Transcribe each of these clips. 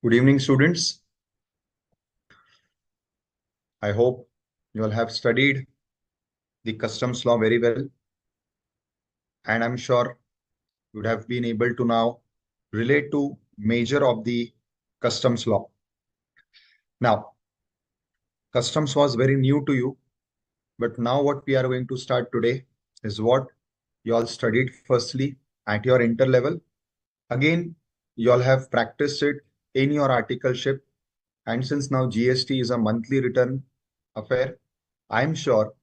Good evening, students. I hope you all have studied the customs law very well, and I'm sure you would have been able to now relate to major of the customs law. Now, customs was very new to you, but now what we are going to start today is what you all studied firstly at your inter level. Again, you all have practiced it in your articleship, and since now GST is a monthly return affair, I'm sure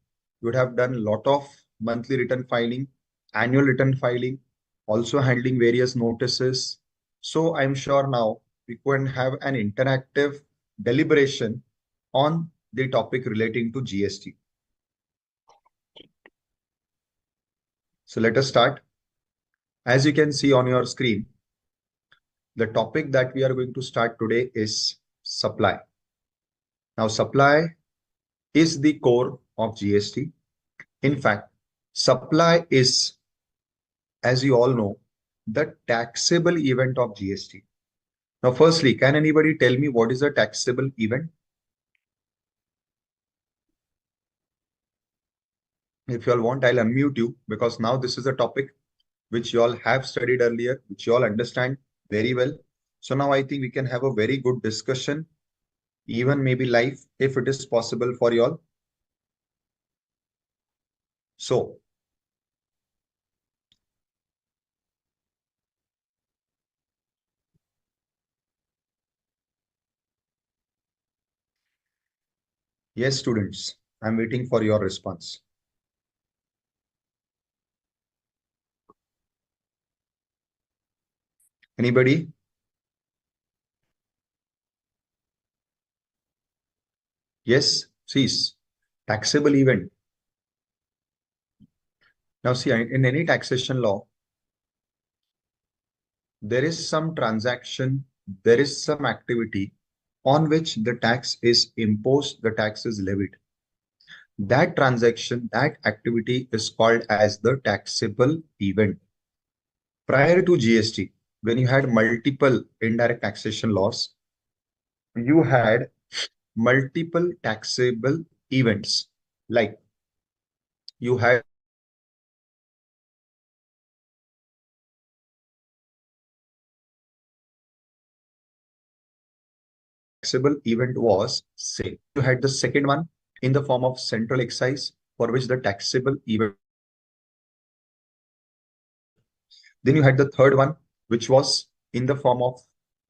you would have done a lot of monthly return filing, annual return filing, also handling various notices. So I'm sure now we can have an interactive deliberation on the topic relating to GST. So let us start. As you can see on your screen, the topic that we are going to start today is supply. Now, supply is the core of GST. In fact, supply is, as you all know, the taxable event of GST. Now, firstly, can anybody tell me what is a taxable event? If you all want, I'll unmute you because now this is a topic which you all have studied earlier, which you all understand very well. So now I think we can have a very good discussion, even maybe live, if it is possible for you all. So, yes, students, I'm waiting for your response. Anybody? Yes, cease. Taxable event. Now see, in any taxation law, there is some transaction, there is some activity on which the tax is imposed, the tax is levied. That transaction, that activity is called as the taxable event. Prior to GST, when you had multiple indirect taxation laws, you had multiple taxable events. Like you had taxable event was sale. You had the second one in the form of central excise, for which the taxable event. Then you had the third one, which was in the form of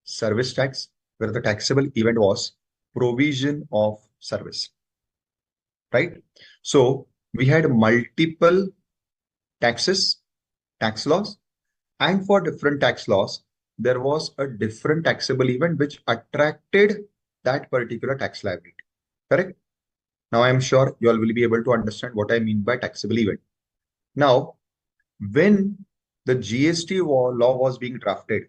service tax, where the taxable event was provision of service, right? So we had multiple taxes, tax laws, and for different tax laws, there was a different taxable event which attracted that particular tax liability, correct? Now, I'm sure you all will be able to understand what I mean by taxable event. Now, when the GST law was being drafted,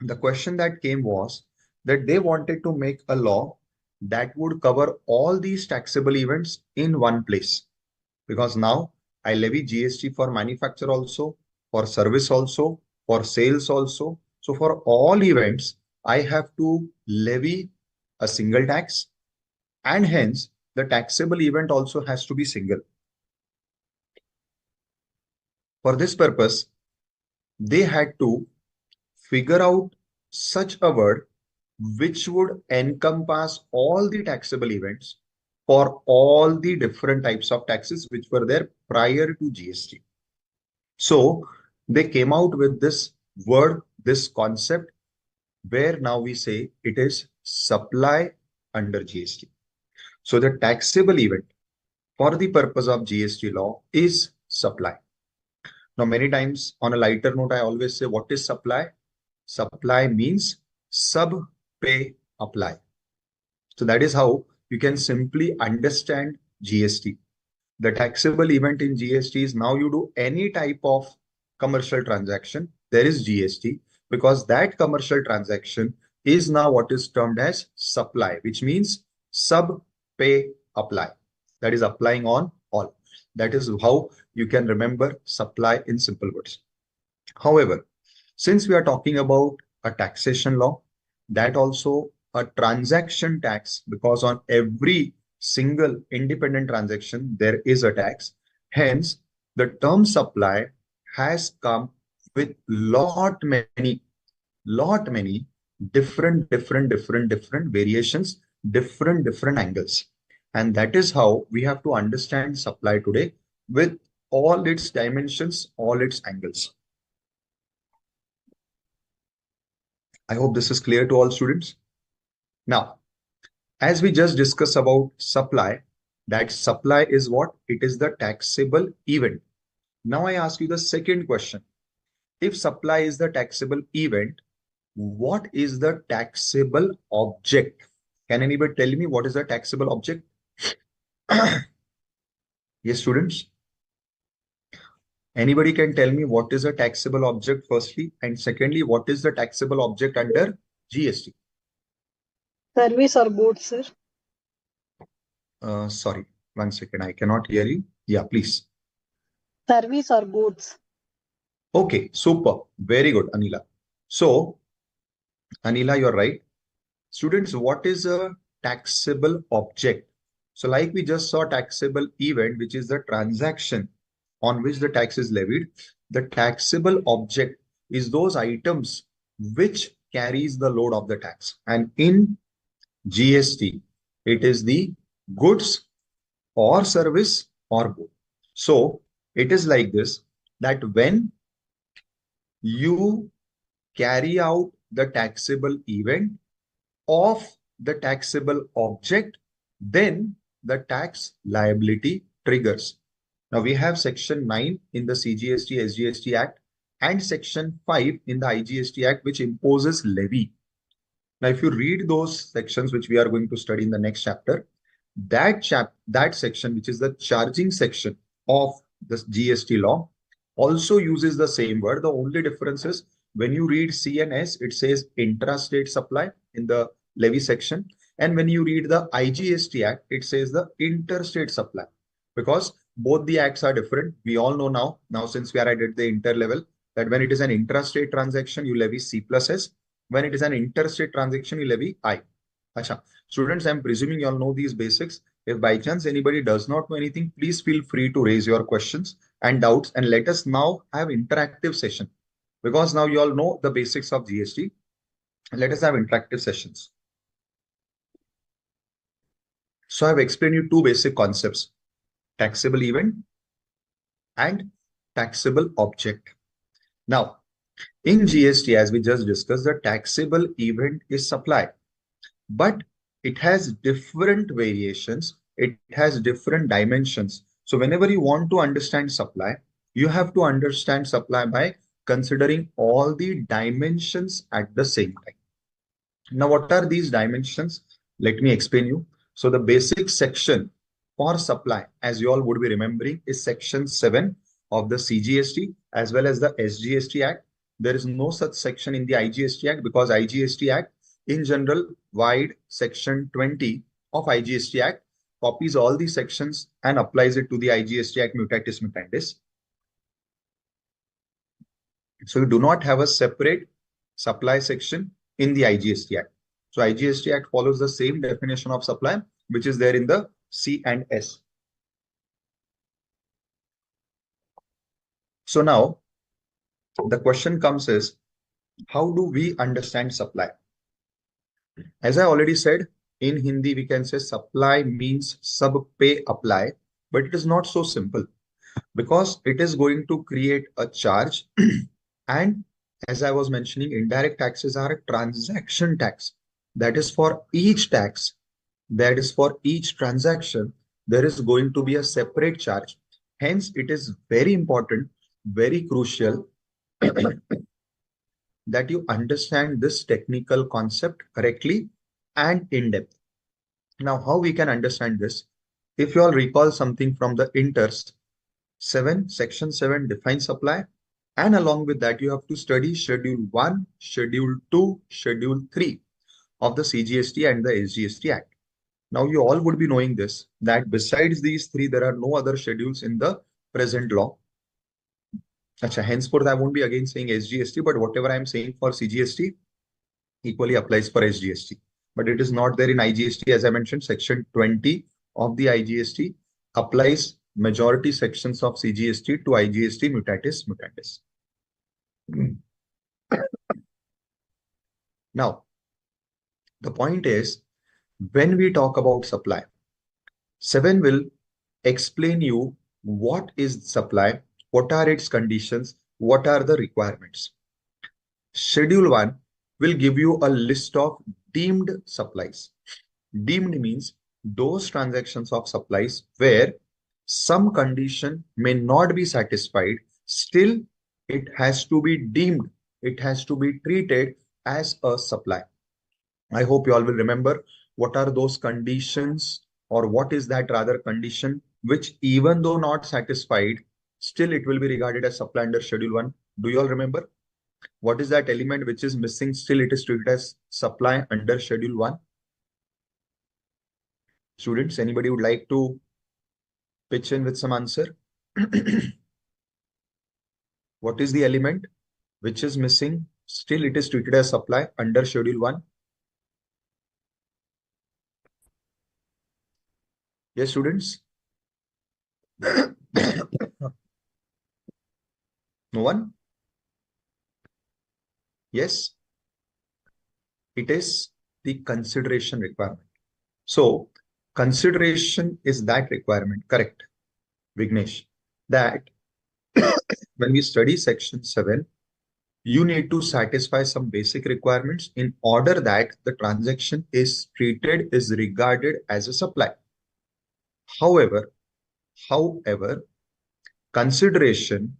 the question that came was that they wanted to make a law that would cover all these taxable events in one place. Because now I levy GST for manufacture also, for service also, for sales also. So for all events, I have to levy a single tax, and hence the taxable event also has to be single. For this purpose, they had to figure out such a word which would encompass all the taxable events for all the different types of taxes which were there prior to GST. So they came out with this word, this concept, where now we say it is supply under GST. So the taxable event for the purpose of GST law is supply. Now, many times on a lighter note, I always say, what is supply? Supply means sub pay apply. So that is how you can simply understand GST. The taxable event in GST is now you do any type of commercial transaction, there is GST, because that commercial transaction is now what is termed as supply, which means sub pay apply. That is applying on all. That is how you can remember supply in simple words. However, since we are talking about a taxation law, that also a transaction tax, because on every single independent transaction there is a tax. Hence, the term supply has come with lot many different variations, different angles. And that is how we have to understand supply today with all its dimensions, all its angles. I hope this is clear to all students. Now, as we just discussed about supply, that supply is what? It is the taxable event. Now I ask you the second question. If supply is the taxable event, what is the taxable object? Can anybody tell me what is the taxable object? Yes, students. Anybody can tell me what is a taxable object firstly, and secondly, what is the taxable object under GST? Service or goods, sir? Sorry, 1 second, I cannot hear you. Yeah, please. Service or goods? Okay, super. Very good, Anila. So, Anila, you're right. Students, what is a taxable object? So, like we just saw taxable event, which is the transaction on which the tax is levied. The taxable object is those items which carries the load of the tax. And in GST, it is the goods or service or both. So, it is like this, that when you carry out the taxable event of the taxable object, then the tax liability triggers. Now we have section 9 in the CGST SGST Act and section 5 in the IGST Act, which imposes levy. Now if you read those sections, which we are going to study in the next chapter, that section, which is the charging section of the GST law, also uses the same word. The only difference is when you read C and S, it says intrastate supply in the levy section. And when you read the IGST Act, it says the interstate supply, because both the acts are different. We all know now since we are at the inter level, that when it is an intrastate transaction, you levy C plus S. When it is an interstate transaction, you levy I. Achha. Students, I'm presuming you all know these basics. If by chance anybody does not know anything, please feel free to raise your questions and doubts, and let us now have interactive session, because now you all know the basics of GST. Let us have interactive sessions. So I've explained you two basic concepts: taxable event and taxable object. Now, in GST, as we just discussed, the taxable event is supply, but it has different variations, it has different dimensions. So whenever you want to understand supply, you have to understand supply by considering all the dimensions at the same time. Now, what are these dimensions? Let me explain you. So the basic section for supply, as you all would be remembering, is section 7 of the CGST as well as the SGST Act. There is no such section in the IGST Act, because IGST Act in general wide section 20 of IGST Act copies all the sections and applies it to the IGST Act mutatis mutandis. So you do not have a separate supply section in the IGST Act. So IGST Act follows the same definition of supply, which is there in the C and S. So now the question comes is, how do we understand supply? As I already said, in Hindi, we can say supply means sab pe apply, but it is not so simple, because it is going to create a charge. And as I was mentioning, indirect taxes are a transaction tax. That is for each tax, that is for each transaction, there is going to be a separate charge. Hence, it is very important, very crucial that you understand this technical concept correctly and in depth. Now, how we can understand this? If you all recall something from the inters, section 7 defines supply, and along with that you have to study schedule 1, schedule 2, schedule 3 of the CGST and the SGST Act. Now you all would be knowing this, that besides these three there are no other schedules in the present law. Henceforth I won't be again saying SGST, but whatever I'm saying for CGST, equally applies for SGST. But it is not there in IGST. As I mentioned, section 20 of the IGST applies majority sections of CGST to IGST mutatis mutandis. Now, the point is, when we talk about supply, 7 will explain you what is supply, what are its conditions, what are the requirements. Schedule 1 will give you a list of deemed supplies. Deemed means those transactions of supplies where some condition may not be satisfied, still it has to be deemed, it has to be treated as a supply. I hope you all will remember what are those conditions, or what is that rather condition which, even though not satisfied, still it will be regarded as supply under Schedule 1. Do you all remember? What is that element which is missing, still it is treated as supply under Schedule 1? Students, anybody would like to pitch in with some answer? What is the element which is missing, still it is treated as supply under Schedule 1? Yes, students? No one? Yes, it is the consideration requirement. So, consideration is that requirement, correct, Vignesh? That when we study section 7, you need to satisfy some basic requirements in order that the transaction is treated, is regarded as a supply. However, consideration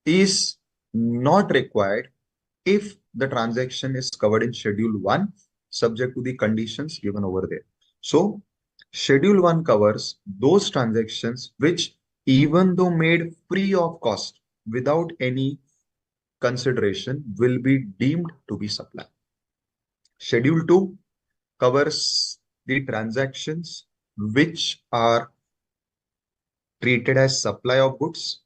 is not required if the transaction is covered in Schedule 1, subject to the conditions given over there. So, Schedule 1 covers those transactions which, even though made free of cost, without any consideration, will be deemed to be supply. Schedule 2 covers the transactions which are treated as supply of goods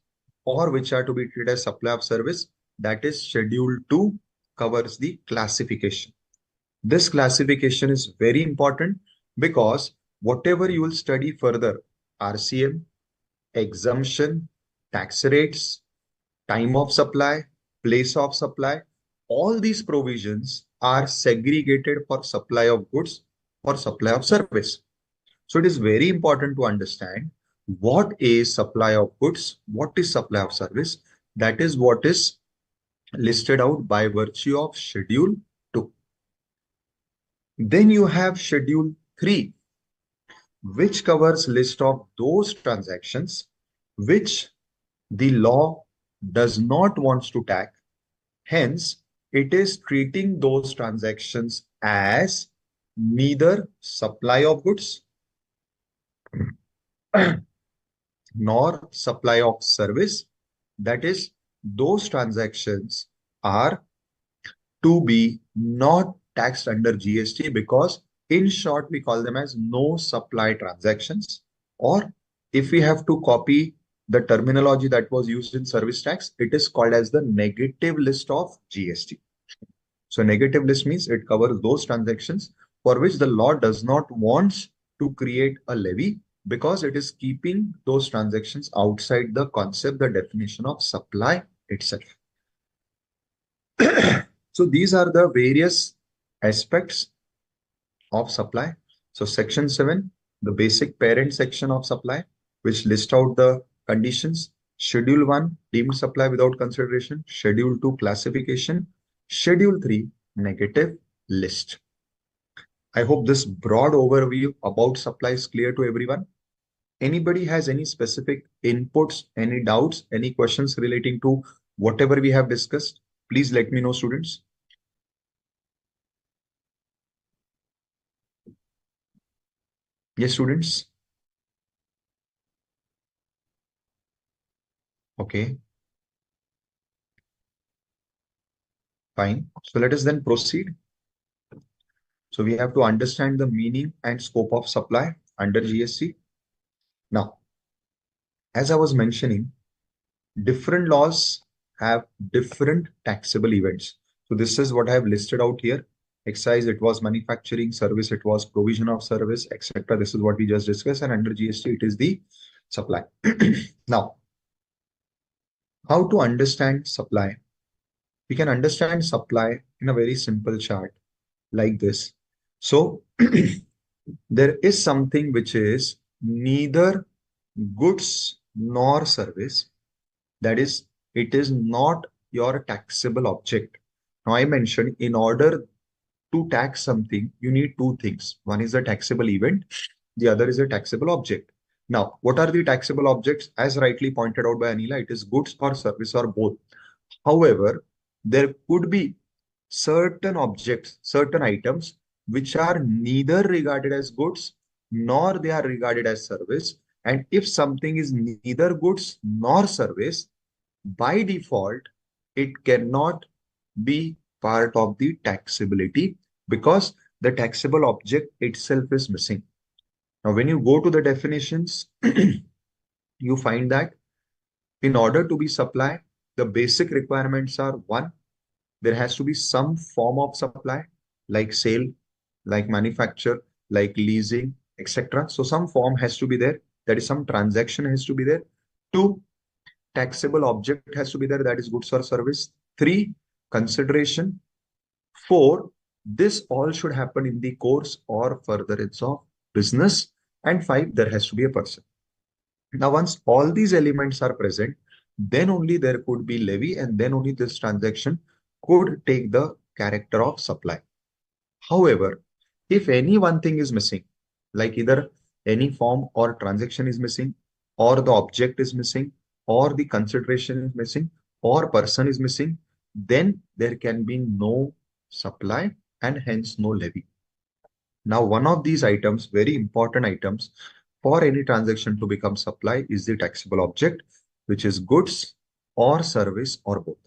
or which are to be treated as supply of service. That is, Schedule 2 covers the classification. This classification is very important because whatever you will study further, RCM, exemption, tax rates, time of supply, place of supply, all these provisions are segregated for supply of goods or supply of service. So it is very important to understand what is supply of goods, what is supply of service. That is what is listed out by virtue of Schedule 2. Then you have Schedule 3, which covers list of those transactions which the law does not want to tax. Hence, it is treating those transactions as neither supply of goods nor supply of service. That is, those transactions are to be not taxed under GST, because in short, we call them as no supply transactions. Or if we have to copy the terminology that was used in service tax, it is called as the negative list of GST. So negative list means it covers those transactions for which the law does not want to create a levy, because it is keeping those transactions outside the concept, the definition of supply itself. So these are the various aspects of supply. So section 7, the basic parent section of supply, which list out the conditions. Schedule 1, deemed supply without consideration. Schedule 2, classification. Schedule 3, negative list. I hope this broad overview about supply is clear to everyone. Anybody has any specific inputs, any doubts, any questions relating to whatever we have discussed? Please let me know, students. Yes, students. Okay, fine. So let us then proceed. So we have to understand the meaning and scope of supply under GST. Now, as I was mentioning, different laws have different taxable events. So this is what I have listed out here. Excise, it was manufacturing, service, it was provision of service, etc. This is what we just discussed. And under GST, it is the supply. Now, how to understand supply? We can understand supply in a very simple chart like this. So, there is something which is neither goods nor service. That is, it is not your taxable object. Now, I mentioned in order to tax something, you need two things. One is a taxable event, the other is a taxable object. Now, what are the taxable objects? As rightly pointed out by Anila, it is goods or service or both. However, there could be certain objects, certain items which are neither regarded as goods nor they are regarded as service. And if something is neither goods nor service, by default, it cannot be part of the taxability because the taxable object itself is missing. Now, when you go to the definitions, you find that in order to be supply, the basic requirements are one, there has to be some form of supply, like sale, like manufacture, like leasing, etc. So some form has to be there. That is, some transaction has to be there. Two, taxable object has to be there. That is goods or service. Three, consideration. Four, this all should happen in the course or furtherance of business. And five, there has to be a person. Now, once all these elements are present, then only there could be levy, and then only this transaction could take the character of supply. However, if any one thing is missing, like either any form or transaction is missing, or the object is missing, or the consideration is missing, or person is missing, then there can be no supply and hence no levy. Now, one of these items, very important items for any transaction to become supply is the taxable object, which is goods or service or both.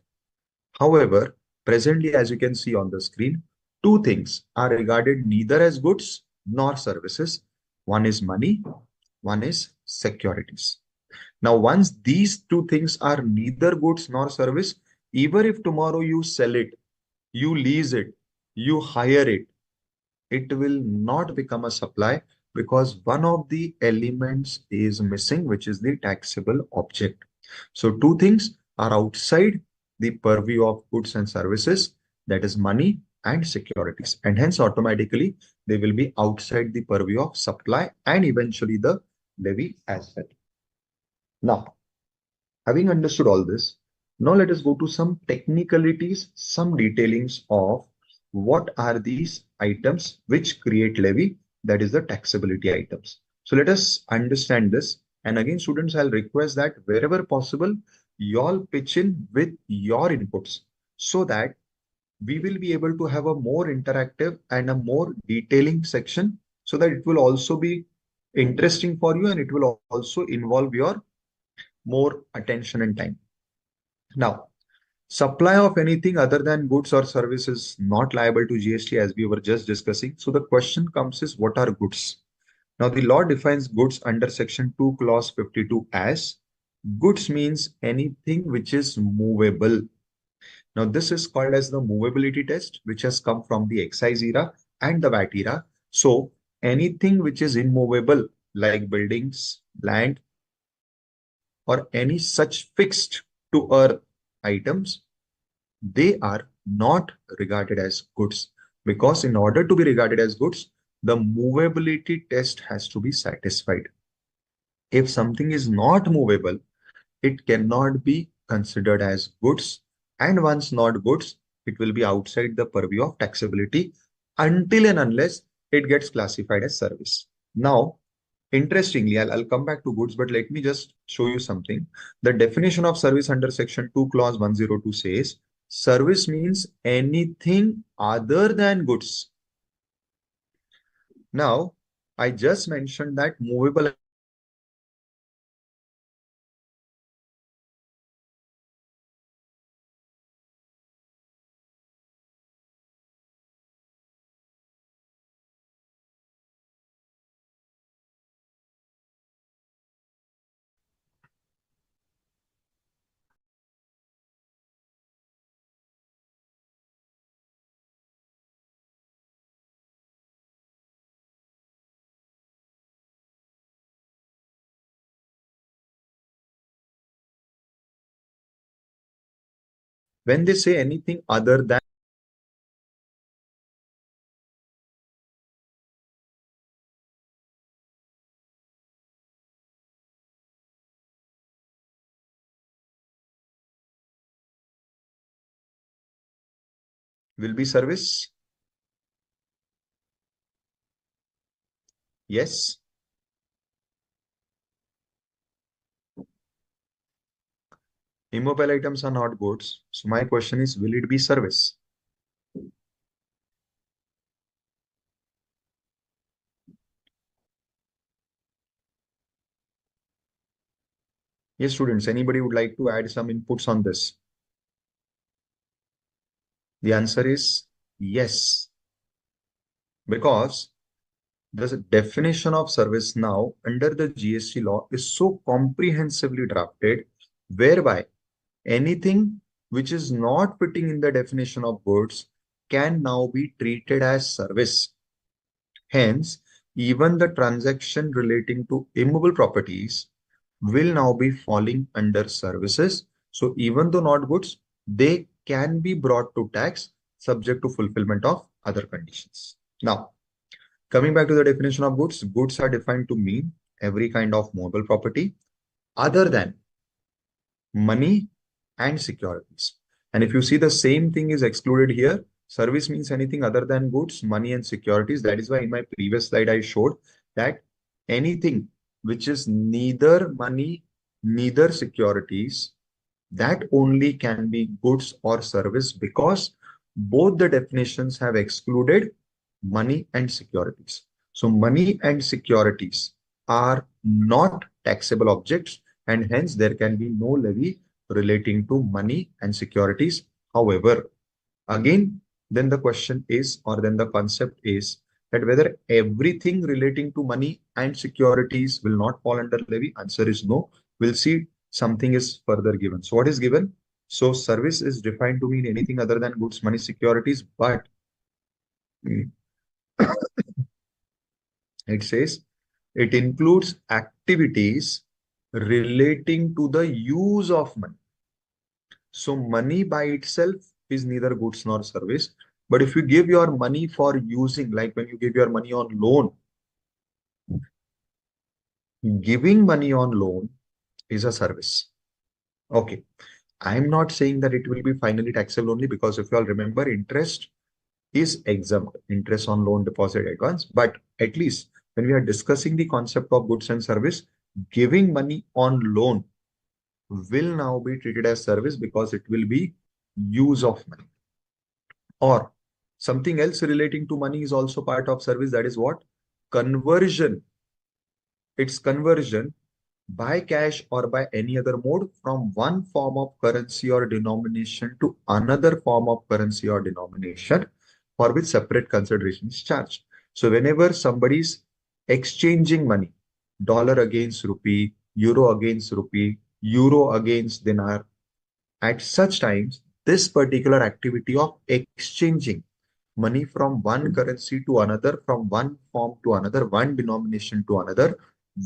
However, presently, as you can see on the screen, two things are regarded neither as goods nor services. One is money, one is securities. Now, once these two things are neither goods nor service, even if tomorrow you sell it, you lease it, you hire it, it will not become a supply because one of the elements is missing, which is the taxable object. So two things are outside the purview of goods and services, that is money and securities. And hence automatically they will be outside the purview of supply and eventually the levy as well. Now, having understood all this, now let us go to some technicalities, some detailings of what are these items which create levy, that is the taxability items. So let us understand this. And again, students, I'll request that wherever possible, you all pitch in with your inputs so that we will be able to have a more interactive and a more detailing section so that it will also be interesting for you and it will also involve your more attention and time. Now, supply of anything other than goods or services not liable to GST as we were just discussing. So the question comes is what are goods? Now the law defines goods under section 2 clause 52 as goods means anything which is movable. Now this is called as the movability test which has come from the excise era and the VAT era. So anything which is immovable like buildings, land, or any such fixed to earth items, they are not regarded as goods because in order to be regarded as goods, the movability test has to be satisfied. If something is not movable, it cannot be considered as goods, and once not goods, it will be outside the purview of taxability until and unless it gets classified as service. Now, interestingly, I'll come back to goods, but let me just show you something. The definition of service under section 2 clause 102 says service means anything other than goods. Now, I just mentioned that movable When they say anything other than will be service. Yes. Immobile items are not goods. So my question is, will it be service? Yes, students, anybody would like to add some inputs on this? The answer is yes, because the definition of service now under the GST law is so comprehensively drafted, whereby anything which is not fitting in the definition of goods can now be treated as service. Hence, even the transaction relating to immovable properties will now be falling under services. So even though not goods, they can be brought to tax subject to fulfillment of other conditions. Now, coming back to the definition of goods, goods are defined to mean every kind of movable property other than money and securities. And if you see, the same thing is excluded here. Service means anything other than goods, money, and securities. That is why in my previous slide I showed that anything which is neither money, neither securities, that only can be goods or service, because both the definitions have excluded money and securities. So money and securities are not taxable objects, and hence there can be no levy relating to money and securities. However, again, then the question is, or then the concept is, that whether everything relating to money and securities will not fall under levy. Answer is no. We'll see, something is further given. So what is given? So service is defined to mean anything other than goods, money, securities, but it says it includes activities relating to the use of money. So money by itself is neither goods nor service. But if you give your money for using, like when you give your money on loan, giving money on loan is a service. Okay. I'm not saying that it will be finally taxable only, because if you all remember, interest is exempt, interest on loan, deposit, advance. But at least when we are discussing the concept of goods and service, giving money on loan will now be treated as service, because it will be use of money. Or something else relating to money is also part of service. That is what? Conversion. It's conversion by cash or by any other mode from one form of currency or denomination to another form of currency or denomination, for which separate consideration is charged. So whenever somebody's exchanging money, dollar against rupee, euro against dinar, at such times, this particular activity of exchanging money from one currency to another, from one form to another, one denomination to another,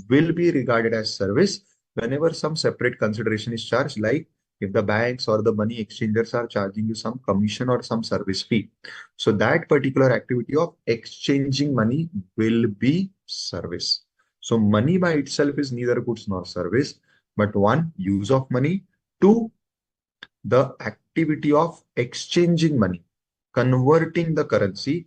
will be regarded as service whenever some separate consideration is charged, like if the banks or the money exchangers are charging you some commission or some service fee. So that particular activity of exchanging money will be service. So money by itself is neither goods nor service, but one, use of money, two, the activity of exchanging money, converting the currency,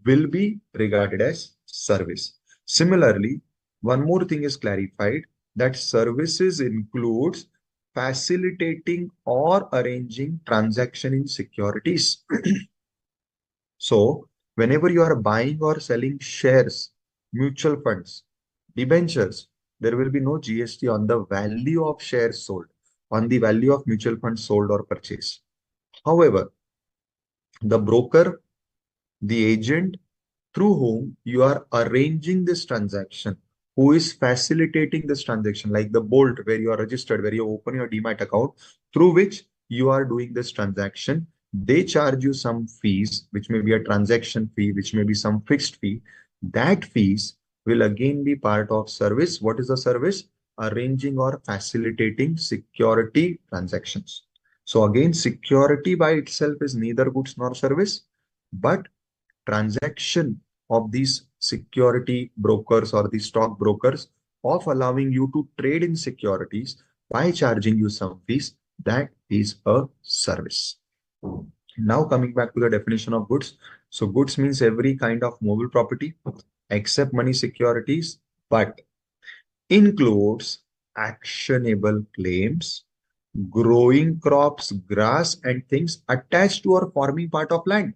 will be regarded as service. Similarly, one more thing is clarified, that services includes facilitating or arranging transaction in securities. So, whenever you are buying or selling shares, mutual funds, debentures, there will be no GST on the value of shares sold, on the value of mutual funds sold or purchased. However, the broker, the agent through whom you are arranging this transaction, who is facilitating this transaction, like the Bolt where you are registered, where you open your demat account, through which you are doing this transaction, they charge you some fees, which may be a transaction fee, which may be some fixed fee. That fees will again be part of service. What is the service? Arranging or facilitating security transactions. So again, security by itself is neither goods nor service, but transaction of these security brokers or the stock brokers of allowing you to trade in securities by charging you some fees, that is a service. Now coming back to the definition of goods. So goods means every kind of movable property except money securities, but includes actionable claims, growing crops, grass, and things attached to or forming part of land.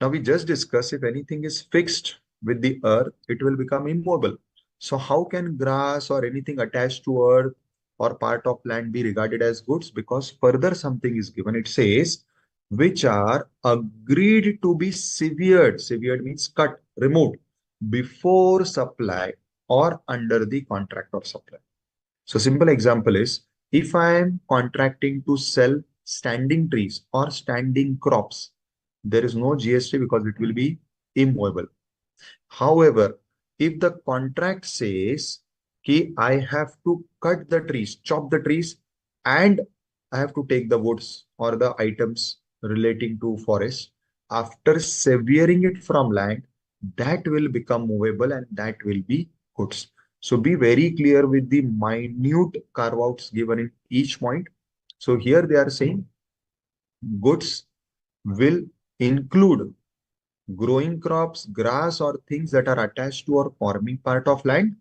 Now we just discussed if anything is fixed with the earth, it will become immobile. So how can grass or anything attached to earth or part of land be regarded as goods? Because further something is given. It says, which are agreed to be severed. Severed means cut, removed before supply or under the contract of supply. So simple example is, if I am contracting to sell standing trees or standing crops, there is no GST because it will be immovable. However, if the contract says कि I have to cut the trees, chop the trees, and I have to take the woods or the items relating to forest, after severing it from land, that will become movable and that will be goods. So be very clear with the minute carve-outs given in each point. So here they are saying goods will include growing crops, grass, or things that are attached to or forming part of land.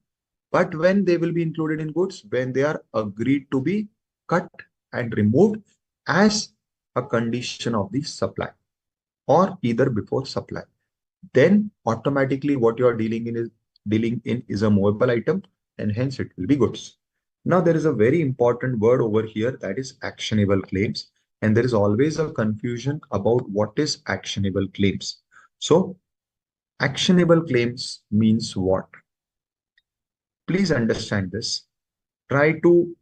But when they will be included in goods, when they are agreed to be cut and removed as a condition of the supply or either before supply, then automatically what you are dealing in is a movable item and hence it will be goods. Now there is a very important word over here, that is actionable claims, and there is always a confusion about what is actionable claims. So actionable claims means what? Please understand this. Try to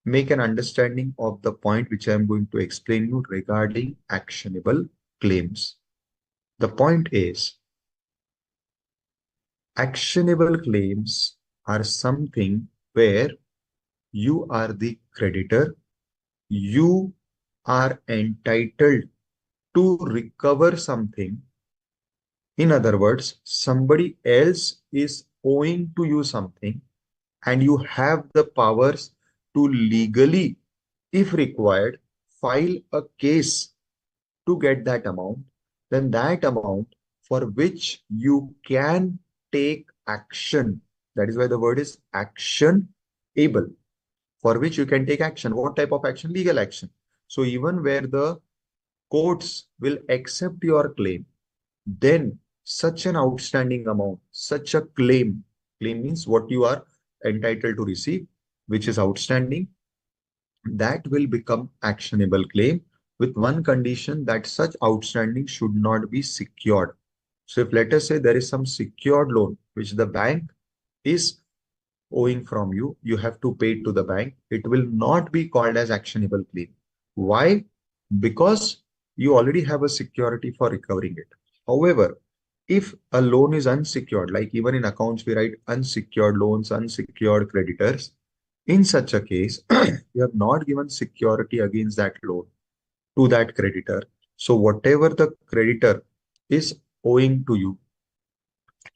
make an understanding of the point which I am going to explain you regarding actionable claims. The point is, actionable claims are something where you are the creditor, you are entitled to recover something. In other words, somebody else is owing to you something and you have the powers to legally, if required, file a case to get that amount, then that amount for which you can take action. That is why the word is action able, for which you can take action. What type of action? Legal action. So even where the courts will accept your claim, then such an outstanding amount, such a claim means what you are entitled to receive, which is outstanding, that will become actionable claim with one condition, that such outstanding should not be secured. So if let us say there is some secured loan which the bank is owing from you, you have to pay it to the bank, it will not be called as actionable claim. Why? Because you already have a security for recovering it. However, if a loan is unsecured, like even in accounts we write unsecured loans, unsecured creditors, in such a case, you have not given security against that loan to that creditor. So whatever the creditor is owing to you,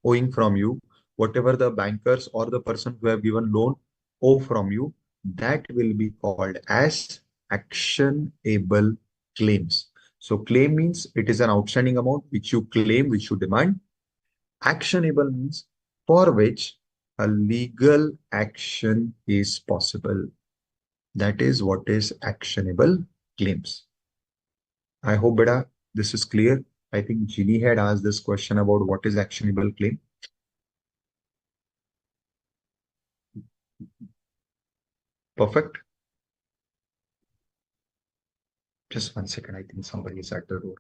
owing from you, whatever the bankers or the person who have given loan owe from you, that will be called as actionable claims. So claim means it is an outstanding amount which you claim, which you demand. Actionable means for which a legal action is possible. That is what is actionable claims. I hope, beta, this is clear. I think Ginny had asked this question about what is actionable claim. Perfect. Just 1 second. I think somebody is at the door.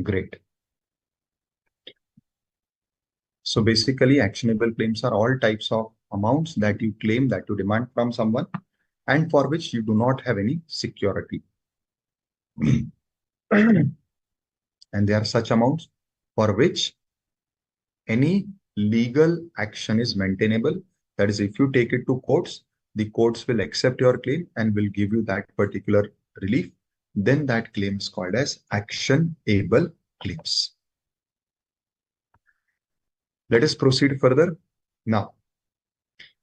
Great. So basically, actionable claims are all types of amounts that you claim, that you demand from someone, and for which you do not have any security. And there are such amounts for which any legal action is maintainable. That is, if you take it to courts, the courts will accept your claim and will give you that particular relief. Then that claim is called as actionable claims. Let us proceed further. Now,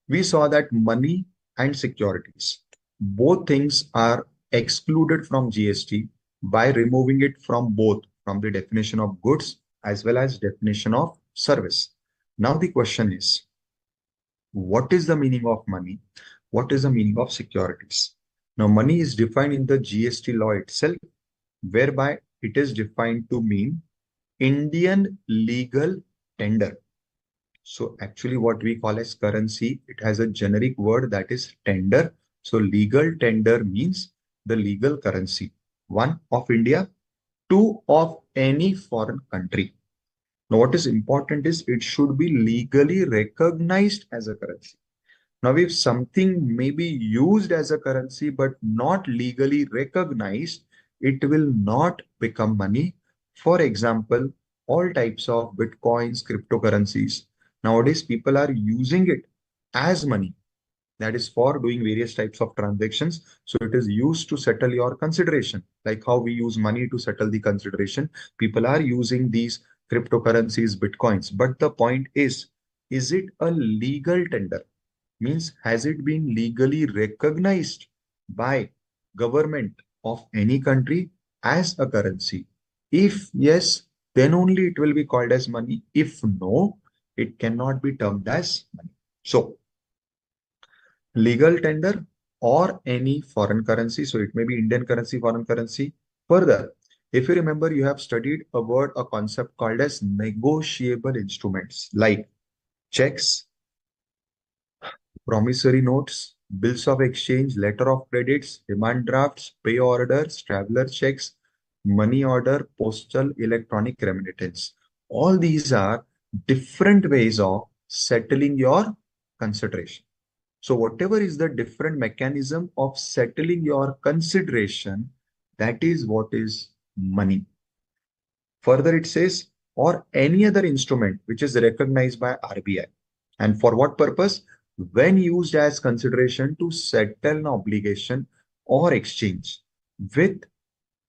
we saw that money and securities, both things are excluded from GST by removing it from both, from the definition of goods as well as definition of service. Now the question is, what is the meaning of money? What is the meaning of securities? Now, money is defined in the GST law itself, whereby it is defined to mean Indian legal tender. So actually what we call as currency, it has a generic word that is tender. So legal tender means the legal currency. One, of India. Two, of any foreign country. Now what is important is it should be legally recognized as a currency. Now if something may be used as a currency but not legally recognized, it will not become money. For example, all types of bitcoins, cryptocurrencies. Nowadays, people are using it as money. That is for doing various types of transactions. So it is used to settle your consideration. Like how we use money to settle the consideration. People are using these cryptocurrencies, bitcoins. But the point is it a legal tender? Means has it been legally recognized by government of any country as a currency? If yes, then only it will be called as money. If no, it cannot be termed as money. So legal tender or any foreign currency. So it may be Indian currency, foreign currency. Further, if you remember, you have studied a word, a concept called as negotiable instruments like checks, promissory notes, bills of exchange, letter of credits, demand drafts, pay orders, traveler checks, money order, postal, electronic remittance. All these are different ways of settling your consideration. So whatever is the different mechanism of settling your consideration, that is what is money. Further, it says, or any other instrument which is recognized by RBI. And for what purpose? When used as consideration to settle an obligation or exchange with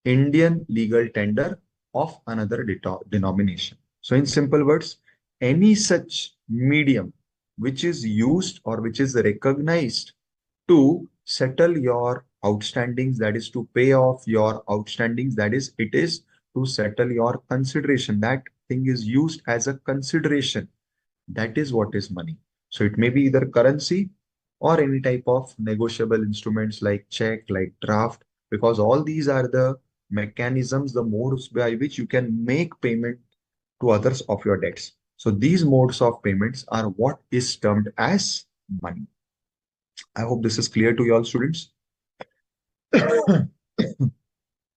Indian legal tender of another denomination. So in simple words, any such medium which is used or which is recognized to settle your outstandings, that is to pay off your outstandings, that is, it is to settle your consideration. That thing is used as a consideration. That is what is money. So it may be either currency or any type of negotiable instruments like check, like draft, because all these are the mechanisms, the modes by which you can make payment to others of your debts. So these modes of payments are what is termed as money. I hope this is clear to you all students.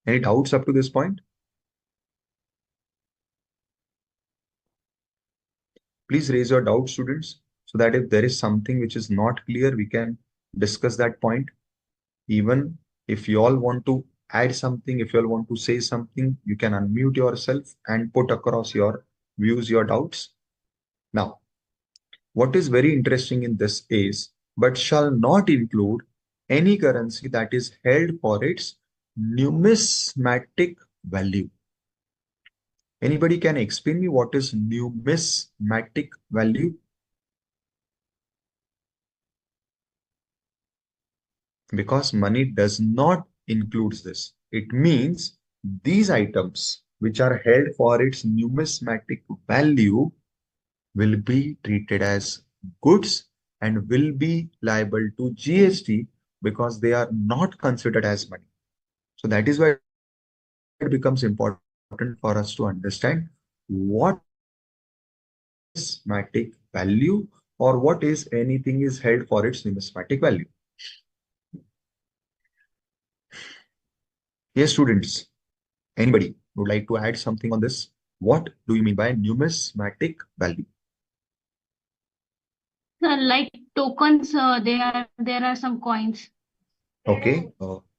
Any doubts up to this point? Please raise your doubts, students, so that if there is something which is not clear, we can discuss that point. Even if you all want to add something, if you all want to say something, you can unmute yourself and put across your views, your doubts. Now, what is very interesting in this is, but shall not include any currency that is held for its numismatic value. Anybody can explain me what is numismatic value? Because money does not include this. It means these items which are held for its numismatic value will be treated as goods and will be liable to GST because they are not considered as money. So that is why it becomes important for us to understand what numismatic value or what is anything is held for its numismatic value. Yes, students. Anybody? would like to add something on this? What do you mean by numismatic value? Like tokens, there are some coins. Okay.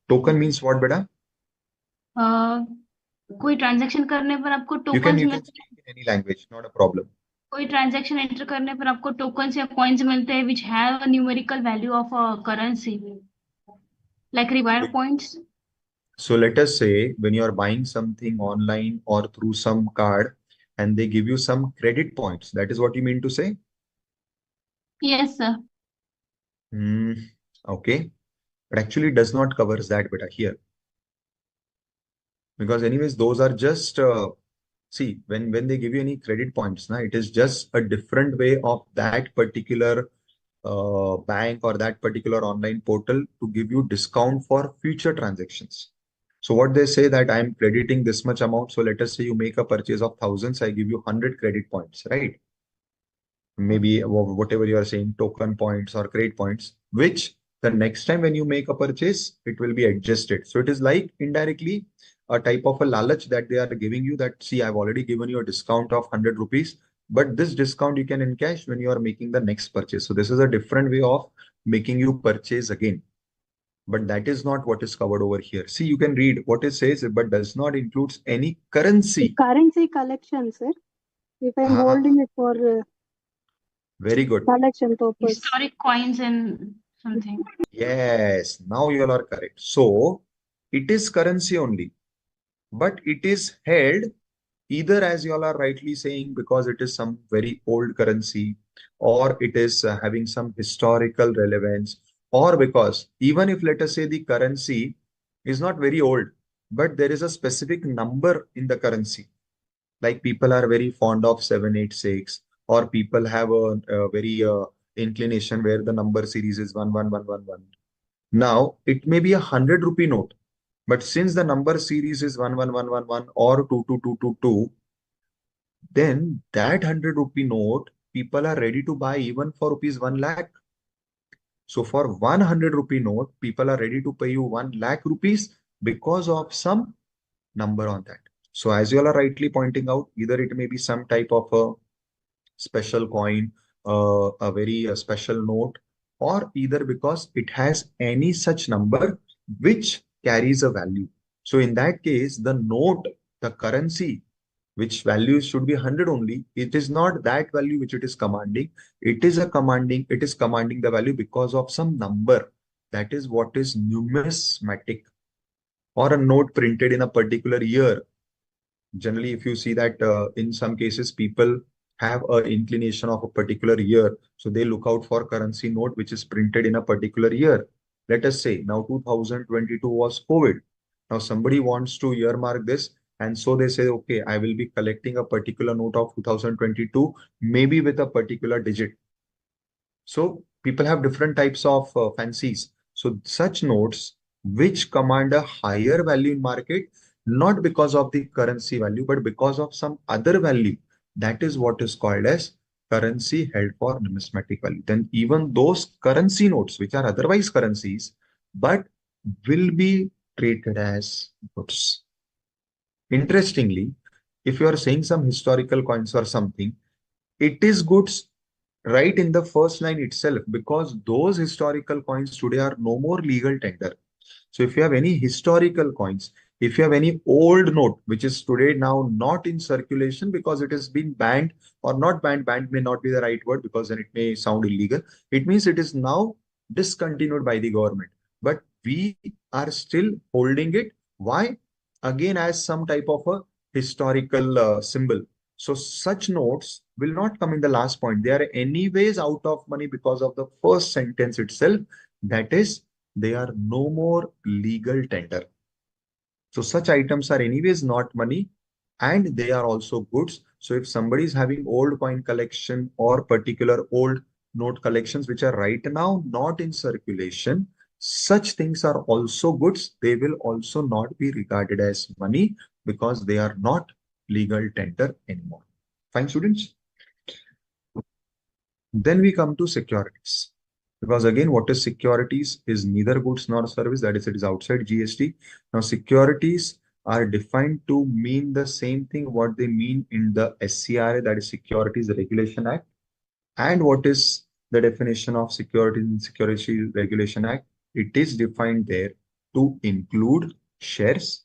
Token means what, beta? Uh, कोई transaction करने पर आपको You can tokens speak in any language, not a problem. कोई transaction enter करने पर आपको tokens या coins मिलते हैं which have a numerical value of a currency like reward points. So let us say when you are buying something online or through some card and they give you some credit points. That is what you mean to say? Yes, sir. Hmm. Okay. But actually it does not covers that beta here. Because anyways, those are just see when they give you any credit points, it is just a different way of that particular bank or that particular online portal to give you discount for future transactions. So what they say that I am crediting this much amount. So let us say you make a purchase of thousands, I give you 100 credit points, right? Maybe whatever you are saying, token points or credit points, which the next time when you make a purchase, it will be adjusted. So it is like indirectly a type of a lalach that they are giving you that, see, I've already given you a discount of 100 rupees, but this discount you can encash when you are making the next purchase. So this is a different way of making you purchase again. But that is not what is covered over here. See, you can read what it says, but does not includes any currency. Currency collection, sir. If I'm Ah, holding it for very good. collection purpose. Historic coins and something. Yes, now you all are correct. So it is currency only, but it is held either, as you all are rightly saying, because it is some very old currency, or it is having some historical relevance, or because even if let us say the currency is not very old, but there is a specific number in the currency. Like people are very fond of 786, or people have a very inclination where the number series is 11111. Now it may be 100 rupee note, but since the number series is 11111 or 22222, then that 100 rupee note people are ready to buy even for rupees 1 lakh. So for 100 rupee note, people are ready to pay you 1 lakh rupees because of some number on that. So as you all are rightly pointing out, either it may be some type of a special coin, a very special note, or either because it has any such number which carries a value. So in that case, the note, the currency, which value should be 100 only, it is not that value which it is commanding. It is commanding the value because of some number. That is what is numismatic, or a note printed in a particular year. Generally, if you see that in some cases people have an inclination of a particular year, so they look out for currency note which is printed in a particular year. Let us say now 2022 was COVID. Now somebody wants to earmark this, and so they say, okay, I will be collecting a particular note of 2022, maybe with a particular digit. So people have different types of fancies. So such notes which command a higher value in market, not because of the currency value, but because of some other value. That is what is called as currency held for numismatic value. Then even those currency notes, which are otherwise currencies, but will be treated as goods. Interestingly, if you are saying some historical coins or something, it is goods right in the first line itself, because those historical coins today are no more legal tender. So if you have any historical coins, if you have any old note which is today now not in circulation because it has been banned, or not banned, banned may not be the right word because then it may sound illegal. It means it is now discontinued by the government, but we are still holding it. Why? Again, as some type of a historical symbol. So such notes will not come in the last point. They are anyways out of money because of the first sentence itself. That is, they are no more legal tender. So such items are anyways not money, and they are also goods. So if somebody is having old coin collection or particular old note collections which are right now not in circulation, such things are also goods. They will also not be regarded as money because they are not legal tender anymore. Fine, students? Then we come to securities. Because again, what is securities is neither goods nor service. That is, it is outside GST. Now, securities are defined to mean the same thing what they mean in the SCRA, that is Securities Regulation Act. And what is the definition of Securities and Securities Regulation Act? It is defined there to include shares,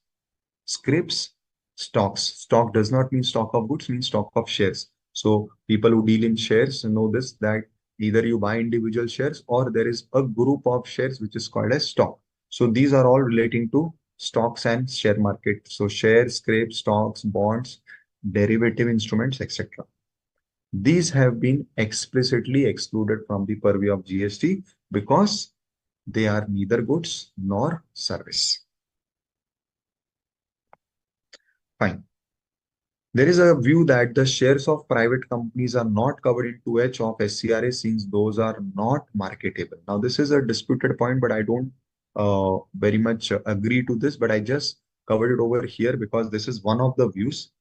scrips, stocks. Stock does not mean stock of goods, means stock of shares. So people who deal in shares know this, that either you buy individual shares or there is a group of shares which is called as stock. So these are all relating to stocks and share market. So shares, scrips, stocks, bonds, derivative instruments, etc. These have been explicitly excluded from the purview of GST because they are neither goods nor service. Fine. There is a view that the shares of private companies are not covered in 2H of SCRA since those are not marketable. Now, this is a disputed point, but I don't very much agree to this, but I just covered it over here because this is one of the views.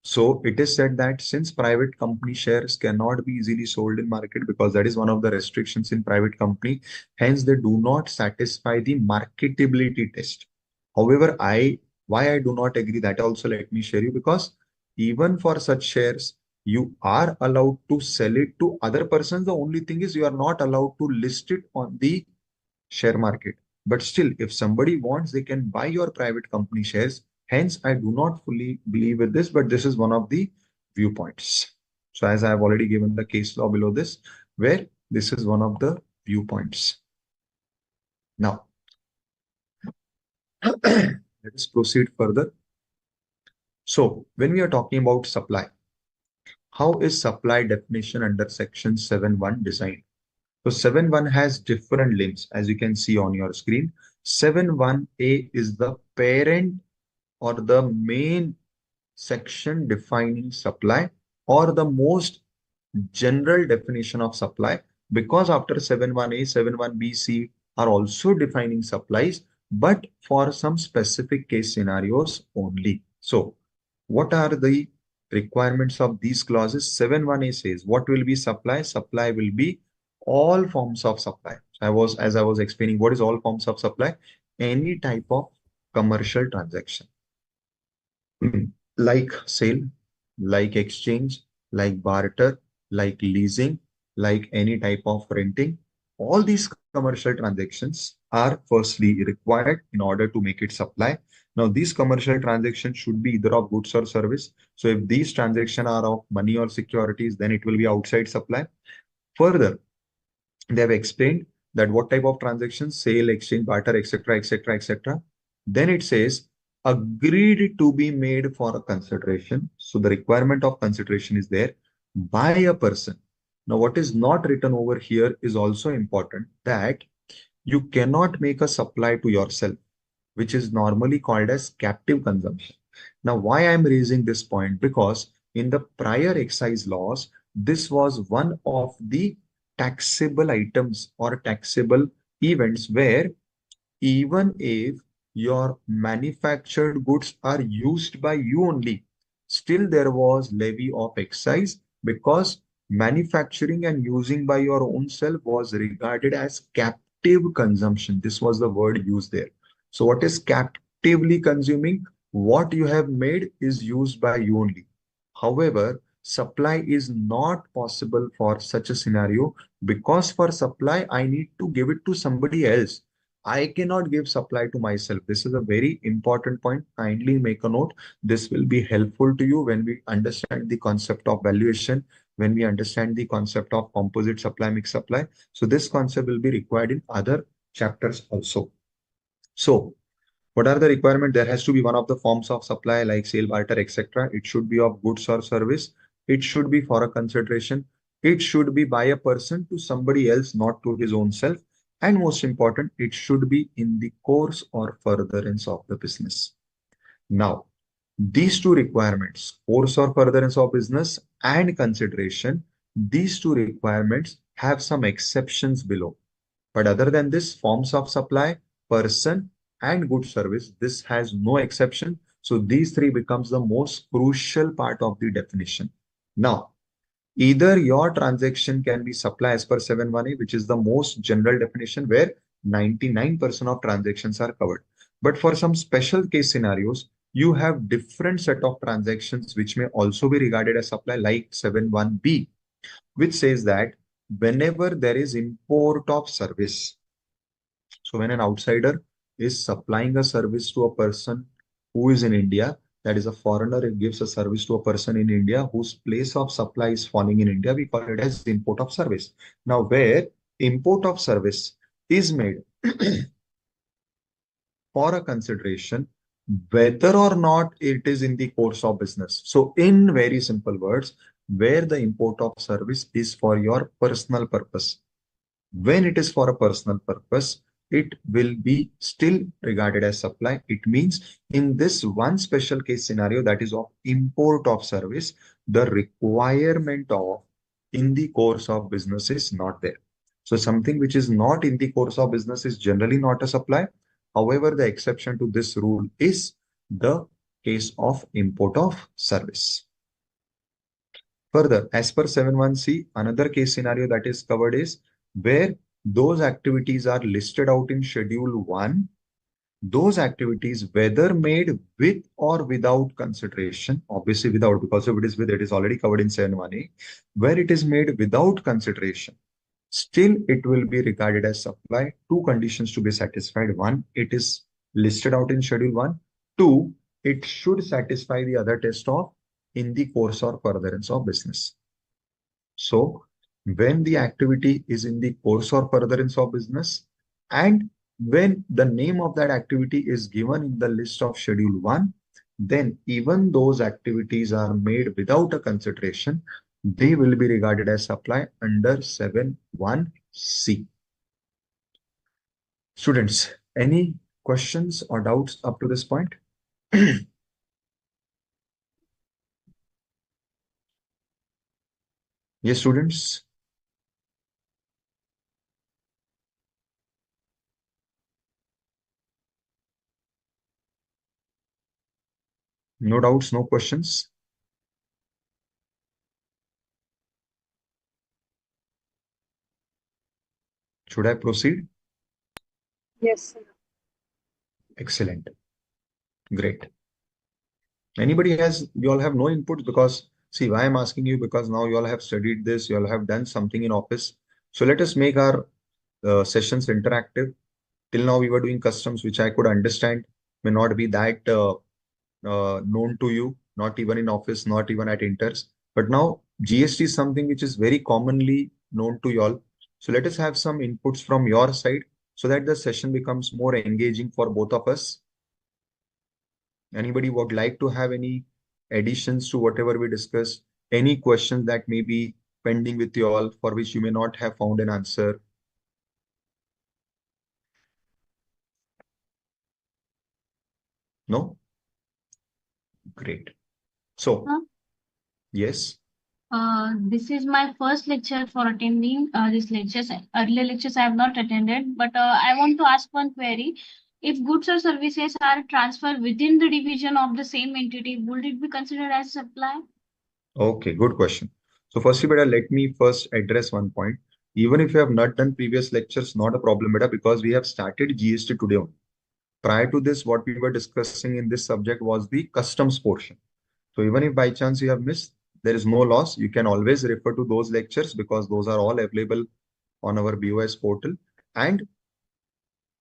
So it is said that since private company shares cannot be easily sold in market because that is one of the restrictions in private company, hence they do not satisfy the marketability test. However, why I do not agree, that also let me share you, because even for such shares, you are allowed to sell it to other persons. The only thing is you are not allowed to list it on the share market. But still, if somebody wants, they can buy your private company shares. Hence, I do not fully believe with this, but this is one of the viewpoints. So as I have already given the case law below this, where this is one of the viewpoints. Now, let us proceed further. So when we are talking about supply, how is supply definition under section 7.1 designed? So 7.1 has different limbs, as you can see on your screen. 7.1a is the parent or the main section defining supply, or the most general definition of supply, because after 7.1a, 7.1b, c are also defining supplies, but for some specific case scenarios only. So what are the requirements of these clauses? 7.1a says what will be supply? Supply will be all forms of supply. As I was explaining, what is all forms of supply? Any type of commercial transaction. Like sale, like exchange, like barter, like leasing, like any type of renting. All these commercial transactions are firstly required in order to make it supply. Now, these commercial transactions should be either of goods or service. So if these transactions are of money or securities, then it will be outside supply. Further, they have explained that what type of transactions, sale, exchange, barter, etc., etc., etc. Then it says agreed to be made for a consideration. So the requirement of consideration is there by a person. Now, what is not written over here is also important, that you cannot make a supply to yourself, which is normally called as captive consumption. Now, why I'm raising this point? Because in the prior excise laws, this was one of the taxable items or taxable events where even if your manufactured goods are used by you only, still there was levy of excise, because manufacturing and using by your own self was regarded as captive consumption. This was the word used there. So what is captively consuming? What you have made is used by you only. However, supply is not possible for such a scenario, because for supply, I need to give it to somebody else. I cannot give supply to myself. This is a very important point. Kindly make a note. This will be helpful to you when we understand the concept of valuation, when we understand the concept of composite supply, mixed supply. So this concept will be required in other chapters also. So what are the requirements? There has to be one of the forms of supply like sale, barter, etc. It should be of goods or service. It should be for a consideration. It should be by a person to somebody else, not to his own self. And most important, it should be in the course or furtherance of the business. Now, these two requirements, course or furtherance of business and consideration, these two requirements have some exceptions below. But other than this, forms of supply, person, and good service, this has no exception. So these three becomes the most crucial part of the definition. Now, either your transaction can be supply as per 7.1a, which is the most general definition where 99% of transactions are covered. But for some special case scenarios, you have different set of transactions which may also be regarded as supply, like 7(1)(b), which says that whenever there is import of service, so when an outsider is supplying a service to a person who is in India, that is a foreigner, it gives a service to a person in India whose place of supply is falling in India, we call it as import of service. Now, where import of service is made for a consideration, whether or not it is in the course of business. So, in very simple words, where the import of service is for your personal purpose, when it is for a personal purpose, it will be still regarded as supply. It means in this one special case scenario, that is of import of service, the requirement of in the course of business is not there. So something which is not in the course of business is generally not a supply. However, the exception to this rule is the case of import of service. Further, as per 7(1)(c), another case scenario that is covered is where those activities are listed out in Schedule 1, those activities, whether made with or without consideration, obviously without, because if it is with, it is already covered in 7(1)(a), where it is made without consideration, still it will be regarded as supply. Two conditions to be satisfied. One, it is listed out in Schedule 1. Two, it should satisfy the other test of in the course or furtherance of business. So when the activity is in the course or furtherance of business, and when the name of that activity is given in the list of Schedule 1, then even those activities are made without a consideration, they will be regarded as supply under 7(1)(c). Students, any questions or doubts up to this point? Yes, students. No doubts, no questions. Should I proceed? Yes, sir. Excellent. Great. Anybody has, you all have no input? Because see, why I'm asking you, because now you all have studied this, you all have done something in office. So let us make our sessions interactive. Till now we were doing customs, which I could understand may not be that known to you, not even in office, not even at inters. But now GST is something which is very commonly known to you all. So let us have some inputs from your side so that the session becomes more engaging for both of us. Anybody would like to have any additions to whatever we discussed? Any questions that may be pending with you all for which you may not have found an answer? No? Great. So, Huh? yes. This is my first lecture for attending these lectures. Earlier lectures I have not attended, but I want to ask one query. If goods or services are transferred within the division of the same entity, would it be considered as supply? Okay, good question. So firstly, beta, let me first address one point. Even if you have not done previous lectures, not a problem, beta, because we have started GST today only. Prior to this, what we were discussing in this subject was the customs portion. So even if by chance you have missed, there is no loss. You can always refer to those lectures because those are all available on our BOS portal. And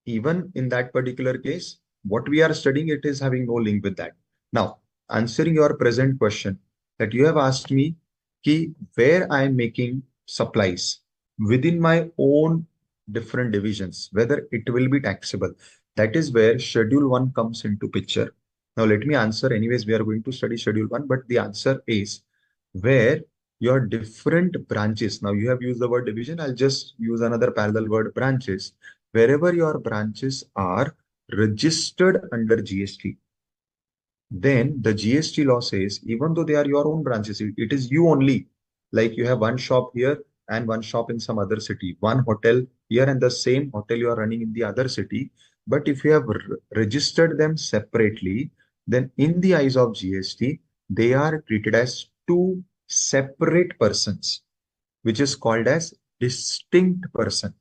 even in that particular case, what we are studying, it is having no link with that. Now, answering your present question that you have asked me, ki where I am making supplies within my own different divisions, whether it will be taxable. That is where Schedule 1 comes into picture. Now, let me answer. Anyways, we are going to study Schedule 1, but the answer is where your different branches. Now, you have used the word division. I'll just use another parallel word, branches. Wherever your branches are registered under GST, then the GST law says, even though they are your own branches, it is you only. Like you have one shop here and one shop in some other city, one hotel here and the same hotel you are running in the other city. But if you have registered them separately, then in the eyes of GST, they are treated as two separate persons, which is called as distinct person.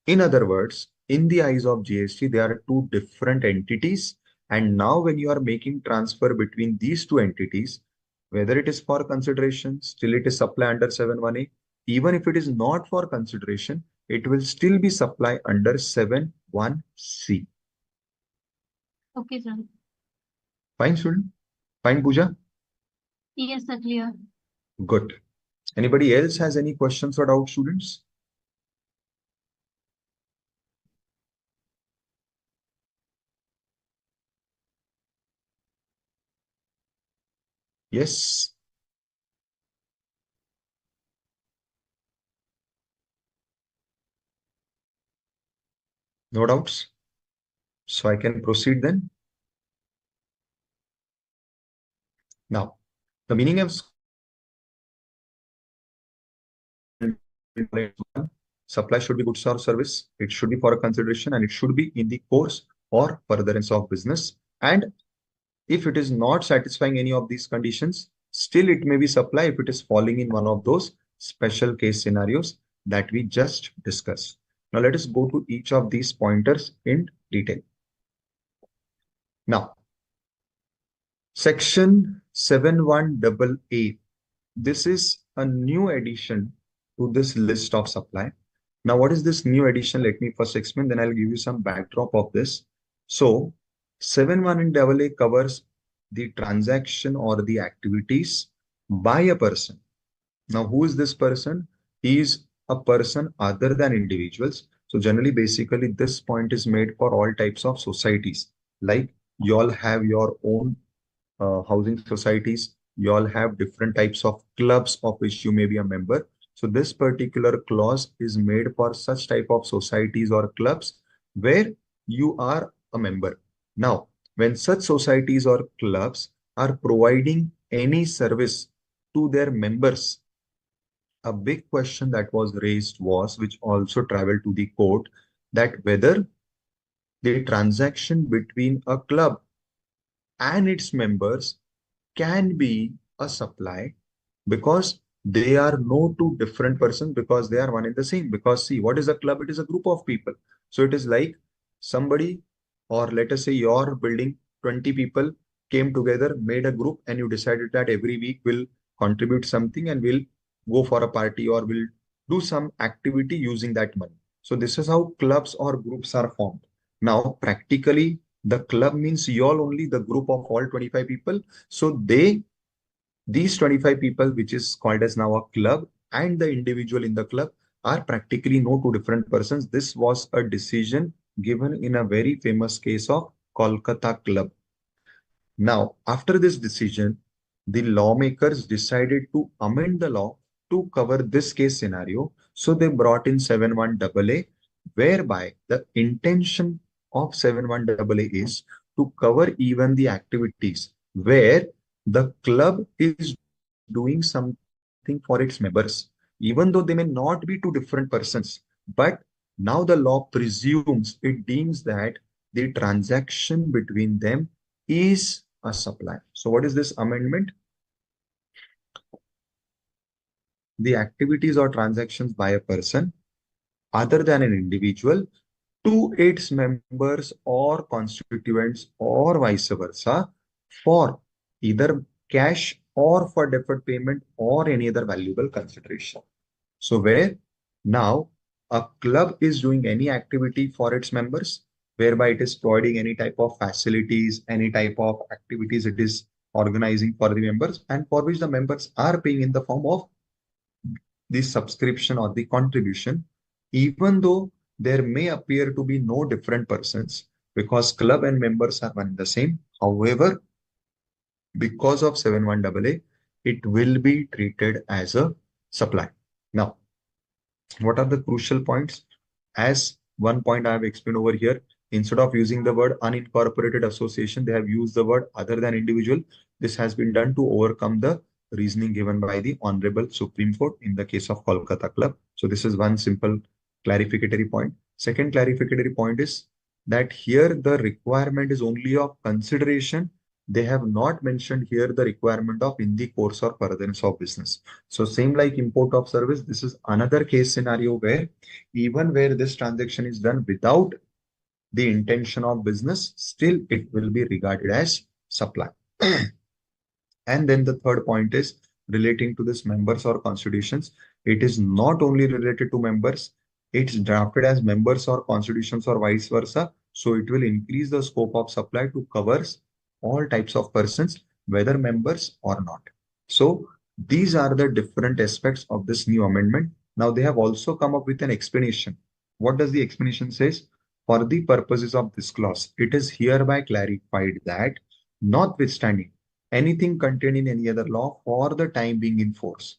In other words, in the eyes of GST, they are two different entities. And now when you are making transfer between these two entities, whether it is for consideration, still it is supply under 7(1)(a. Even if it is not for consideration, it will still be supply under 7(1)(c). Okay, sir. Fine, student? Fine, Pooja? Yes, sir, clear. Good. Anybody else has any questions or doubts, students? Yes. No doubts? So I can proceed then. Now, the meaning of supply should be goods or service. It should be for a consideration and it should be in the course or furtherance of business. And if it is not satisfying any of these conditions, still it may be supply if it is falling in one of those special case scenarios that we just discussed. Now let us go to each of these pointers in detail. Now, section 71AA. This is a new addition to this list of supply. Now, what is this new addition? Let me first explain, then I'll give you some backdrop of this. So, 71AA covers the transaction or the activities by a person. Now, who is this person? He is a person other than individuals. So, generally, basically, this point is made for all types of societies. Like, you all have your own housing societies, you all have different types of clubs of which you may be a member. So this particular clause is made for such type of societies or clubs where you are a member. Now, when such societies or clubs are providing any service to their members, a big question that was raised was, which also traveled to the court, that whether the transaction between a club and its members can be a supply because they are no two different persons, because they are one and the same. Because see, what is a club? It is a group of people. So it is like somebody, or let us say your building, 20 people came together, made a group, and you decided that every week we'll contribute something and we'll go for a party or we'll do some activity using that money. So this is how clubs or groups are formed. Now, practically, the club means you all only, the group of all 25 people. So these 25 people, which is called as now a club, and the individual in the club are practically no two different persons. This was a decision given in a very famous case of Kolkata Club. Now, after this decision, the lawmakers decided to amend the law to cover this case scenario. So they brought in 71AA, whereby the intention of 71AA is to cover even the activities where the club is doing something for its members, even though they may not be two different persons. But now the law presumes, it deems that the transaction between them is a supply. So what is this amendment? The activities or transactions by a person other than an individual to its members or constituents or vice versa for either cash or for deferred payment or any other valuable consideration. So where now a club is doing any activity for its members, whereby it is providing any type of facilities, any type of activities it is organizing for the members, and for which the members are paying in the form of the subscription or the contribution, even though there may appear to be no different persons because club and members are one and the same. However, because of 71AA, it will be treated as a supply. Now, what are the crucial points? As one point I have explained over here, instead of using the word unincorporated association, they have used the word other than individual. This has been done to overcome the reasoning given by the Honorable Supreme Court in the case of Kolkata Club. So this is one simple clarificatory point. Second clarificatory point is that here the requirement is only of consideration They have not mentioned here the requirement of in the course or furtherance of business. So same like import of service, this is another case scenario where even where this transaction is done without the intention of business, still it will be regarded as supply. And then the third point is relating to this members or constitutions. It is not only related to members, it's drafted as members or constitutions or vice versa. So it will increase the scope of supply to covers all types of persons, whether members or not. So these are the different aspects of this new amendment. Now they have also come up with an explanation. What does the explanation says? For the purposes of this clause, it is hereby clarified that notwithstanding anything contained in any other law for the time being in force,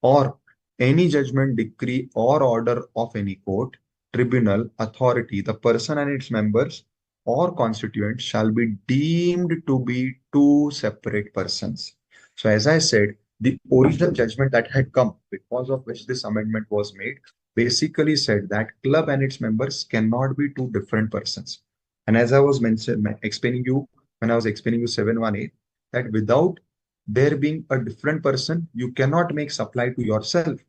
or any judgment, decree, or order of any court, tribunal, authority, the person and its members or constituents shall be deemed to be two separate persons. So, as I said, the original judgment that had come because of which this amendment was made basically said that club and its members cannot be two different persons. And as I was explaining you when I was explaining you 718, that without there being a different person, you cannot make supply to yourself.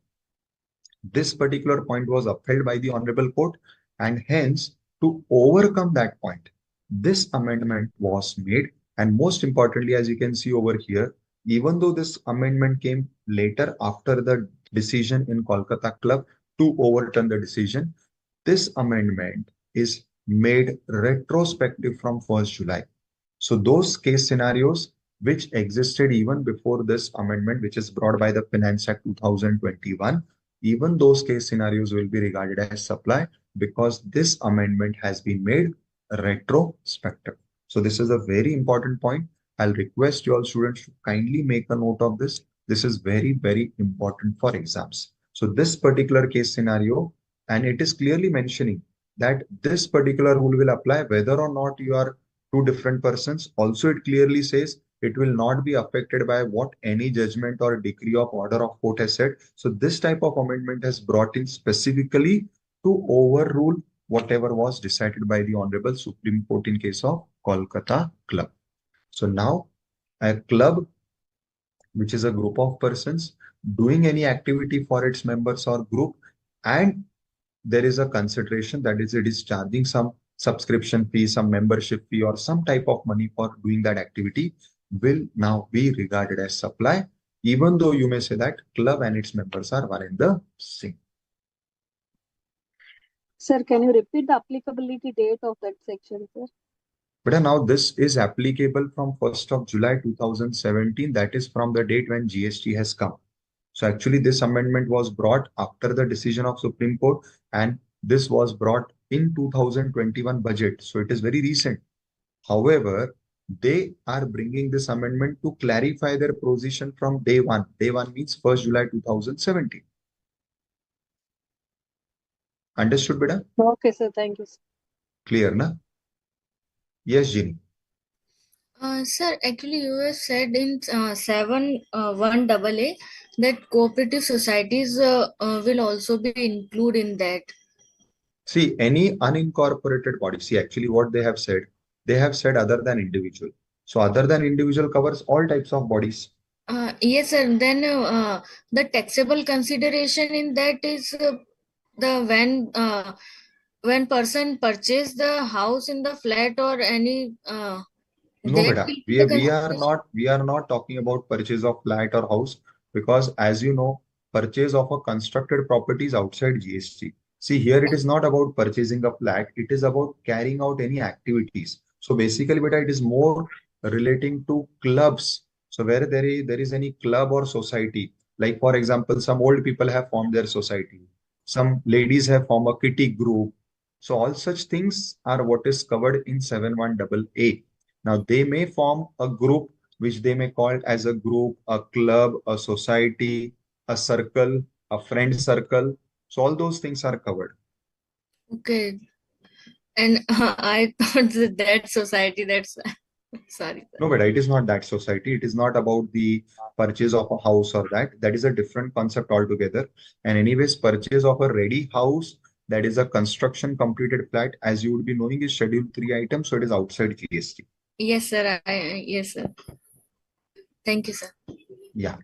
This particular point was upheld by the Honorable Court, and hence, to overcome that point, this amendment was made. And most importantly, as you can see over here, even though this amendment came later after the decision in Kolkata Club to overturn the decision, this amendment is made retrospective from 1st July. So those case scenarios which existed even before this amendment, which is brought by the Finance Act 2021, even those case scenarios will be regarded as supply because this amendment has been made retrospective. So this is a very important point. I'll request you all students to kindly make a note of this. This is very, very important for exams. So this particular case scenario, and it is clearly mentioning that this particular rule will apply whether or not you are two different persons. Also, it clearly says it will not be affected by what any judgment or decree of order of court has said. So this type of amendment has brought in specifically to overrule whatever was decided by the Honorable Supreme Court in case of Kolkata Club. So now a club, which is a group of persons doing any activity for its members or group, and there is a consideration that is it is charging some subscription fee, some membership fee, or some type of money for doing that activity, will now be regarded as supply, even though you may say that club and its members are one and the same. Sir, can you repeat the applicability date of that section, sir? But now this is applicable from 1st of July 2017. That is from the date when GST has come. So actually this amendment was brought after the decision of Supreme Court, and this was brought in 2021 budget. So it is very recent. However, they are bringing this amendment to clarify their position from day one. Day one means 1st July 2017. Understood, beta? Okay, sir. Thank you, sir. Clear, na? Yes, Jeannie. Sir, actually, you have said in 7(1) that cooperative societies will also be included in that. See, any unincorporated body, see, actually what they have said other than individual. So other than individual covers all types of bodies. Yes, sir. Then the taxable consideration in that is the when person purchase the house in the flat or any No, that beta. will be the We are not talking about purchase of flat or house, because as you know, purchase of a constructed property is outside GST. See, here it is not about purchasing a flat, it is about carrying out any activities. So basically, beta, it is more relating to clubs. So where there is any club or society, like for example, some old people have formed their society, some ladies have formed a kitty group. So all such things are what is covered in 71AA. Now, they may form a group which they may call as a group, a club, a society, a circle, a friend circle. So all those things are covered. Okay. And I thought that society, that's sorry, sir. No, but it is not that society. It is not about the purchase of a house or that. That is a different concept altogether. And anyways, purchase of a ready house, that is a construction completed flat, as you would be knowing, is Schedule 3 item. So it is outside GST. Yes, sir. Yes, sir. Thank you, sir. Yeah.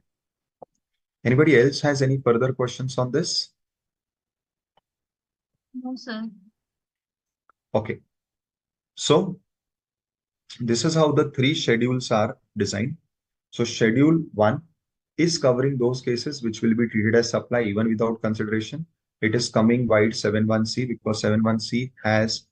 Anybody else has any further questions on this? No, sir. Okay. So this is how the three schedules are designed. So schedule 1 is covering those cases which will be treated as supply even without consideration. It is coming wide 71C because 71C has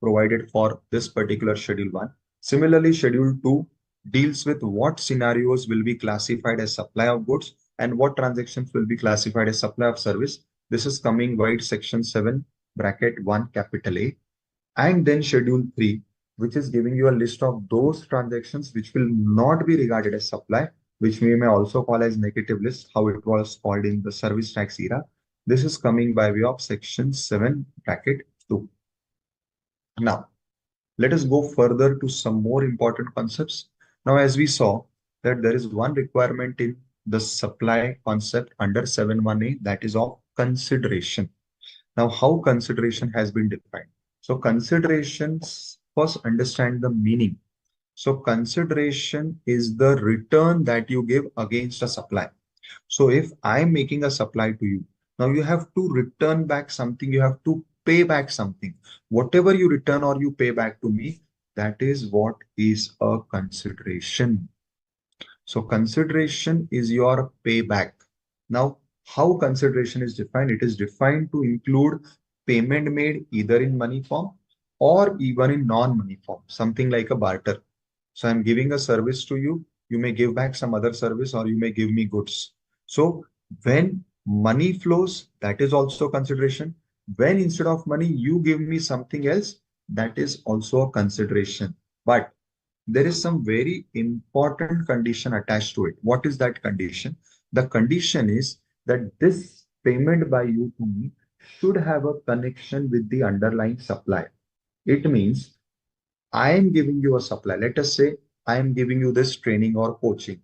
provided for this particular schedule 1. Similarly, schedule 2 deals with what scenarios will be classified as supply of goods and what transactions will be classified as supply of service. This is coming wide section 7 bracket 1 capital A. And then schedule 3, which is giving you a list of those transactions which will not be regarded as supply, which we may also call as negative list, how it was called in the service tax era. This is coming by way of section 7 bracket 2. Now, let us go further to some more important concepts. Now, as we saw that there is one requirement in the supply concept under 7(1)(a), that is of consideration. Now, how consideration has been defined? So considerations, first understand the meaning. So consideration is the return that you give against a supply. So if I'm making a supply to you, now you have to return back something, you have to pay back something. Whatever you return or you pay back to me, that is what is a consideration. So consideration is your payback. Now, how consideration is defined? It is defined to include payment made either in money form or even in non-money form, something like a barter. So I'm giving a service to you. You may give back some other service or you may give me goods. So when money flows, that is also consideration. When instead of money, you give me something else, that is also a consideration. But there is some very important condition attached to it. What is that condition? The condition is that this payment by you to me should have a connection with the underlying supply. It means I am giving you a supply. Let us say I am giving you this training or coaching.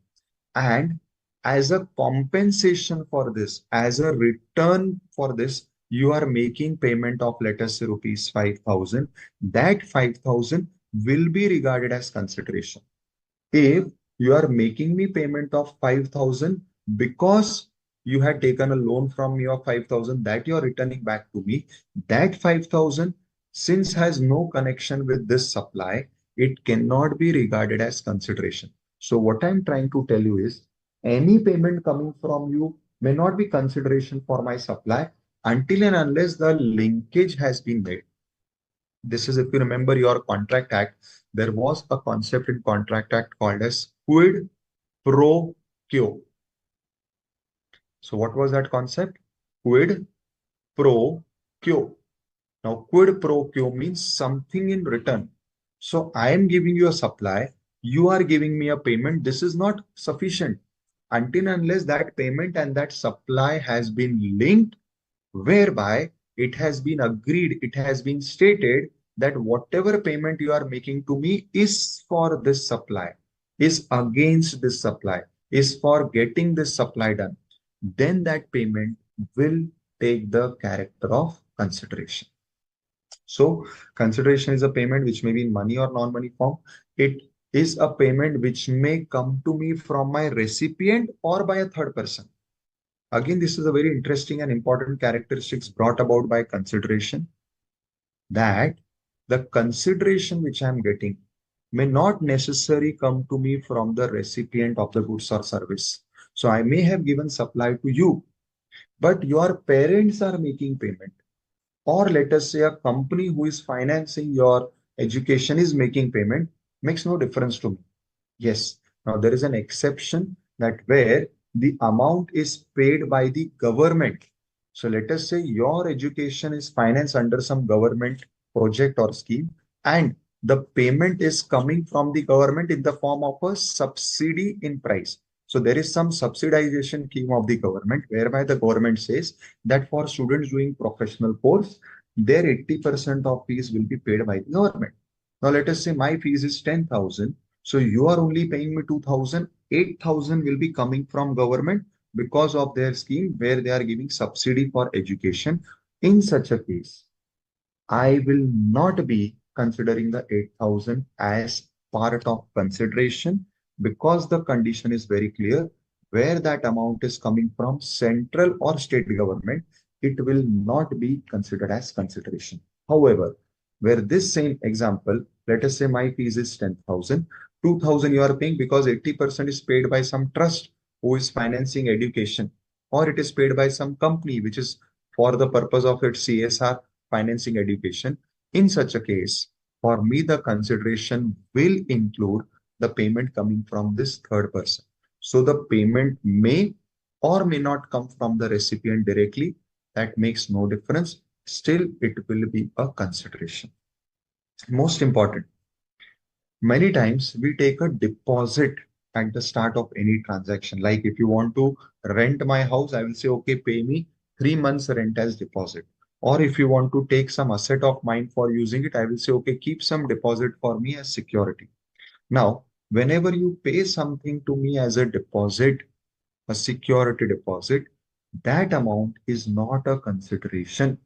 And as a compensation for this, as a return for this, you are making payment of, let us say, rupees 5,000. That 5,000 will be regarded as consideration. If you are making me payment of 5,000 because you had taken a loan from me of 5,000 that you are returning back to me, that 5,000 since has no connection with this supply, it cannot be regarded as consideration. So what I'm trying to tell you is any payment coming from you may not be consideration for my supply until and unless the linkage has been made. This is, if you remember your Contract Act, there was a concept in Contract Act called as quid pro quo. So what was that concept? Quid pro quo. Now, quid pro quo means something in return. So I am giving you a supply, you are giving me a payment. This is not sufficient until and unless that payment and that supply has been linked, whereby it has been agreed, it has been stated that whatever payment you are making to me is for this supply, is against this supply, is for getting this supply done. Then that payment will take the character of consideration. So consideration is a payment which may be in money or non-money form. It is a payment which may come to me from my recipient or by a third person. Again, this is a very interesting and important characteristics brought about by consideration, that the consideration which I'm getting may not necessarily come to me from the recipient of the goods or service. So I may have given supply to you, but your parents are making payment. Or let us say a company who is financing your education is making payment, makes no difference to me. Yes. Now there is an exception that where the amount is paid by the government. So let us say your education is financed under some government project or scheme, and the payment is coming from the government in the form of a subsidy in price. So there is some subsidization scheme of the government whereby the government says that for students doing professional course, their 80% of fees will be paid by the government. Now let us say my fees is 10,000. So you are only paying me 2,000, 8,000 will be coming from government because of their scheme where they are giving subsidy for education. In such a case, I will not be considering the 8,000 as part of consideration because the condition is very clear. Where that amount is coming from, central or state government, it will not be considered as consideration. However, where this same example, let us say my fees is 10,000, 2,000 you are paying because 80% is paid by some trust who is financing education, or it is paid by some company which is for the purpose of its CSR financing education. In such a case, for me, the consideration will include the payment coming from this third person. So the payment may or may not come from the recipient directly. That makes no difference. Still, it will be a consideration. Most important, many times we take a deposit at the start of any transaction. Like if you want to rent my house, I will say, okay, pay me 3 months rent as deposit. Or if you want to take some asset of mine for using it, I will say, okay, keep some deposit for me as security. Now, whenever you pay something to me as a deposit, a security deposit, that amount is not a consideration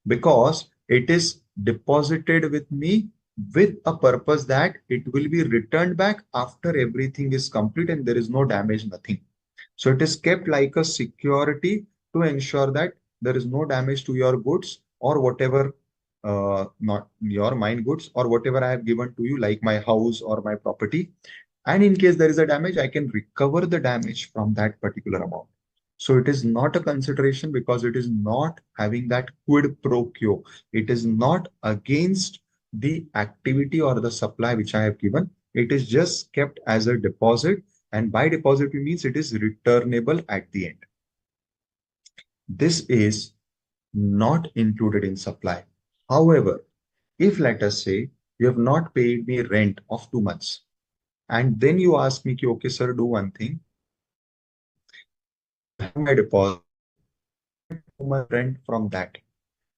because it is deposited with me with a purpose that it will be returned back after everything is complete and there is no damage, nothing. So it is kept like a security to ensure that there is no damage to your goods or whatever, not your mine goods or whatever I have given to you, like my house or my property. And in case there is a damage, I can recover the damage from that particular amount. So it is not a consideration because it is not having that quid pro quo. It is not against the activity or the supply which I have given. It is just kept as a deposit. And by deposit, it means it is returnable at the end. This is not included in supply. However, if let us say you have not paid me rent of 2 months, and then you ask me, okay, sir, do one thing. You have my deposit, get 2 months rent from that.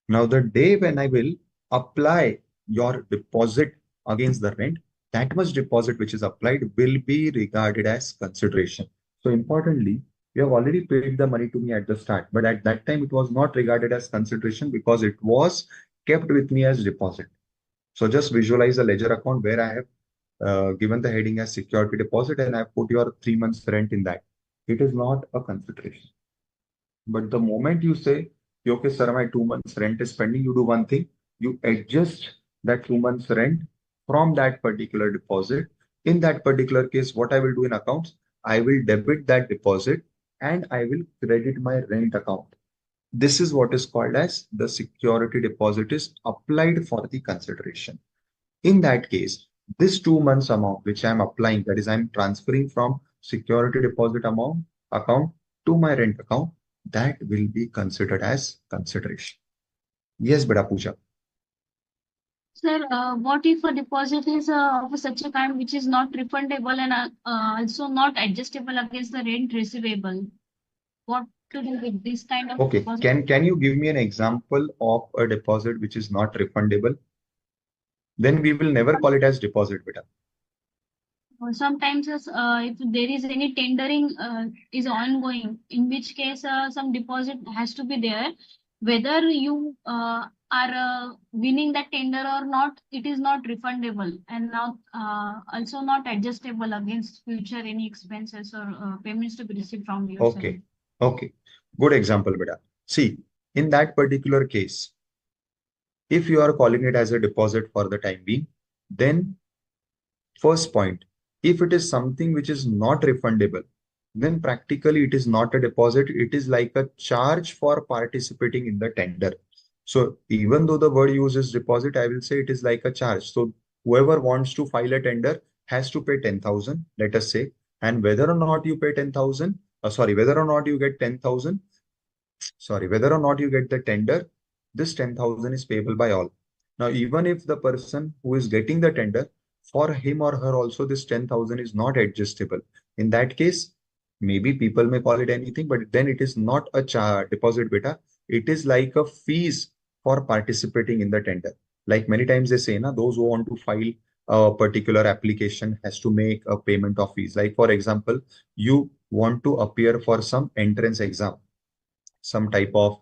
Now, the day when I will apply your deposit against the rent, that much deposit which is applied will be regarded as consideration. So importantly, you have already paid the money to me at the start, but at that time it was not regarded as consideration because it was kept with me as deposit. So just visualize a ledger account where I have given the heading as security deposit and I put your 3 months rent in that. It is not a consideration. But the moment you say, okay, sir, my 2 months rent is pending, you do one thing, you adjust that 2 months rent from that particular deposit. In that particular case, what I will do in accounts, I will debit that deposit and I will credit my rent account. This is what is called as the security deposit is applied for the consideration. In that case, this 2 months amount which I'm applying, that is, I'm transferring from security deposit amount account to my rent account, that will be considered as consideration. Yes, Beta Pooja. Sir, what if a deposit is of such a kind which is not refundable and also not adjustable against the rent receivable? What to do with this kind of Okay, deposit? can you give me an example of a deposit which is not refundable? Then we will never call it as deposit, Beta. Sometimes if there is any tendering is ongoing, in which case some deposit has to be there. Whether you are winning that tender or not, it is not refundable and now also not adjustable against future any expenses or payments to be received from your side. Okay, okay. Good example, Beta. See, in that particular case, if you are calling it as a deposit for the time being, then first point, if it is something which is not refundable, then practically it is not a deposit. It is like a charge for participating in the tender. So even though the word uses deposit, I will say it is like a charge. So whoever wants to file a tender has to pay 10,000, let us say, and whether or not you pay 10,000, whether or not you get 10,000, whether or not you get the tender, this 10,000 is payable by all. Now, even if the person who is getting the tender, for him or her also, this 10,000 is not adjustable. In that case, maybe people may call it anything, but then it is not a deposit beta. It is like a fees for participating in the tender. Like many times they say, na, those who want to file a particular application has to make a payment of fees. Like for example, you want to appear for some entrance exam, some type of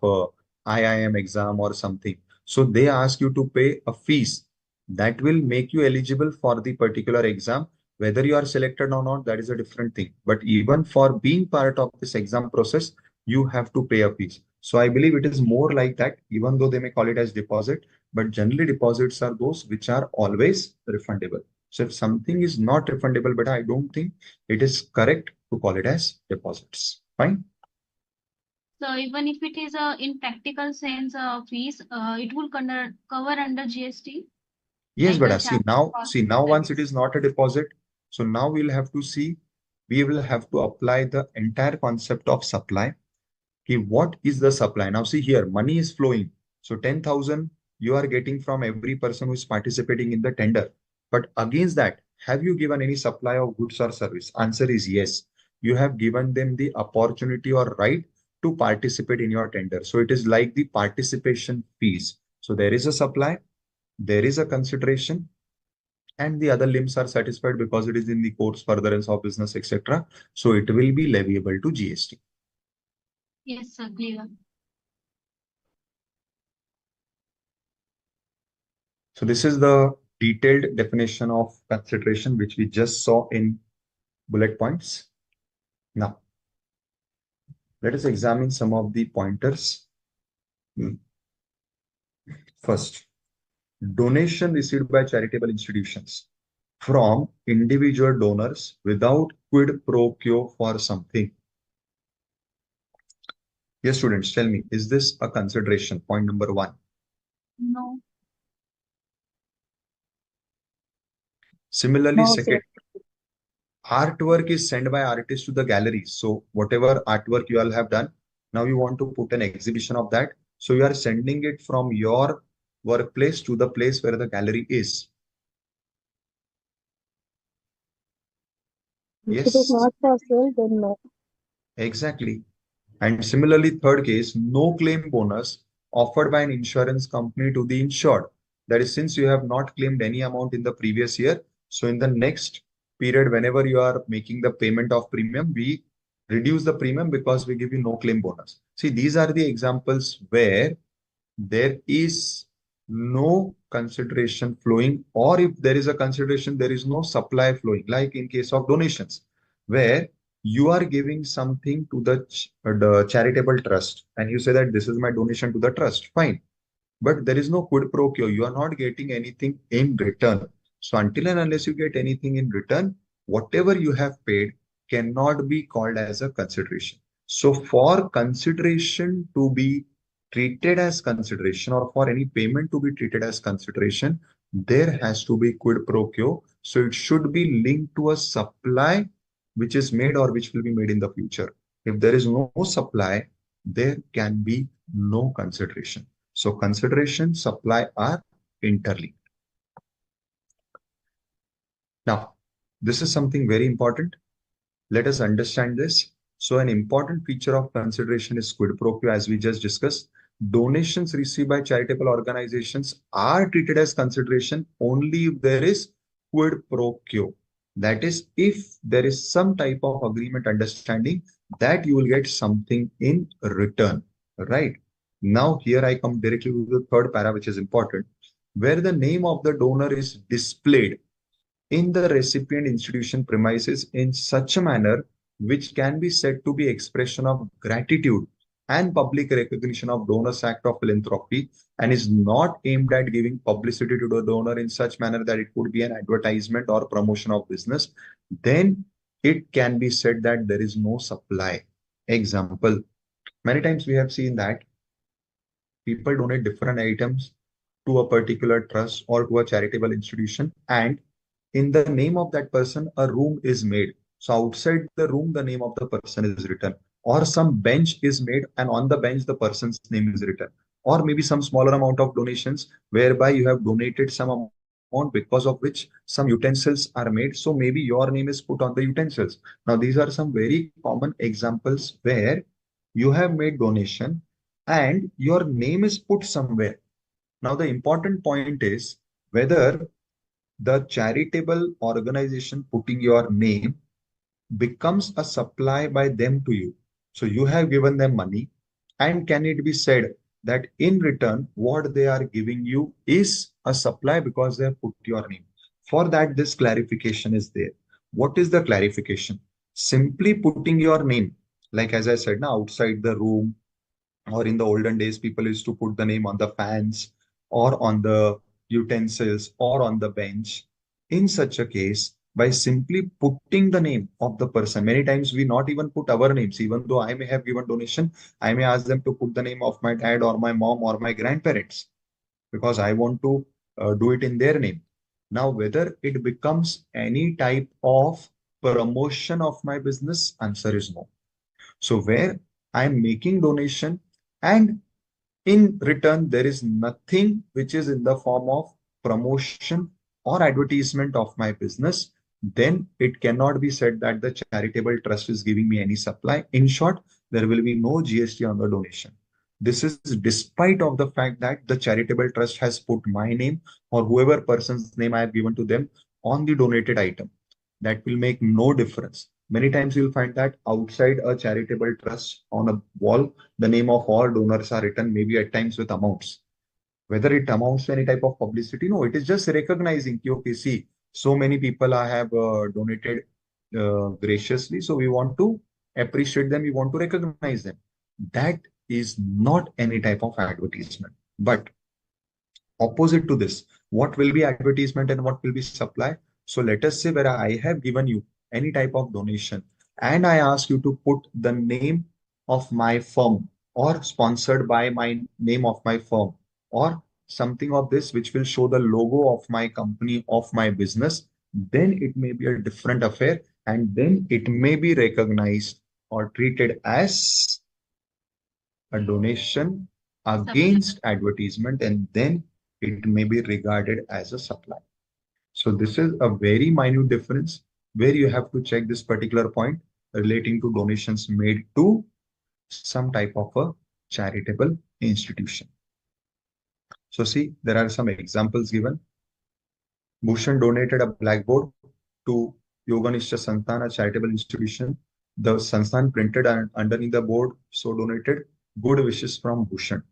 IIM exam or something. So they ask you to pay a fees that will make you eligible for the particular exam. Whether you are selected or not, that is a different thing. But even for being part of this exam process, you have to pay a fees. So I believe it is more like that, even though they may call it as deposit, but generally deposits are those which are always refundable. So if something is not refundable, but I don't think it is correct to call it as deposits. Fine. So even if it is in practical sense fees, it will cover under GST, Yes, like the but charge cost see of now once it service. is not a deposit, so now we'll have to see, we will have to apply the entire concept of supply. Okay, what is the supply? Now see here, money is flowing. So 10,000 you are getting from every person who is participating in the tender. But against that, have you given any supply of goods or service? Answer is yes. You have given them the opportunity or right to participate in your tender. So it is like the participation fees. So there is a supply, there is a consideration, and the other limbs are satisfied because it is in the course furtherance of business, etc. So it will be leviable to GST. Yes, sir, clear. So this is the detailed definition of consideration, which we just saw in bullet points. Now, let us examine some of the pointers. First, donation received by charitable institutions from individual donors without quid pro quo for something. Yes, students, tell me, is this a consideration? Point number one. No. Similarly, No, second, sir. artwork is sent by artists to the galleries. So whatever artwork you all have done, now you want to put an exhibition of that. So you are sending it from your workplace to the place where the gallery is. If it is Yes, not for sale, then no. exactly. And similarly, third case, no claim bonus offered by an insurance company to the insured. That is, since you have not claimed any amount in the previous year, so in the next period, whenever you are making the payment of premium, we reduce the premium because we give you no claim bonus. See, these are the examples where there is no consideration flowing, or if there is a consideration, there is no supply flowing, like in case of donations, where you are giving something to the charitable trust and you say that this is my donation to the trust. Fine, but there is no quid pro quo. You are not getting anything in return. So until and unless you get anything in return, whatever you have paid cannot be called as a consideration. So for consideration to be treated as consideration, or for any payment to be treated as consideration, there has to be quid pro quo. So it should be linked to a supply which is made or which will be made in the future. If there is no supply, there can be no consideration. So consideration, supply are interlinked. Now, this is something very important. Let us understand this. So an important feature of consideration is quid pro quo, as we just discussed. Donations received by charitable organizations are treated as consideration only if there is quid pro quo. That is, if there is some type of agreement understanding that you will get something in return, right? Now, here I come directly to the third para, which is important, where the name of the donor is displayed in the recipient institution premises in such a manner which can be said to be expression of gratitude and public recognition of donors act of philanthropy, and is not aimed at giving publicity to the donor in such manner that it could be an advertisement or promotion of business, then it can be said that there is no supply. Example, many times we have seen that people donate different items to a particular trust or to a charitable institution, and in the name of that person a room is made. So outside the room the name of the person is written, or some bench is made and on the bench the person's name is written, or maybe some smaller amount of donations whereby you have donated some amount because of which some utensils are made, so maybe your name is put on the utensils. Now these are some very common examples where you have made donation and your name is put somewhere. Now, the important point is whether the charitable organization putting your name becomes a supply by them to you. So you have given them money, and can it be said that in return, what they are giving you is a supply because they have put your name. For that, this clarification is there. What is the clarification? Simply putting your name, like as I said, now outside the room, or in the olden days, people used to put the name on the fans or on the utensils or on the bench. In such a case, by simply putting the name of the person, many times we not even put our names, even though I may have given donation, I may ask them to put the name of my dad or my mom or my grandparents because I want to do it in their name. Now, whether it becomes any type of promotion of my business, answer is no. So where I'm making donation and in return, there is nothing which is in the form of promotion or advertisement of my business, then it cannot be said that the charitable trust is giving me any supply. In short, there will be no GST on the donation. This is despite of the fact that the charitable trust has put my name or whoever person's name I have given to them on the donated item. That will make no difference. Many times you'll find that outside a charitable trust on a wall, the name of all donors are written, maybe at times with amounts. Whether it amounts to any type of publicity, no, it is just recognizing, okay, see, so many people I have donated graciously, so we want to appreciate them, we want to recognize them. That is not any type of advertisement. But opposite to this, what will be advertisement and what will be supply? So let us say where I have given you any type of donation and I ask you to put the name of my firm or sponsored by my name of my firm or something of this which will show the logo of my company, of my business, then it may be a different affair and then it may be recognized or treated as a donation against advertisement, and then it may be regarded as a supply. So this is a very minute difference where you have to check this particular point relating to donations made to some type of a charitable institution. So see, there are some examples given. Bhushan donated a blackboard to Yoganishta Sansthan, a charitable institution. The Sansthan printed underneath the board, so donated, good wishes from Bhushan.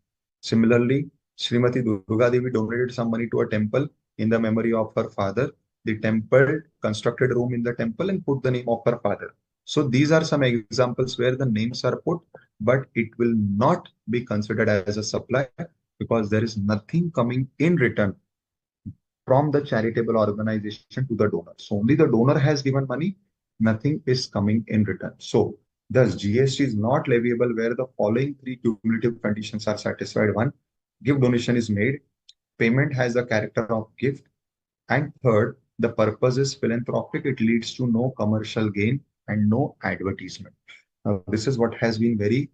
Similarly, Srimati Durga Devi donated some money to a temple in the memory of her father. The temple constructed a room in the temple and put the name of her father. So these are some examples where the names are put, but it will not be considered as a supply because there is nothing coming in return from the charitable organization to the donor. So only the donor has given money, nothing is coming in return. So thus GST is not leviable where the following three cumulative conditions are satisfied. One, gift donation is made, payment has the character of gift, and third, the purpose is philanthropic, it leads to no commercial gain and no advertisement. Now, this is what has been very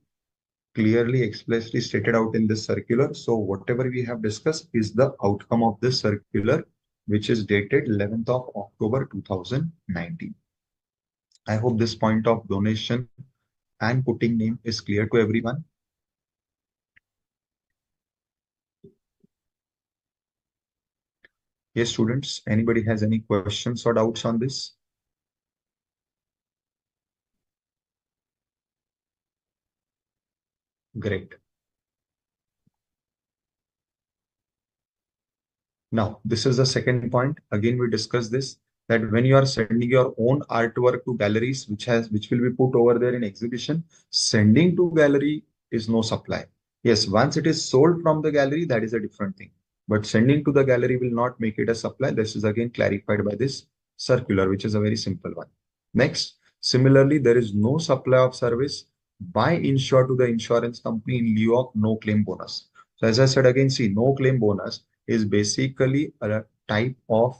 clearly expressly stated out in this circular. So whatever we have discussed is the outcome of this circular, which is dated 11th of October 2019. I hope this point of donation and putting name is clear to everyone. Yes, students, anybody has any questions or doubts on this? Great. Now, this is the second point. Again, we discussed this, that when you are sending your own artwork to galleries, which will be put over there in exhibition, sending to gallery is no supply. Yes, once it is sold from the gallery, that is a different thing. But sending to the gallery will not make it a supply. This is again clarified by this circular, which is a very simple one. Next, similarly, there is no supply of service by insured to the insurance company in lieu of no claim bonus. So as I said again, see, no claim bonus is basically a type of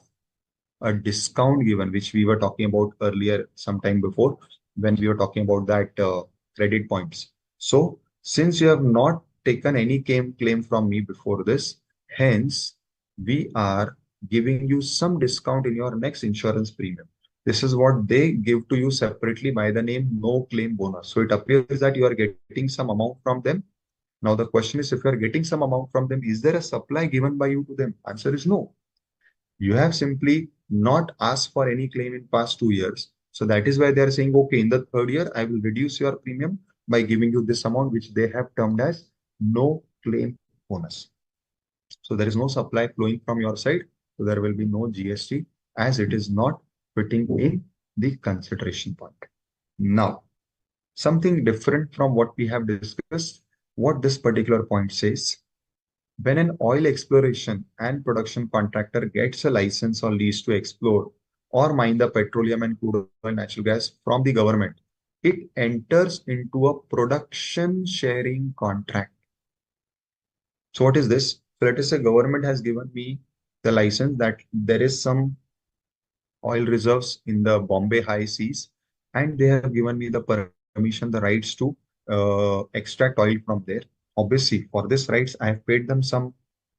a discount given, which we were talking about earlier sometime before when we were talking about that credit points. So since you have not taken any claim from me before this, hence we are giving you some discount in your next insurance premium. This is what they give to you separately by the name no claim bonus. So it appears that you are getting some amount from them. Now the question is, if you are getting some amount from them, is there a supply given by you to them? Answer is no. You have simply not asked for any claim in past 2 years. So that is why they are saying, okay, in the third year, I will reduce your premium by giving you this amount, which they have termed as no claim bonus. So there is no supply flowing from your side. So there will be no GST as it is not fitting in the consideration point. Now, something different from what we have discussed, what this particular point says, when an oil exploration and production contractor gets a license or lease to explore or mine the petroleum and crude oil natural gas from the government, it enters into a production sharing contract. So what is this? So let us say government has given me the license that there is some oil reserves in the Bombay high seas, and they have given me the permission, the rights to extract oil from there. Obviously, for this rights, I have paid them some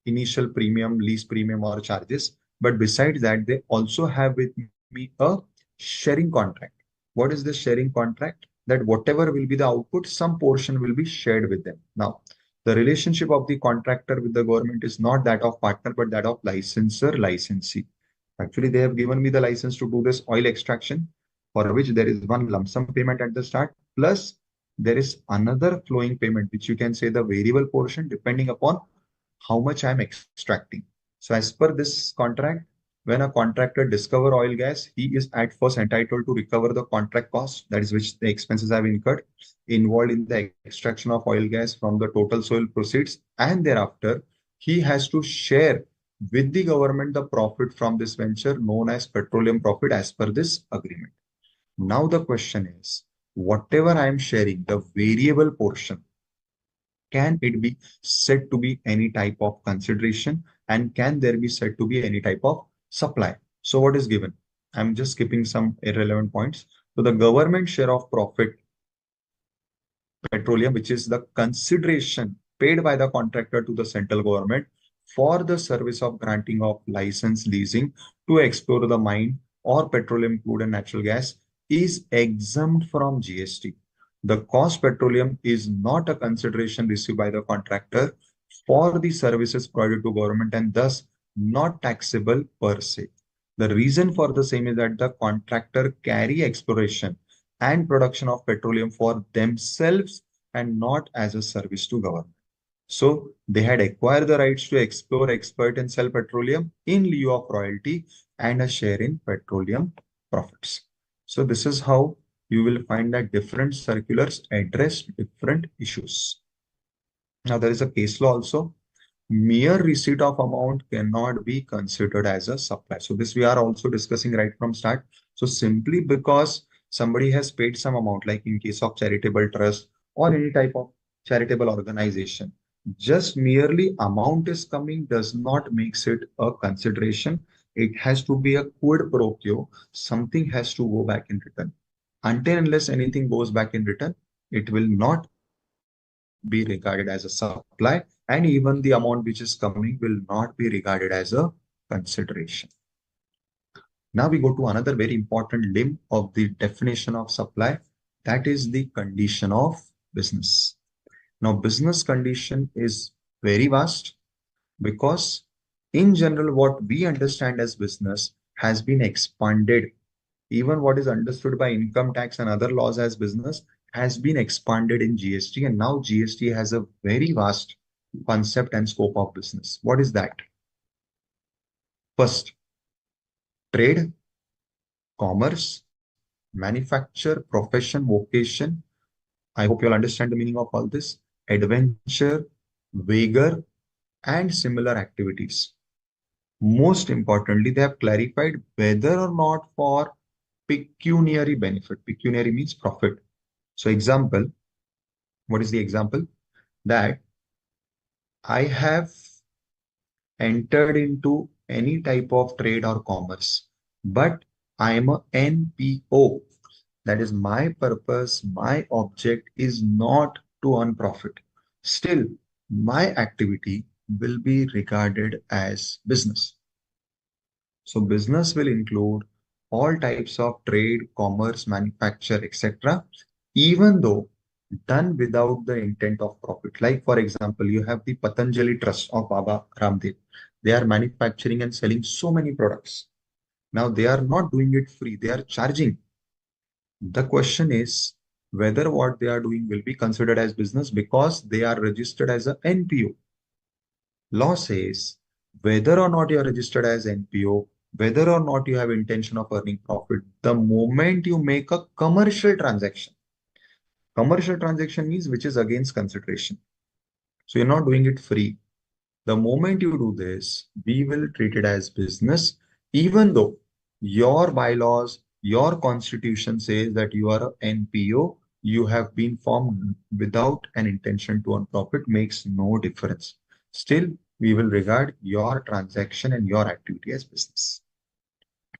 initial premium, lease premium or charges. But besides that, they also have with me a sharing contract. What is this sharing contract? That whatever will be the output, some portion will be shared with them. Now, the relationship of the contractor with the government is not that of partner, but that of licensor, licensee. Actually, they have given me the license to do this oil extraction, for which there is one lump sum payment at the start, plus there is another flowing payment, which you can say the variable portion, depending upon how much I'm extracting. So as per this contract, when a contractor discover oil gas, he is at first entitled to recover the contract cost, that is which the expenses have incurred involved in the extraction of oil gas from the total soil proceeds, and thereafter he has to share with the government the profit from this venture known as petroleum profit as per this agreement. Now the question is, whatever I am sharing, the variable portion, can it be said to be any type of consideration, and can there be said to be any type of supply? So what is given? I'm just skipping some irrelevant points. So the government share of profit petroleum, which is the consideration paid by the contractor to the central government for the service of granting of license leasing to explore the mine or petroleum, crude and natural gas, is exempt from GST. The cost petroleum is not a consideration received by the contractor for the services provided to government and thus not taxable per se. The reason for the same is that the contractor carry exploration and production of petroleum for themselves and not as a service to government. So they had acquired the rights to explore, exploit, and sell petroleum in lieu of royalty and a share in petroleum profits. So this is how you will find that different circulars address different issues. Now there is a case law also. Mere receipt of amount cannot be considered as a supply. So this we are also discussing right from start. So simply because somebody has paid some amount, like in case of charitable trust or any type of charitable organization, just merely amount is coming does not makes it a consideration. It has to be a quid pro quo. Something has to go back in return. Until unless anything goes back in return, it will not be regarded as a supply, and even the amount which is coming will not be regarded as a consideration. Now we go to another very important limb of the definition of supply, that is the condition of business. Now business condition is very vast because in general what we understand as business has been expanded. Even what is understood by income tax and other laws as business has been expanded in GST, and now GST has a very vast concept and scope of business. What is that? First, trade, commerce, manufacture, profession, vocation. I hope you'll understand the meaning of all this. Adventure, vigor, and similar activities. Most importantly, they have clarified whether or not for pecuniary benefit. Pecuniary means profit. So example, what is the example? That I have entered into any type of trade or commerce, but I am a NPO. That is my purpose, my object is not to earn profit. Still, my activity will be regarded as business. So business will include all types of trade, commerce, manufacture, etc. Even though done without the intent of profit. Like for example, you have the Patanjali Trust of Baba Ramdev. They are manufacturing and selling so many products. Now they are not doing it free, they are charging. The question is, whether what they are doing will be considered as business because they are registered as a NPO. Law says whether or not you are registered as NPO, whether or not you have intention of earning profit, the moment you make a commercial transaction means which is against consideration. So you're not doing it free. The moment you do this, we will treat it as business, even though your bylaws, your constitution says that you are an NPO, you have been formed without an intention to earn profit, makes no difference. Still, we will regard your transaction and your activity as business.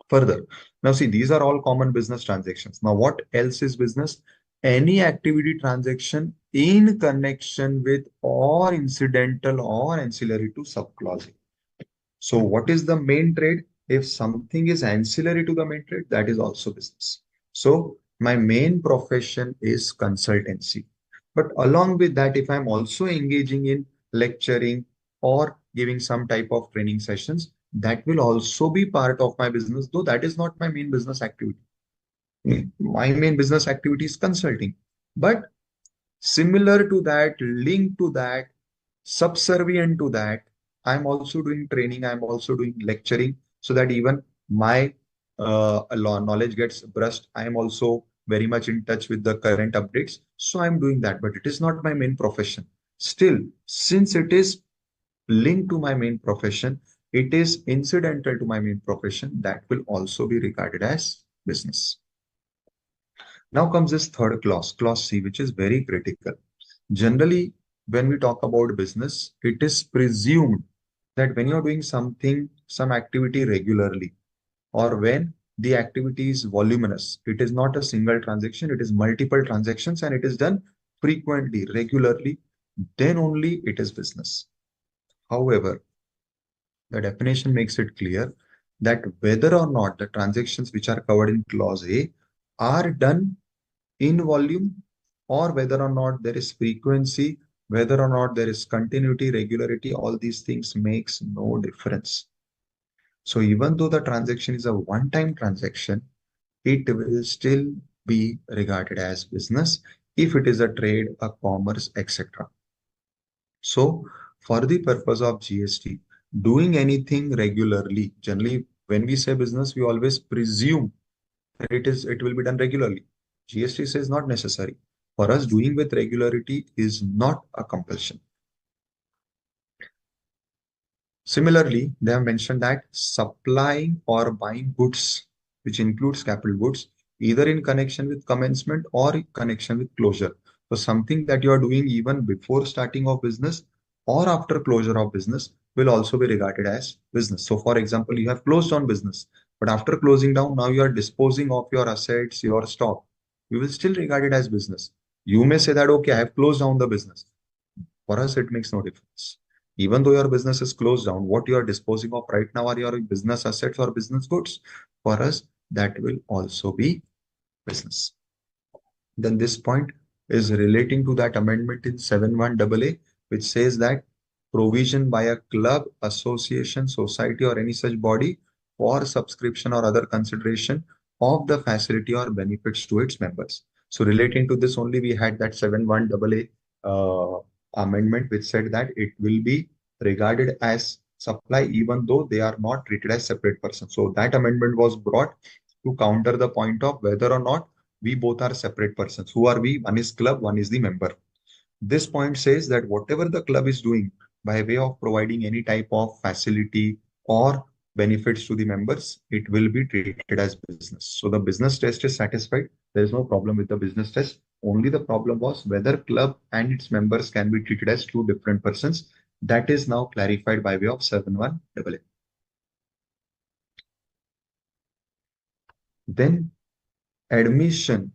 Further, now see, these are all common business transactions. Now, what else is business? Any activity transaction in connection with or incidental or ancillary to subclause A. So what is the main trade? If something is ancillary to the main trade, that is also business. So my main profession is consultancy. But along with that, if I'm also engaging in lecturing or giving some type of training sessions, that will also be part of my business, though that is not my main business activity. My main business activity is consulting. But similar to that, linked to that, subservient to that, I'm also doing training, I'm also doing lecturing so that even my knowledge gets brushed. I am also very much in touch with the current updates. So I'm doing that, but it is not my main profession. Still, since it is linked to my main profession, it is incidental to my main profession, that will also be regarded as business. Now comes this third clause, clause C, which is very critical. Generally, when we talk about business, it is presumed that when you're doing something, some activity regularly, or when the activity is voluminous, it is not a single transaction, it is multiple transactions and it is done frequently, regularly, then only it is business. However, the definition makes it clear that whether or not the transactions which are covered in clause A are done in volume, or whether or not there is frequency, whether or not there is continuity, regularity, all these things makes no difference. So even though the transaction is a one-time transaction, it will still be regarded as business if it is a trade, a commerce, etc. So for the purpose of GST, doing anything regularly, generally when we say business, we always presume that it will be done regularly. GST says not necessary. For us, doing with regularity is not a compulsion. Similarly, they have mentioned that supplying or buying goods, which includes capital goods, either in connection with commencement or in connection with closure. So something that you are doing even before starting of business or after closure of business will also be regarded as business. So for example, you have closed down business, but after closing down, now you are disposing of your assets, your stock. We will still regard it as business. You may say that, okay, I have closed down the business. For us, it makes no difference. Even though your business is closed down, what you are disposing of right now are your business assets or business goods. For us, that will also be business. Then this point is relating to that amendment in 71AA, which says that provision by a club, association, society, or any such body for subscription or other consideration of the facility or benefits to its members. So relating to this only, we had that 71AA amendment, which said that it will be regarded as supply even though they are not treated as separate persons. So that amendment was brought to counter the point of whether or not we both are separate persons. Who are we? One is club, one is the member. This point says that whatever the club is doing by way of providing any type of facility or benefits to the members, it will be treated as business. So the business test is satisfied. There is no problem with the business test. Only the problem was whether club and its members can be treated as two different persons. That is now clarified by way of 71AA. Then admission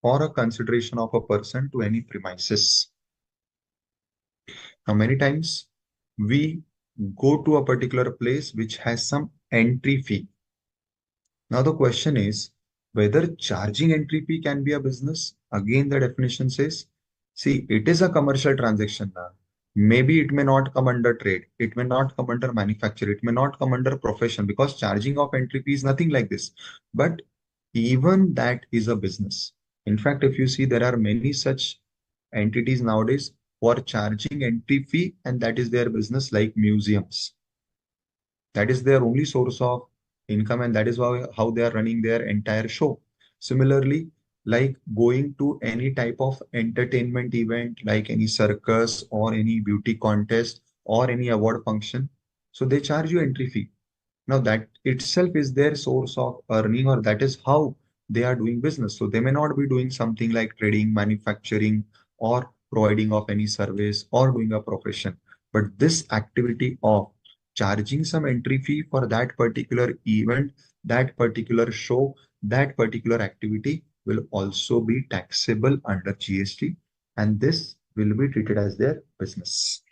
or a consideration of a person to any premises. Now, many times we go to a particular place which has some entry fee. Now, the question is whether charging entry fee can be a business. Again, the definition says, see, it is a commercial transaction now. Maybe it may not come under trade. It may not come under manufacture. It may not come under profession because charging of entry fee is nothing like this. But even that is a business. In fact, if you see, there are many such entities nowadays who are charging entry fee, and that is their business, like museums. That is their only source of income, and that is how they are running their entire show. Similarly, like going to any type of entertainment event, like any circus or any beauty contest or any award function, so they charge you entry fee. Now that itself is their source of earning, or that is how they are doing business. So they may not be doing something like trading, manufacturing, or providing of any service or doing a profession. But this activity of charging some entry fee for that particular event, that particular show, that particular activity will also be taxable under GST, and this will be treated as their business.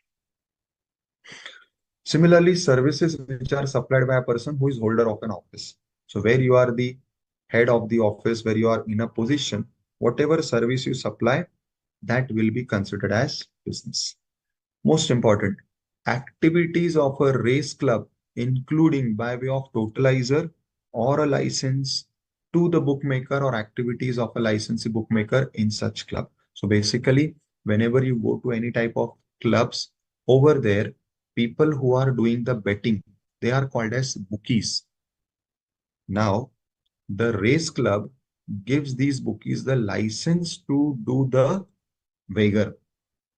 Similarly, services which are supplied by a person who is holder of an office. So where you are the head of the office, where you are in a position, whatever service you supply, that will be considered as business. Most important, activities of a race club, including by way of totalizer or a license to the bookmaker, or activities of a licensee bookmaker in such club. So basically, whenever you go to any type of clubs, over there, people who are doing the betting, they are called as bookies. Now, the race club gives these bookies the license to do the wager.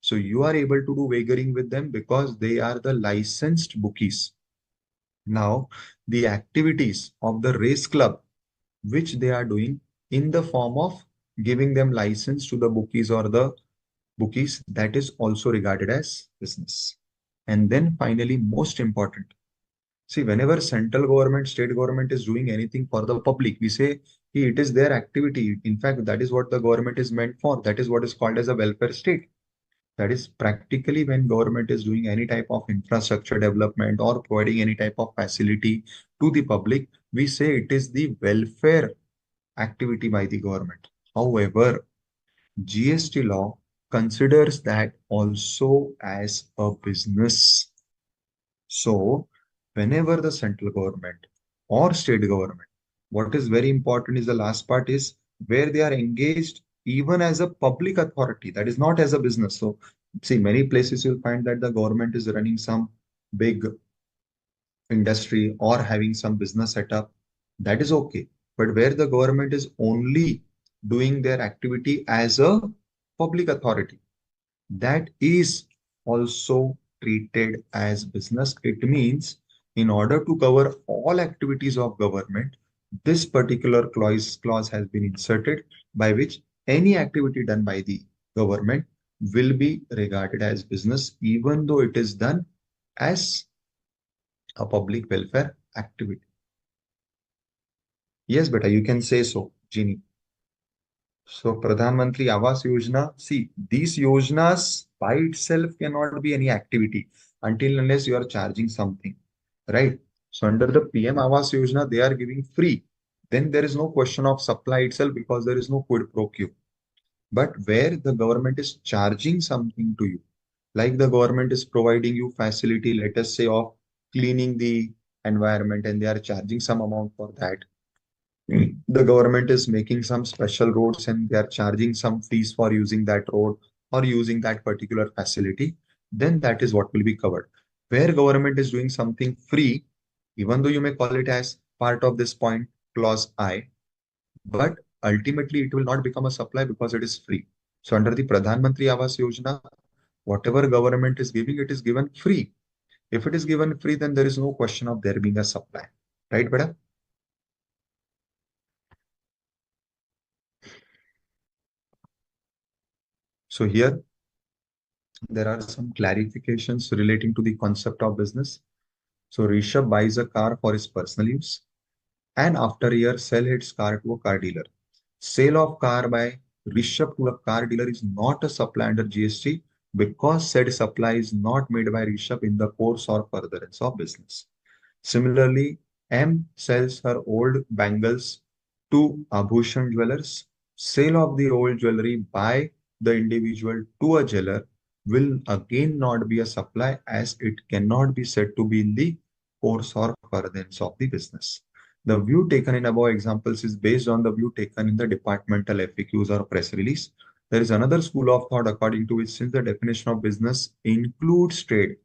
So you are able to do wagering with them because they are the licensed bookies. Now, the activities of the race club, which they are doing in the form of giving them license to the bookies or the bookies, that is also regarded as business. And then finally, most important, see, whenever central government, state government is doing anything for the public, we say it is their activity. In fact, that is what the government is meant for. That is what is called as a welfare state. That is practically when government is doing any type of infrastructure development or providing any type of facility to the public, we say it is the welfare activity by the government. However, GST law considers that also as a business. So, whenever the central government or state government, what is very important is the last part is where they are engaged even as a public authority, that is not as a business. So, see, many places you'll find that the government is running some big industry or having some business setup, that is okay. But where the government is only doing their activity as a public authority, that is also treated as business. It means in order to cover all activities of government, this particular clause has been inserted by which any activity done by the government will be regarded as business, even though it is done as a public welfare activity. Yes, beta, you can say so, Jeannie. So Pradhan Mantri Awas Yojana, see, these yojanas by itself cannot be any activity until unless you are charging something, right? So under the PM Awas Yojana, they are giving free. Then there is no question of supply itself because there is no quid pro quo. But where the government is charging something to you, like the government is providing you facility, let us say, of cleaning the environment, and they are charging some amount for that. The government is making some special roads and they are charging some fees for using that road or using that particular facility, then that is what will be covered. Where government is doing something free, even though you may call it as part of this point, clause I, but ultimately it will not become a supply because it is free. So under the Pradhan Mantri Awas Yojana, whatever government is giving, it is given free. If it is given free, then there is no question of there being a supply. Right, beta? So here there are some clarifications relating to the concept of business. So Rishabh buys a car for his personal use and after a year sell his car to a car dealer. Sale of car by Rishabh to a car dealer is not a supply under GST because said supply is not made by Rishabh in the course or furtherance of business. Similarly, M sells her old bangles to Abhushan Jewelers. Sale of the old jewelry by the individual to a jeweler will again not be a supply as it cannot be said to be in the course or furtherance of the business. The view taken in above examples is based on the view taken in the departmental FAQs or press release. There is another school of thought according to which, since the definition of business includes trade,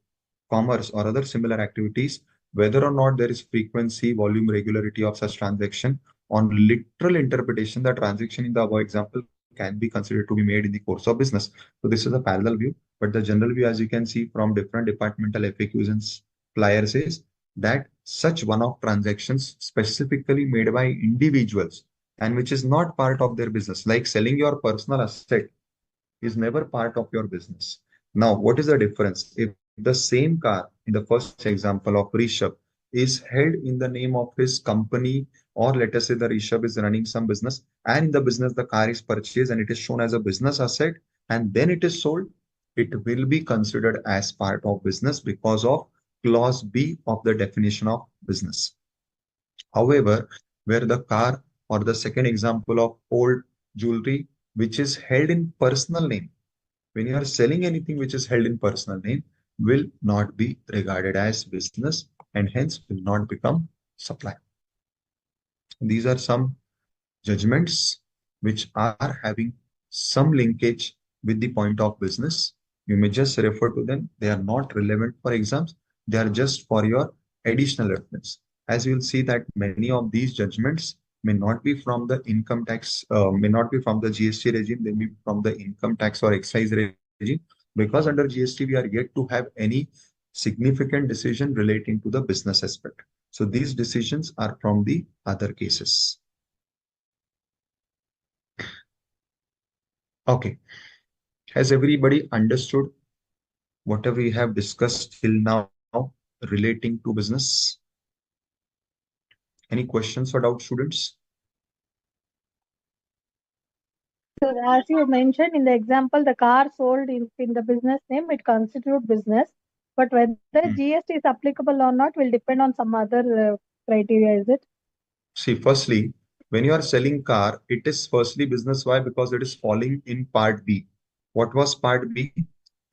commerce, or other similar activities, whether or not there is frequency, volume, regularity of such transaction, on literal interpretation, the transaction in the above example can be considered to be made in the course of business. So this is a parallel view, but the general view, as you can see from different departmental FAQs and flyers, is that such one-off transactions specifically made by individuals and which is not part of their business, like selling your personal asset, is never part of your business. Now, what is the difference? If the same car in the first example of Rishabh is held in the name of his company, or let us say the Rishabh is running some business, and in the business the car is purchased and it is shown as a business asset, and then it is sold, it will be considered as part of business because of clause B of the definition of business. However, where the car or the second example of old jewelry, which is held in personal name, when you are selling anything which is held in personal name, will not be regarded as business and hence will not become supply. These are some judgments which are having some linkage with the point of business. You may just refer to them. They are not relevant for exams. They are just for your additional reference. As you will see that many of these judgments may not be from the income tax, may not be from the GST regime, they may be from the income tax or excise regime, because under GST we are yet to have any significant decision relating to the business aspect. So these decisions are from the other cases. Okay. Has everybody understood whatever we have discussed till now relating to business? Any questions or doubts, students? So as you mentioned in the example, the car sold in the business name, it constitutes business. But whether GST is applicable or not will depend on some other criteria, is it? See, firstly, when you are selling car, it is firstly business. Why? Because it is falling in part B. What was part B?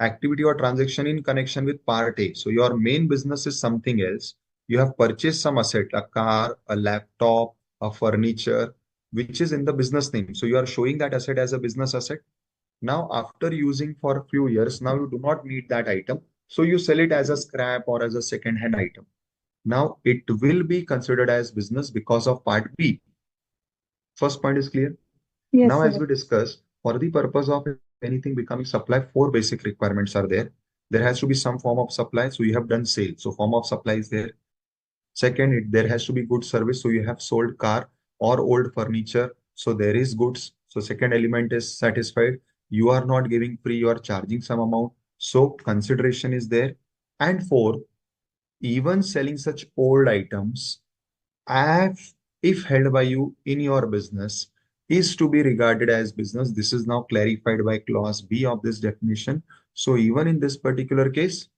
Activity or transaction in connection with part A. So your main business is something else. You have purchased some asset, a car, a laptop, a furniture, which is in the business name. So you are showing that asset as a business asset. Now, after using for a few years, now you do not need that item. So you sell it as a scrap or as a second-hand item. Now it will be considered as business because of part B. First point is clear. Yes, Now, as sir. we discussed, for the purpose of anything becoming supply, four basic requirements are there. There has to be some form of supply. So you have done sale. So form of supply is there. Second, there has to be good service. So you have sold car or old furniture. So there is goods. So second element is satisfied. You are not giving free, you are charging some amount. So consideration is there. And fourth, even selling such old items, if held by you in your business, is to be regarded as business. This is now clarified by clause B of this definition. So even in this particular case,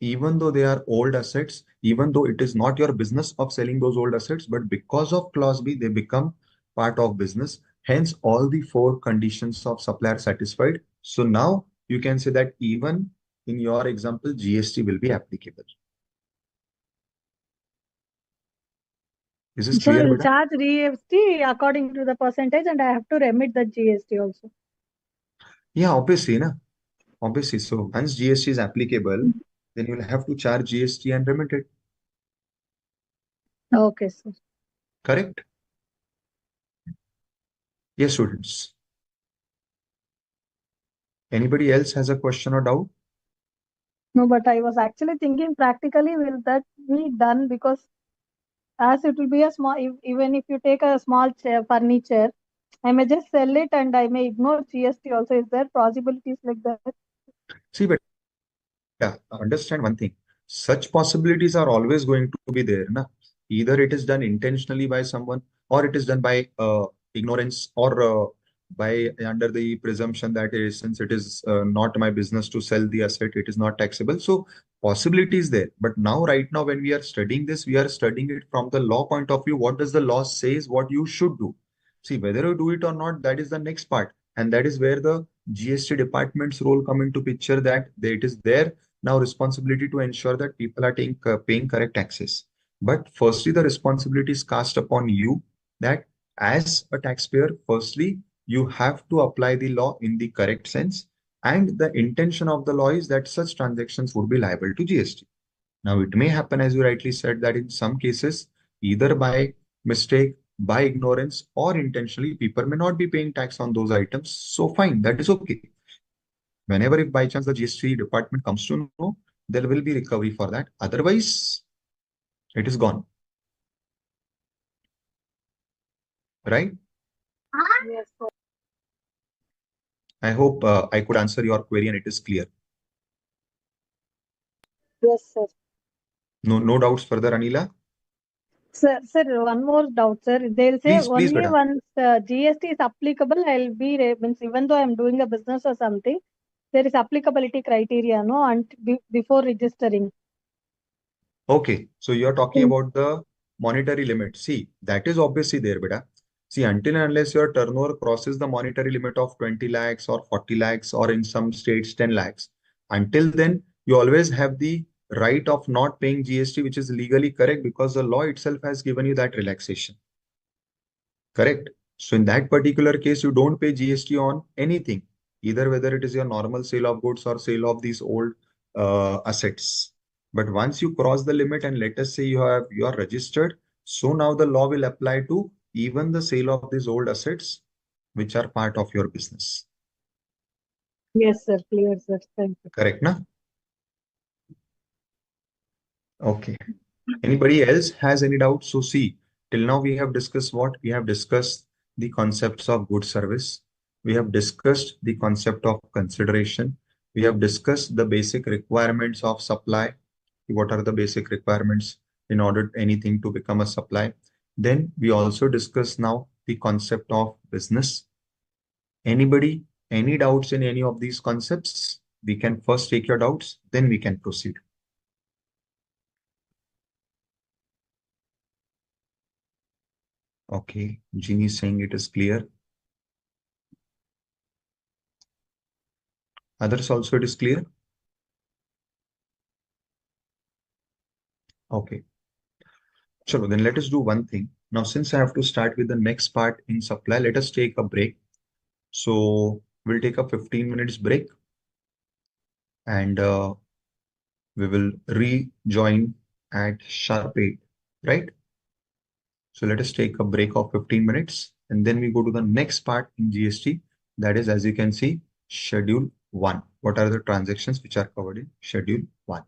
even though they are old assets, even though it is not your business of selling those old assets, but because of clause B, they become part of business. Hence, all the four conditions of supply are satisfied. So now you can say that even in your example, GST will be applicable. Is this So clear, you'll Beta? charge GST according to the percentage, and I have to remit the GST also. Yeah, obviously, na? Obviously. So once GST is applicable, then you'll have to charge GST and remit it. Okay, sir. Correct? Yes, students. Anybody else has a question or doubt? No, but I was actually thinking practically will that be done, because as it will be a small, even if you take a small furniture, I may just sell it and I may ignore GST also. Is there possibilities like that? See, but understand one thing. Such possibilities are always going to be there. Na? Either it is done intentionally by someone, or it is done by ignorance, or by under the presumption that since it is not my business to sell the asset, it is not taxable. So possibility is there. But now, right now, when we are studying this, we are studying it from the law point of view. What does the law says what you should do? See, whether you do it or not, that is the next part. And that is where the GST department's role come into picture, that it is there now responsibility to ensure that people are paying correct taxes. But firstly, the responsibility is cast upon you that as a taxpayer, firstly, you have to apply the law in the correct sense. And the intention of the law is that such transactions would be liable to GST. Now, it may happen, as you rightly said, that in some cases, either by mistake, by ignorance, or intentionally, people may not be paying tax on those items. So, fine, that is okay. Whenever, if by chance the GST department comes to know, there will be recovery for that. Otherwise, it is gone. Right? Yes, sir. I hope I could answer your query and it is clear. Yes, sir. No doubts further, Anila? Sir, one more doubt, sir. They'll say Please, only beta. once GST is applicable, I'll be means even though I'm doing a business or something, there is applicability criteria, no, and before registering. Okay, so you're talking Mm. about the monetary limit. See, that is obviously there, beta. See, until and unless your turnover crosses the monetary limit of 20 lakhs or 40 lakhs or in some states 10 lakhs, until then, you always have the right of not paying GST, which is legally correct because the law itself has given you that relaxation. Correct. So in that particular case, you don't pay GST on anything, either whether it is your normal sale of goods or sale of these old assets. But once you cross the limit and let us say you are registered, so now the law will apply to even the sale of these old assets, which are part of your business. Yes, sir. Clear, sir. Thank you. Correct, na? Okay. Anybody else has any doubts? So see, till now we have discussed what? We have discussed the concepts of good service. We have discussed the concept of consideration. We have discussed the basic requirements of supply. What are the basic requirements in order anything to become a supply? Then we also discuss now the concept of business. Anybody, any doubts in any of these concepts? We can first take your doubts, then we can proceed. Okay, Jeannie is saying it is clear. Others also it is clear. Okay. Chalo, then let us do one thing. Now, since I have to start with the next part in supply, let us take a break. So we'll take a 15 minutes break and we will rejoin at sharp 8, right? So let us take a break of 15 minutes and then we go to the next part in GST. That is, as you can see, Schedule 1. What are the transactions which are covered in Schedule 1?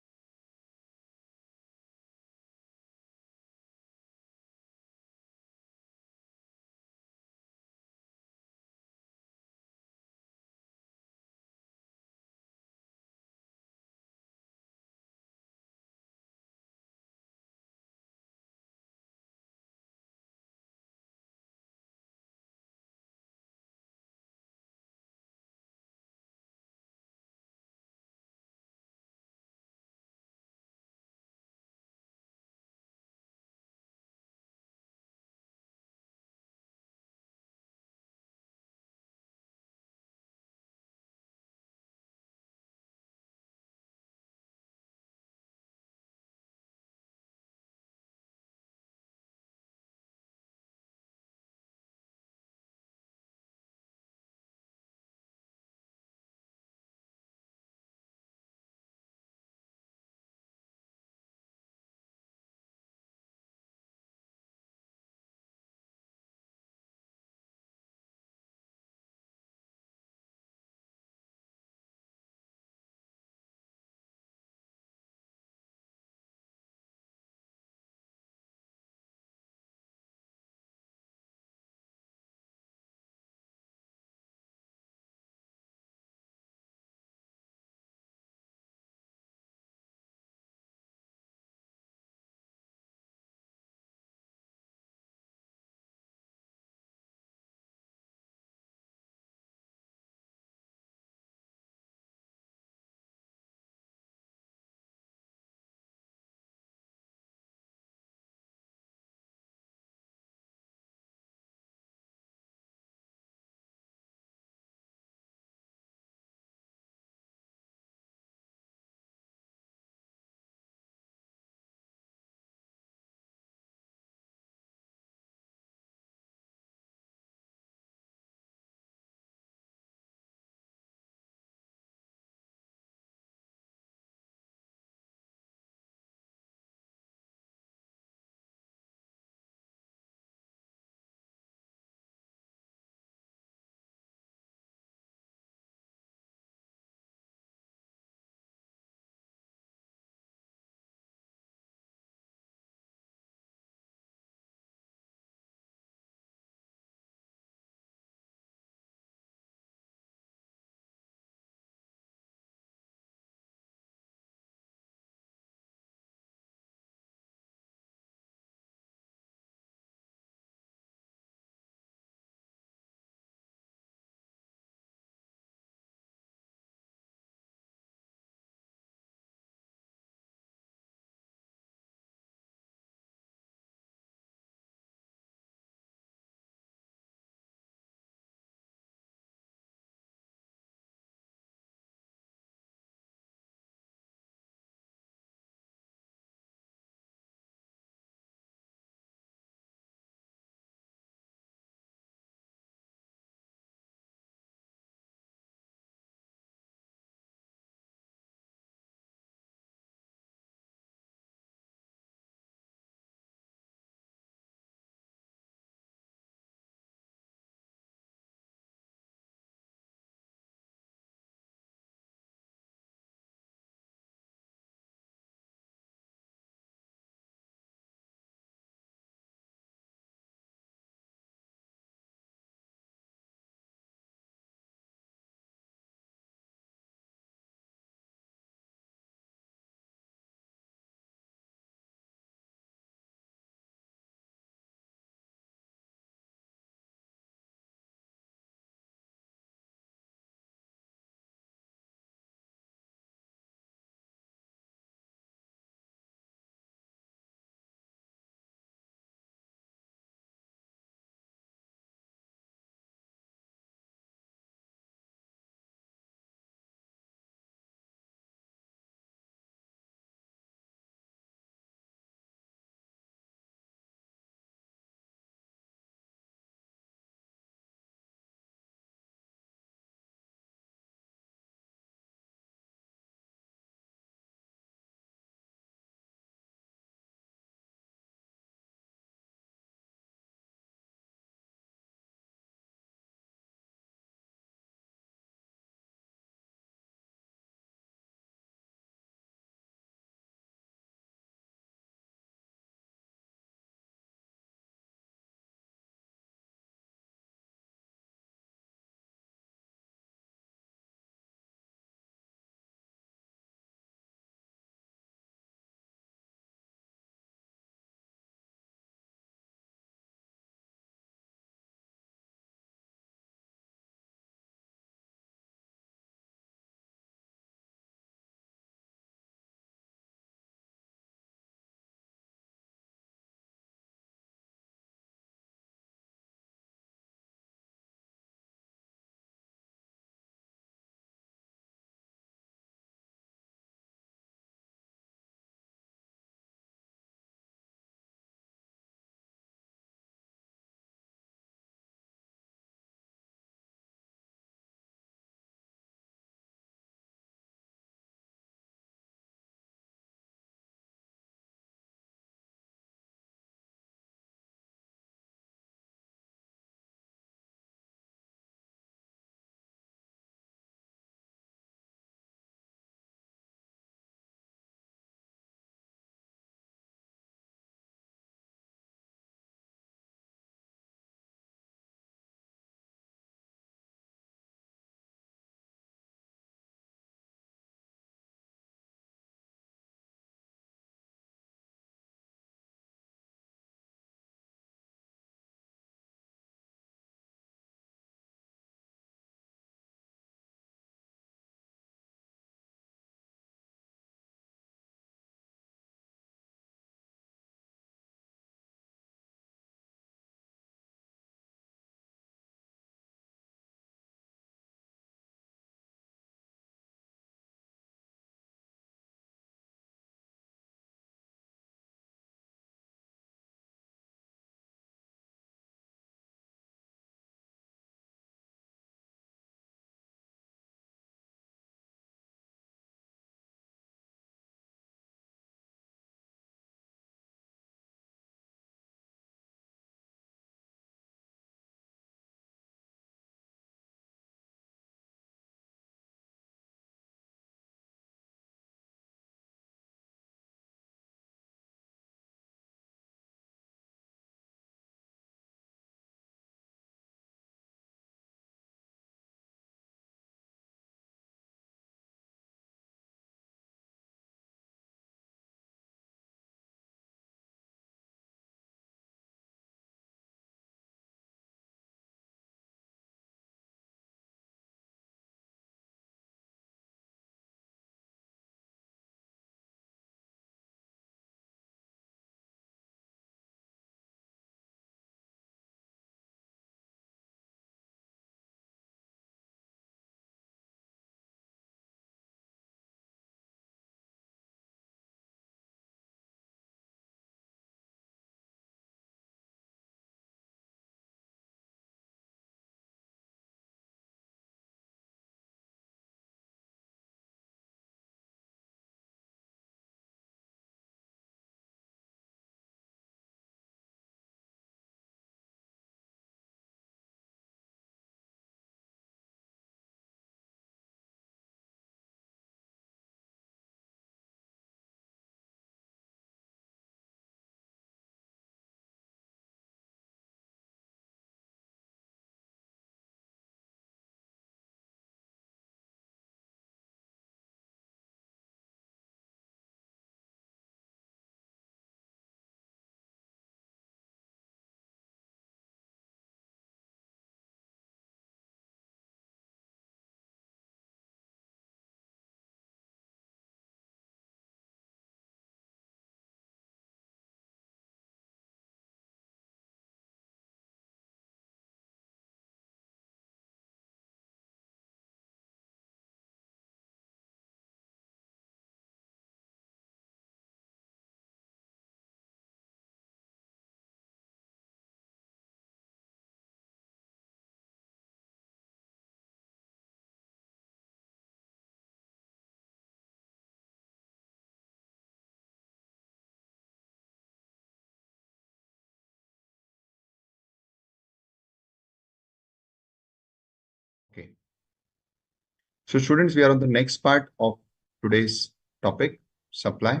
So students, we are on the next part of today's topic, supply.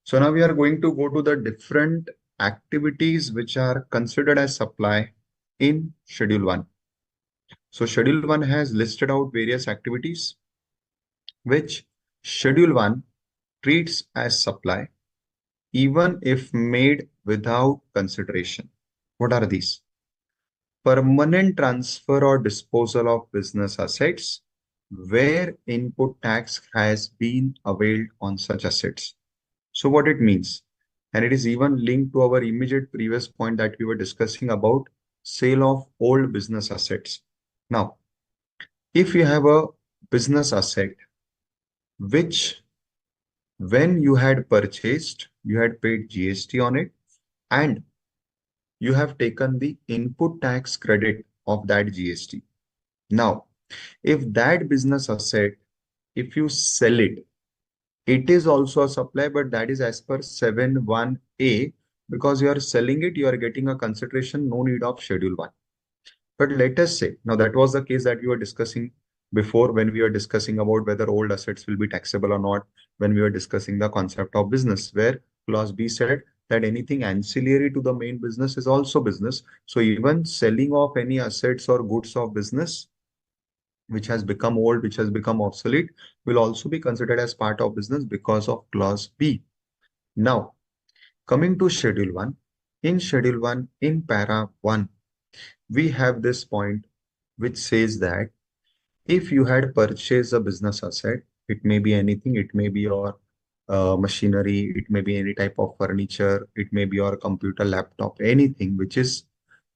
So now we are going to go to the different activities which are considered as supply in Schedule 1. So Schedule 1 has listed out various activities which Schedule 1 treats as supply even if made without consideration. What are these? Permanent transfer or disposal of business assets where input tax has been availed on such assets. So what it means, and it is even linked to our immediate previous point that we were discussing about sale of old business assets. Now, if you have a business asset which when you had purchased, you had paid GST on it, and you have taken the input tax credit of that GST. Now, if that business asset, if you sell it, it is also a supply, but that is as per 7(1)(a), because you are selling it, you are getting a consideration, no need of Schedule 1. But let us say, now that was the case that we were discussing before when we were discussing about whether old assets will be taxable or not, when we were discussing the concept of business, where clause B said that anything ancillary to the main business is also business. So even selling of any assets or goods of business which has become old, which has become obsolete, will also be considered as part of business because of clause B. Now, coming to Schedule 1, in Schedule 1, in para 1, we have this point which says that if you had purchased a business asset, it may be anything, it may be your machinery, it may be any type of furniture, it may be your computer, laptop, anything which is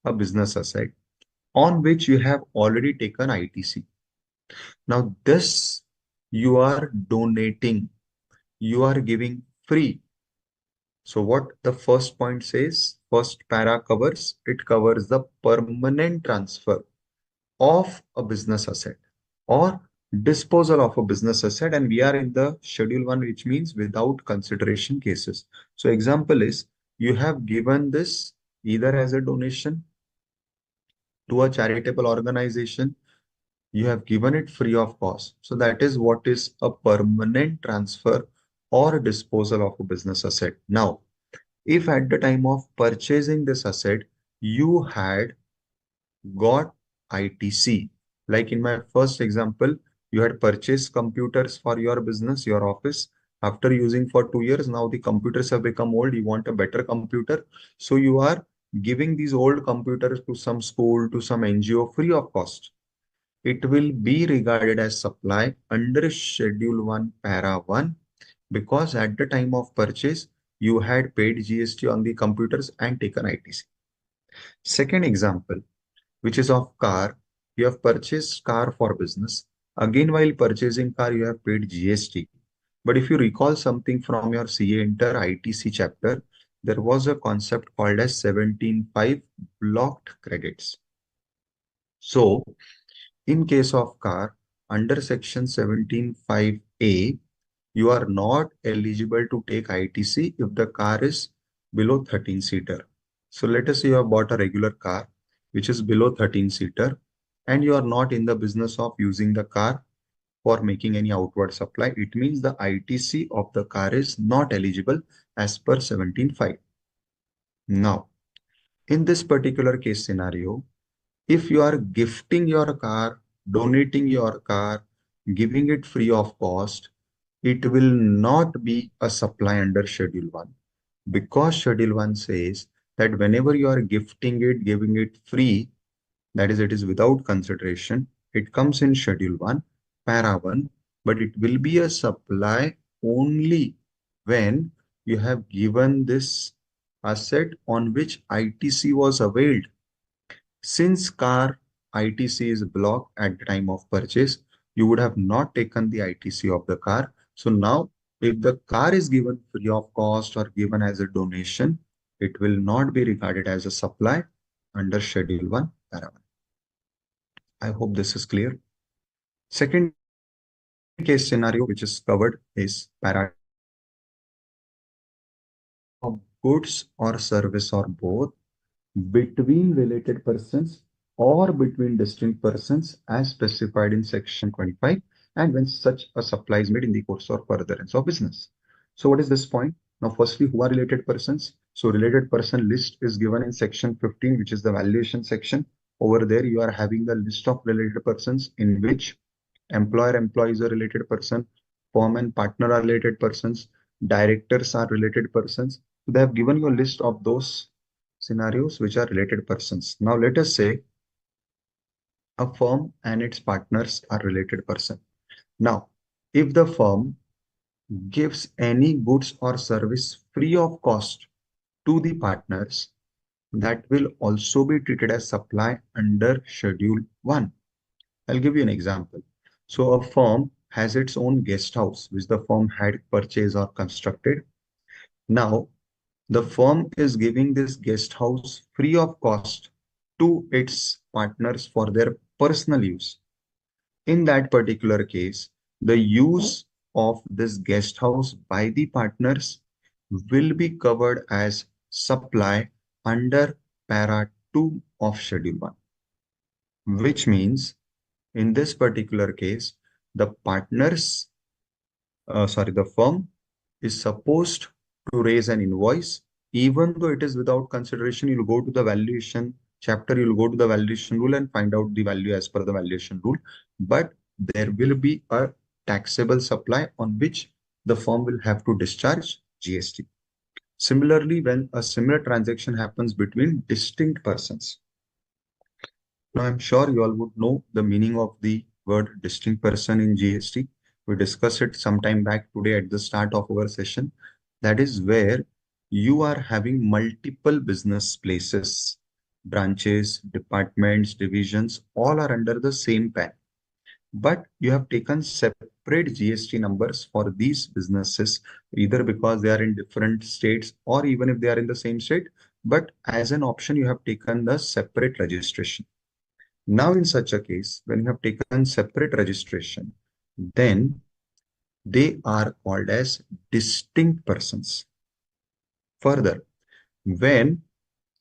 a business asset on which you have already taken ITC. Now, this you are donating, you are giving free. So what the first point says, first para covers, it covers the permanent transfer of a business asset or disposal of a business asset, and we are in the Schedule 1, which means without consideration cases. So example is, you have given this either as a donation to a charitable organization, you have given it free of cost. So that is what is a permanent transfer or disposal of a business asset. Now, if at the time of purchasing this asset, you had got ITC, like in my first example, you had purchased computers for your business, your office. After using for 2 years, now the computers have become old. You want a better computer. So you are giving these old computers to some school, to some NGO free of cost. It will be regarded as supply under Schedule 1, Para 1, because at the time of purchase, you had paid GST on the computers and taken ITC. Second example, which is of car, you have purchased car for business. Again, while purchasing car, you have paid GST. But if you recall something from your CA Inter ITC chapter, there was a concept called as 17(5) blocked credits. So, in case of car, under section 17(5)(a), you are not eligible to take ITC if the car is below 13-seater. So let us say you have bought a regular car, which is below 13-seater, and you are not in the business of using the car for making any outward supply. It means the ITC of the car is not eligible as per 17(5). Now, in this particular case scenario, if you are gifting your car, donating your car, giving it free of cost, it will not be a supply under Schedule 1, because Schedule 1 says that whenever you are gifting it, giving it free, that is, it is without consideration, it comes in Schedule 1, Para 1, but it will be a supply only when you have given this asset on which ITC was availed. Since car ITC is blocked at the time of purchase, you would have not taken the ITC of the car. So now, if the car is given free of cost or given as a donation, it will not be regarded as a supply under Schedule 1, Para 1. I hope this is clear. Second case scenario which is covered is Para 2, of goods or service or both between related persons or between distinct persons as specified in section 25. and when such a supply is made in the course or furtherance of business. So what is this point? Now, firstly, who are related persons? So related person list is given in section 15, which is the valuation section. Over there, you are having a list of related persons in which employer employees are related person, firm and partner are related persons, directors are related persons. So they have given you a list of those scenarios which are related persons. Now let us say a firm and its partners are related person. Now, if the firm gives any goods or service free of cost to the partners, that will also be treated as supply under Schedule 1. I'll give you an example. So a firm has its own guest house, which the firm had purchased or constructed. Now, the firm is giving this guest house free of cost to its partners for their personal use. In that particular case, the use of this guest house by the partners will be covered as supply under para 2 of Schedule 1, which means in this particular case, the the firm is supposed to raise an invoice, even though it is without consideration. You'll go to the valuation chapter, you'll go to the valuation rule and find out the value as per the valuation rule. But there will be a taxable supply on which the firm will have to discharge GST. Similarly, when a similar transaction happens between distinct persons. Now, I'm sure you all would know the meaning of the word distinct person in GST. We discussed it sometime back today at the start of our session. That is where you are having multiple business places, branches, departments, divisions, all are under the same PAN. But you have taken separate GST numbers for these businesses, either because they are in different states or even if they are in the same state. But as an option, you have taken the separate registration. Now, in such a case, when you have taken separate registration, then they are called as distinct persons. Further, when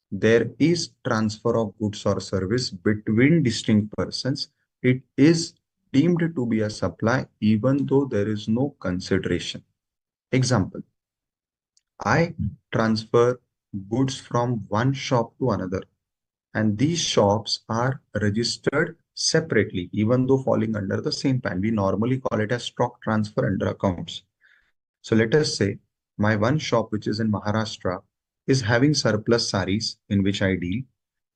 there is transfer of goods or service between distinct persons, it is deemed to be a supply even though there is no consideration. Example, I transfer goods from one shop to another, and these shops are registered separately, even though falling under the same PAN. We normally call it as stock transfer under accounts. So let us say my one shop, which is in Maharashtra, is having surplus saris in which I deal,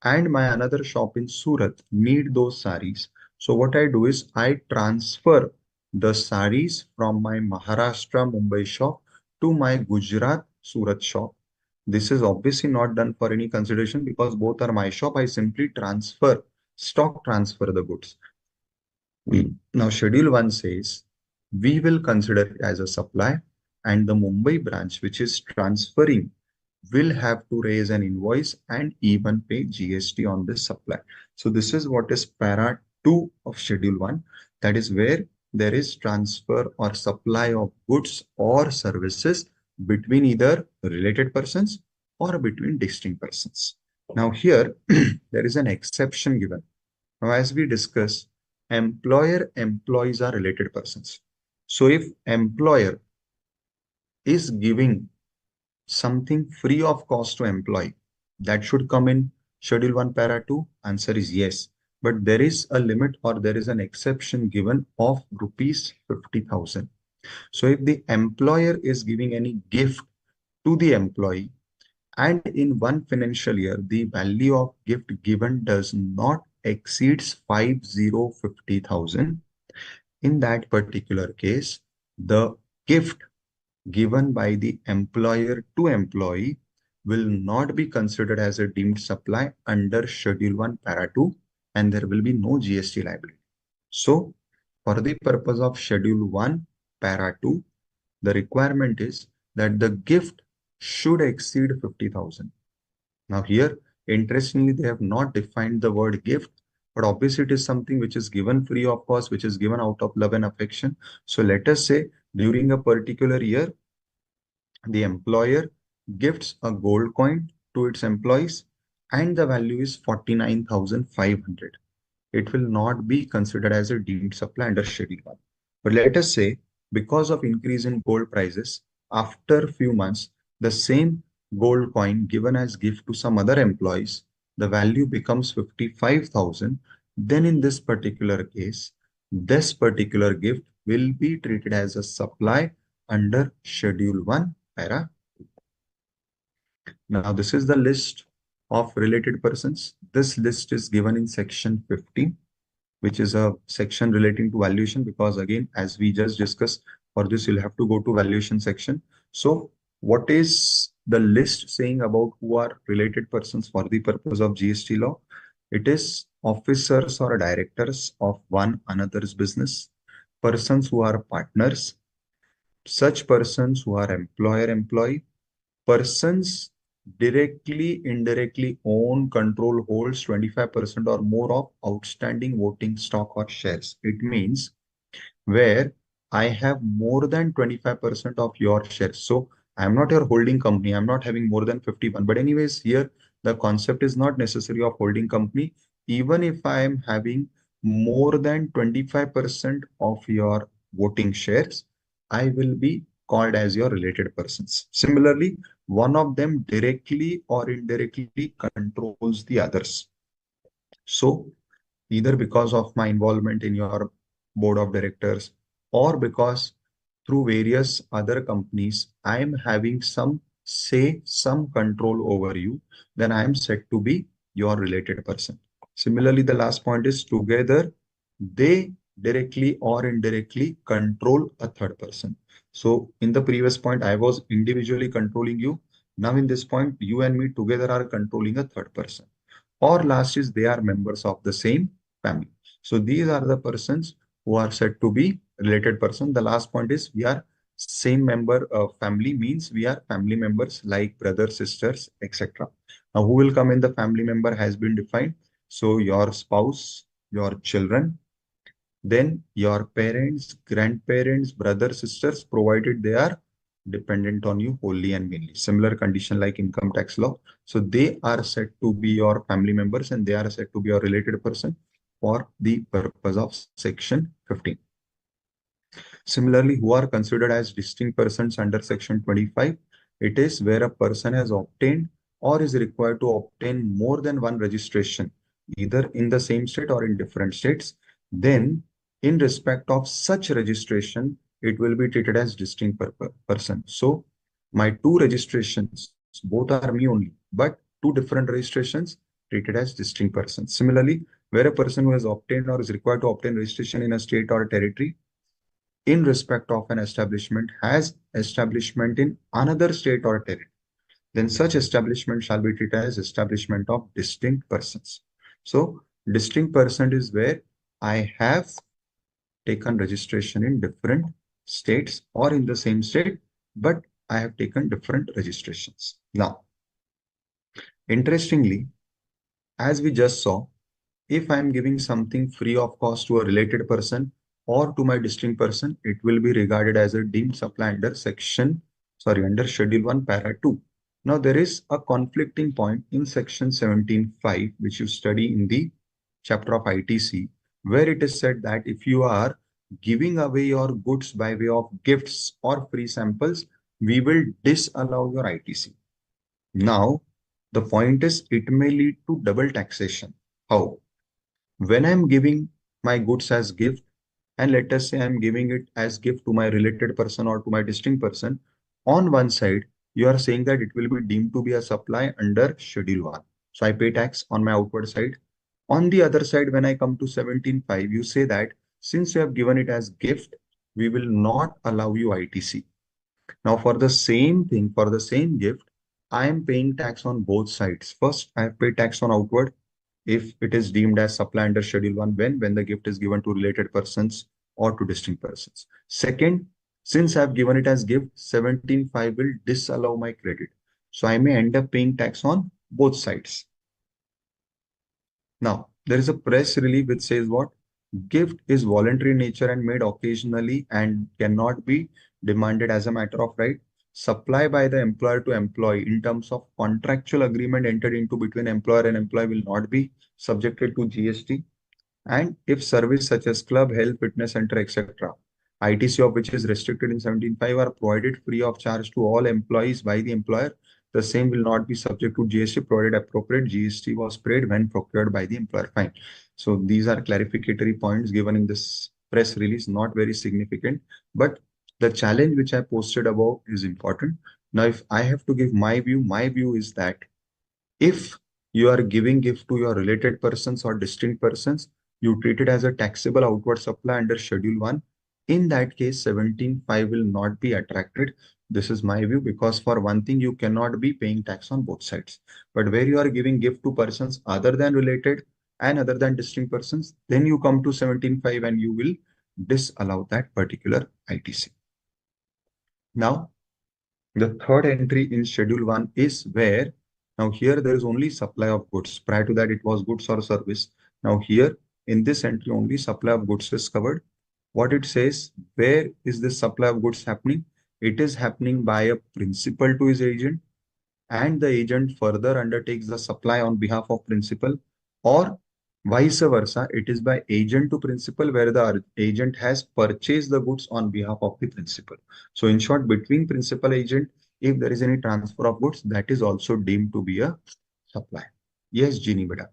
and my another shop in Surat need those saris. So what I do is I transfer the saris from my Maharashtra Mumbai shop to my Gujarat Surat shop. This is obviously not done for any consideration because both are my shop. I simply stock transfer the goods. Now, Schedule 1 says we will consider it as a supply, and the Mumbai branch, which is transferring, will have to raise an invoice and even pay GST on this supply. So this is what is para 2 of Schedule 1. That is where there is transfer or supply of goods or services between either related persons or between distinct persons. Now here, there is an exception given. Now, as we discuss, employees are related persons. So if employer is giving something free of cost to employee, that should come in Schedule 1 para 2? Answer is yes. But there is a limit or there is an exception given of rupees 50,000. So if the employer is giving any gift to the employee, and in one financial year, the value of gift given does not exceeds 50,000, in that particular case, the gift given by the employer to employee will not be considered as a deemed supply under Schedule 1 para 2, and there will be no GST liability. So for the purpose of Schedule 1 para 2, the requirement is that the gift should exceed 50,000. Now here, interestingly, they have not defined the word gift, but obviously it is something which is given free of cost, which is given out of love and affection. So let us say during a particular year, the employer gifts a gold coin to its employees and the value is 49,500. It will not be considered as a deemed supply under Schedule 1. But let us say, because of increase in gold prices, after few months, the same gold coin given as gift to some other employees, the value becomes 55,000. Then in this particular case, this particular gift will be treated as a supply under Schedule 1, Para 2. Now, this is the list of related persons. This list is given in section 15, which is a section relating to valuation, because again, as we just discussed, for this you'll have to go to valuation section. So what is the list saying about who are related persons for the purpose of GST law? It is officers or directors of one another's business, persons who are partners, such persons who are employer-employee, persons directly, indirectly own, control, holds 25% or more of outstanding voting stock or shares. It means where I have more than 25% of your shares. So I'm not your holding company. I'm not having more than 51. But anyways, here the concept is not necessary of holding company. Even if I am having more than 25% of your voting shares, I will be called as your related persons. Similarly, one of them directly or indirectly controls the others. So either because of my involvement in your board of directors or because through various other companies, I am having some say, some control over you, then I am said to be your related person. Similarly, the last point is together, they directly or indirectly control a third person. So in the previous point, I was individually controlling you. Now in this point, you and me together are controlling a third person. Or last is they are members of the same family. So these are the persons who are said to be related person. The last point is we are same member of family, means we are family members like brothers, sisters, etc. Now who will come in the family member has been defined. So your spouse, your children, then your parents, grandparents, brothers, sisters, provided they are dependent on you wholly and mainly. Similar condition like income tax law. So they are said to be your family members and they are said to be your related person for the purpose of section 15. Similarly, who are considered as distinct persons under section 25? It is where a person has obtained or is required to obtain more than one registration, either in the same state or in different states. Then in respect of such registration, it will be treated as distinct person. So my two registrations, both are me only, but two different registrations treated as distinct persons. Similarly, where a person who has obtained or is required to obtain registration in a state or a territory in respect of an establishment has establishment in another state or territory, then such establishment shall be treated as establishment of distinct persons. So distinct person is where I have taken registration in different states or in the same state, but I have taken different registrations. Now, interestingly, as we just saw, if I am giving something free of cost to a related person or to my distinct person, it will be regarded as a deemed supply under under Schedule 1, Para 2. Now, there is a conflicting point in section 17.5, which you study in the chapter of ITC, where it is said that if you are giving away your goods by way of gifts or free samples, we will disallow your ITC. Now, the point is it may lead to double taxation. How? When I'm giving my goods as gift, and let us say I'm giving it as gift to my related person or to my distinct person, on one side, you are saying that it will be deemed to be a supply under Schedule 1. So I pay tax on my outward side. On the other side, when I come to 17.5, you say that since you have given it as gift, we will not allow you ITC. Now, for the same thing, for the same gift, I am paying tax on both sides. First, I have paid tax on outward if it is deemed as supply under Schedule 1 when the gift is given to related persons or to distinct persons. Second, since I have given it as gift, 17.5 will disallow my credit. So I may end up paying tax on both sides. Now, there is a press release which says what? Gift is voluntary in nature and made occasionally and cannot be demanded as a matter of right. Supply by the employer to employee in terms of contractual agreement entered into between employer and employee will not be subjected to GST. And if service such as club, health, fitness center, etc., ITC of which is restricted in 17.5 are provided free of charge to all employees by the employer. The same will not be subject to GST provided appropriate GST was paid when procured by the employer. Fine. So these are clarificatory points given in this press release, not very significant, but the challenge which I posted above is important. Now, if I have to give my view is that if you are giving gift to your related persons or distinct persons, you treat it as a taxable outward supply under Schedule 1. In that case, 17.5 will not be attracted. This is my view, because for one thing, you cannot be paying tax on both sides. But where you are giving gift to persons other than related and other than distinct persons, then you come to 17.5 and you will disallow that particular ITC. Now, the third entry in Schedule 1 is where now here there is only supply of goods. Prior to that, it was goods or service. Now here in this entry, only supply of goods is covered. What it says, where is this supply of goods happening? It is happening by a principal to his agent, and the agent further undertakes the supply on behalf of principal, or vice versa, it is by agent to principal where the agent has purchased the goods on behalf of the principal. So in short, between principal agent, if there is any transfer of goods, that is also deemed to be a supply. Yes, Jeannie, beta.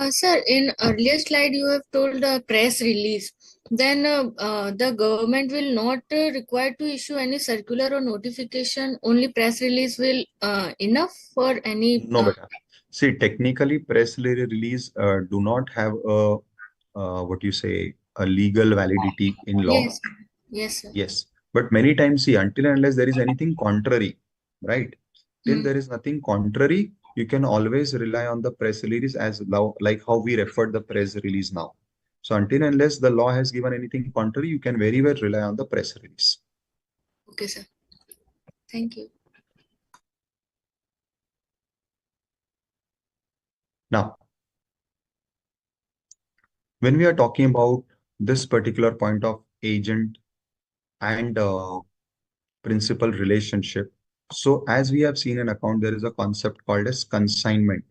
Sir, in earlier slide you have told press release. Then the government will not require to issue any circular or notification. Only press release will enough for any. No, beta. See, technically, press release do not have a what you say, a legal validity in law. Yes, yes, sir. Yes, but many times, see, until and unless there is anything contrary, right? Till Hmm. there is nothing contrary, you can always rely on the press release as law, like how we referred the press release now. So until and unless the law has given anything contrary, you can very well rely on the press release. Okay, sir. Thank you. Now, when we are talking about this particular point of agent and principal relationship, so as we have seen in account, there is a concept called as consignment.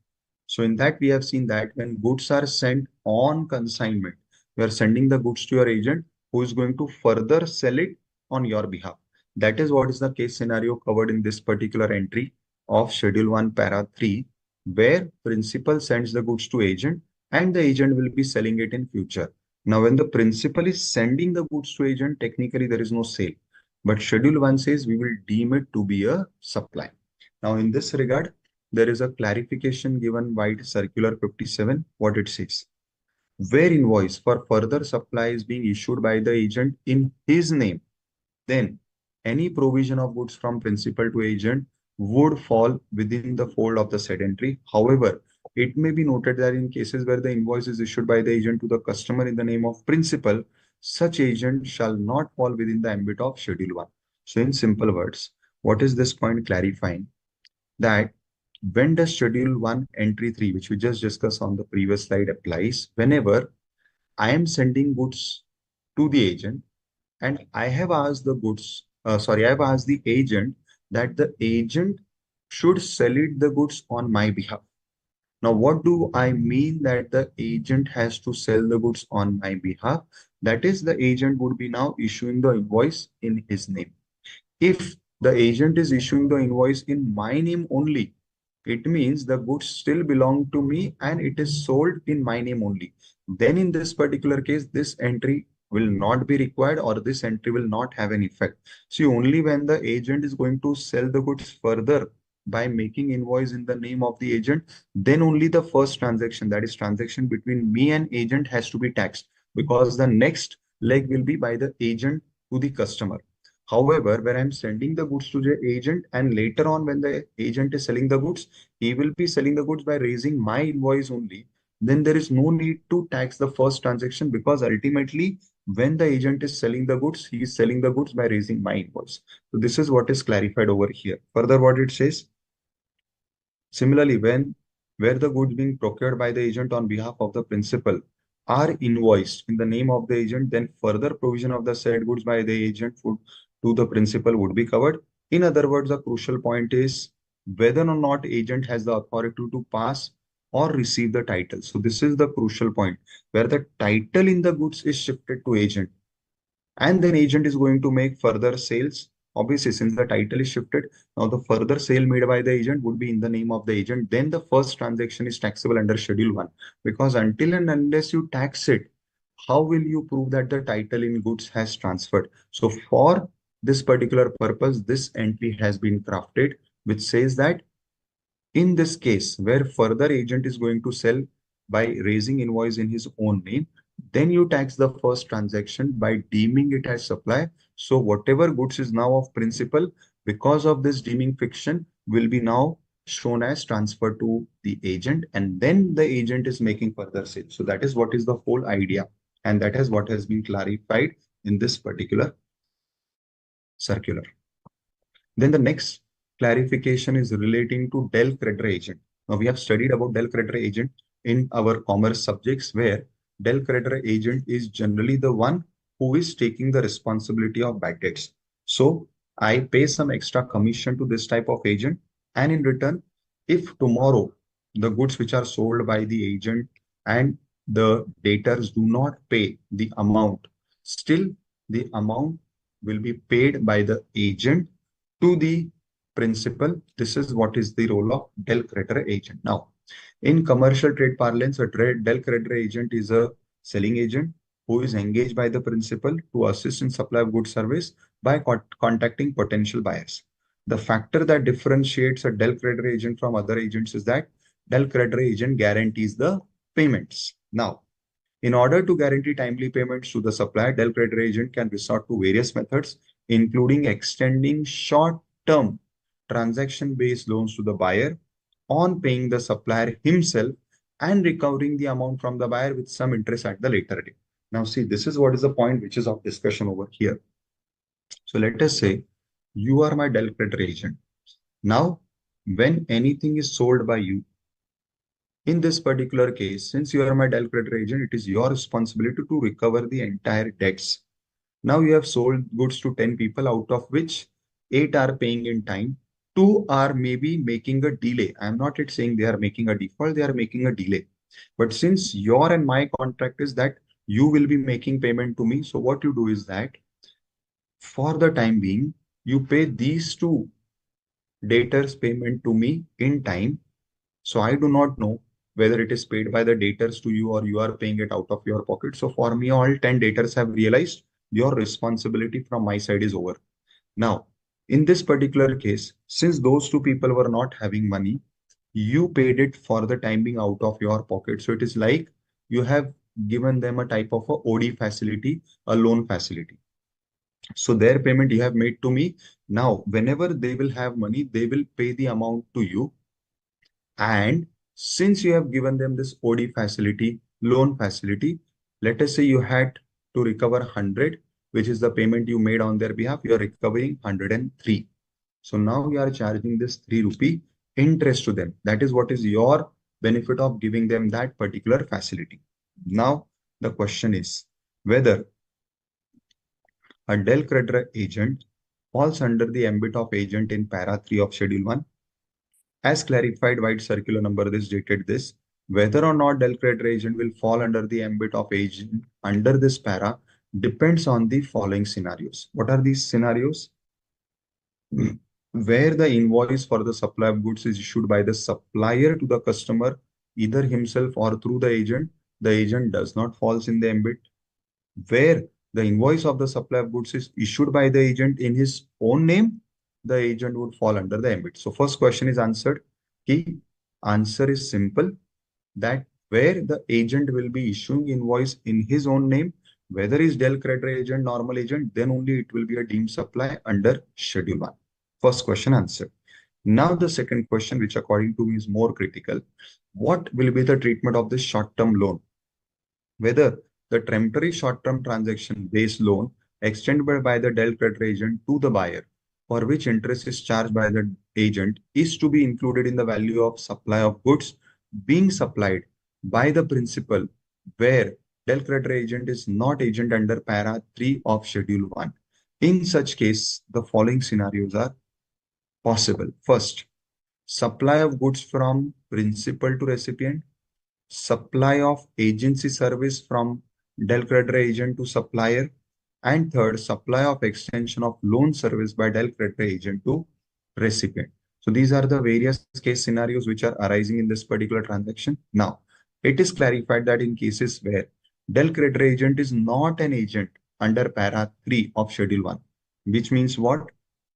So in that, we have seen that when goods are sent on consignment, you are sending the goods to your agent who is going to further sell it on your behalf. That is what is the case scenario covered in this particular entry of Schedule 1 Para 3, where principal sends the goods to agent and the agent will be selling it in future. Now, when the principal is sending the goods to agent, technically there is no sale. But Schedule 1 says we will deem it to be a supply. Now, in this regard, there is a clarification given by Circular 57, what it says. Where invoice for further supply is being issued by the agent in his name, then any provision of goods from principal to agent would fall within the fold of the said entry. However, it may be noted that in cases where the invoice is issued by the agent to the customer in the name of principal, such agent shall not fall within the ambit of Schedule 1. So in simple words, what is this point clarifying? That when does Schedule 1 Entry 3, which we just discussed on the previous slide, applies? Whenever I am sending goods to the agent and I have asked I have asked the agent that the agent should sell it the goods on my behalf. Now, what do I mean that the agent has to sell the goods on my behalf? That is, the agent would be now issuing the invoice in his name. If the agent is issuing the invoice in my name only, it means the goods still belong to me and it is sold in my name only. Then in this particular case, this entry will not be required, or this entry will not have an effect. See, only when the agent is going to sell the goods further by making invoice in the name of the agent, then only the first transaction, that is transaction between me and agent, has to be taxed, because the next leg will be by the agent to the customer. However, when I'm sending the goods to the agent and later on when the agent is selling the goods, he will be selling the goods by raising my invoice only, then there is no need to tax the first transaction, because ultimately when the agent is selling the goods, he is selling the goods by raising my invoice. So this is what is clarified over here. Further, what it says, similarly, where the goods being procured by the agent on behalf of the principal are invoiced in the name of the agent, then further provision of the said goods by the agent to the principal would be covered. In other words, the crucial point is whether or not agent has the authority to pass or receive the title. So this is the crucial point where the title in the goods is shifted to agent. and then agent is going to make further sales. Obviously, since the title is shifted, now the further sale made by the agent would be in the name of the agent. Then the first transaction is taxable under Schedule 1, because until and unless you tax it, how will you prove that the title in goods has transferred? So for this particular purpose, this entry has been crafted, which says that in this case, where further agent is going to sell by raising invoice in his own name, then you tax the first transaction by deeming it as supply. So whatever goods is now of principal, because of this deeming fiction, will be now shown as transfer to the agent, and then the agent is making further sale. So that is what is the whole idea, and that is what has been clarified in this particular circular. Then the next clarification is relating to del credere agent. Now we have studied about del credere agent in our commerce subjects, where del credere agent is generally the one who is taking the responsibility of bad debts. So I pay some extra commission to this type of agent, and in return, if tomorrow the goods which are sold by the agent and the debtors do not pay the amount, still the amount will be paid by the agent to the principal. This is what is the role of del credere agent. Now, in commercial trade parlance, a del credere agent is a selling agent who is engaged by the principal to assist in supply of goods service by contacting potential buyers. The factor that differentiates a del credere agent from other agents is that del credere agent guarantees the payments. Now, in order to guarantee timely payments to the supplier, del credere agent can resort to various methods, including extending short-term transaction-based loans to the buyer on paying the supplier himself and recovering the amount from the buyer with some interest at the later date. Now, see, this is what is the point which is of discussion over here. So let us say you are my del credere agent. Now, when anything is sold by you, in this particular case, since you are my del credere agent, it is your responsibility to recover the entire debts. Now you have sold goods to 10 people, out of which 8 are paying in time, 2 are maybe making a delay. I am not yet saying they are making a default, they are making a delay. But since your and my contract is that you will be making payment to me, so what you do is that for the time being, you pay these 2 debtors payment to me in time. So I do not know whether it is paid by the debtors to you or you are paying it out of your pocket. So for me, all 10 debtors have realized your responsibility from my side is over. Now, in this particular case, since those 2 people were not having money, you paid it for the time being out of your pocket. So it is like you have given them a type of a OD facility, a loan facility. So their payment you have made to me. Now, whenever they will have money, they will pay the amount to you. And since you have given them this OD facility, loan facility, let us say you had to recover 100, which is the payment you made on their behalf, you are recovering 103. So now you are charging this 3 rupee interest to them. That is what is your benefit of giving them that particular facility. Now, the question is whether a del credere agent falls under the ambit of agent in para 3 of Schedule 1. As clarified by circular number this dated this, whether or not del credere agent will fall under the ambit of agent under this para depends on the following scenarios. What are these scenarios? Where the invoice for the supply of goods is issued by the supplier to the customer, either himself or through the agent does not falls in the ambit. Where the invoice of the supply of goods is issued by the agent in his own name, the agent would fall under the ambit. So first question is answered. Key answer is simple, that where the agent will be issuing invoice in his own name, whether is del credere agent, normal agent, then only it will be a deemed supply under Schedule 1. First question answered. Now the second question, which according to me is more critical, what will be the treatment of this short-term loan? Whether the temporary short-term transaction-based loan extended by the del credere agent to the buyer, for which interest is charged by the agent, is to be included in the value of supply of goods being supplied by the principal, where del credere agent is not agent under para 3 of Schedule 1. In such case, the following scenarios are possible. First, supply of goods from principal to recipient, supply of agency service from del credere agent to supplier, And third, supply of extension of loan service by Dell creditor agent to recipient. So these are the various case scenarios which are arising in this particular transaction. Now, it is clarified that in cases where Dell creditor agent is not an agent under para 3 of schedule 1, which means what?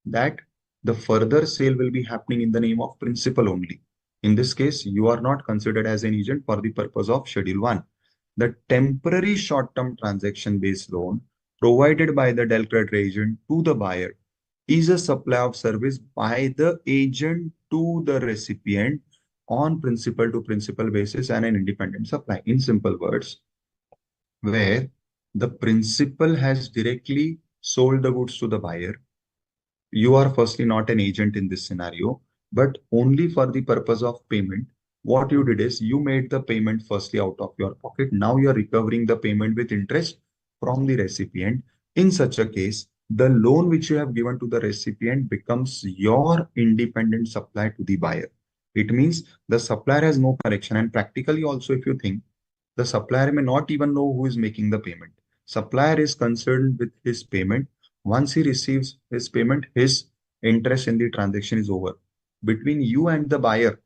That the further sale will be happening in the name of principal only. In this case, you are not considered as an agent for the purpose of schedule 1. The temporary short-term transaction-based loan provided by the Dell creditor agent to the buyer is a supply of service by the agent to the recipient on principal to principal basis and an independent supply. In simple words, where the principal has directly sold the goods to the buyer, you are firstly not an agent in this scenario, but only for the purpose of payment. What you did is you made the payment firstly out of your pocket. Now you are recovering the payment with interest from the recipient. In such a case, the loan which you have given to the recipient becomes your independent supply to the buyer. It means the supplier has no connection, and practically also, if you think, the supplier may not even know who is making the payment. Supplier is concerned with his payment. Once he receives his payment, his interest in the transaction is over. Between you and the buyer,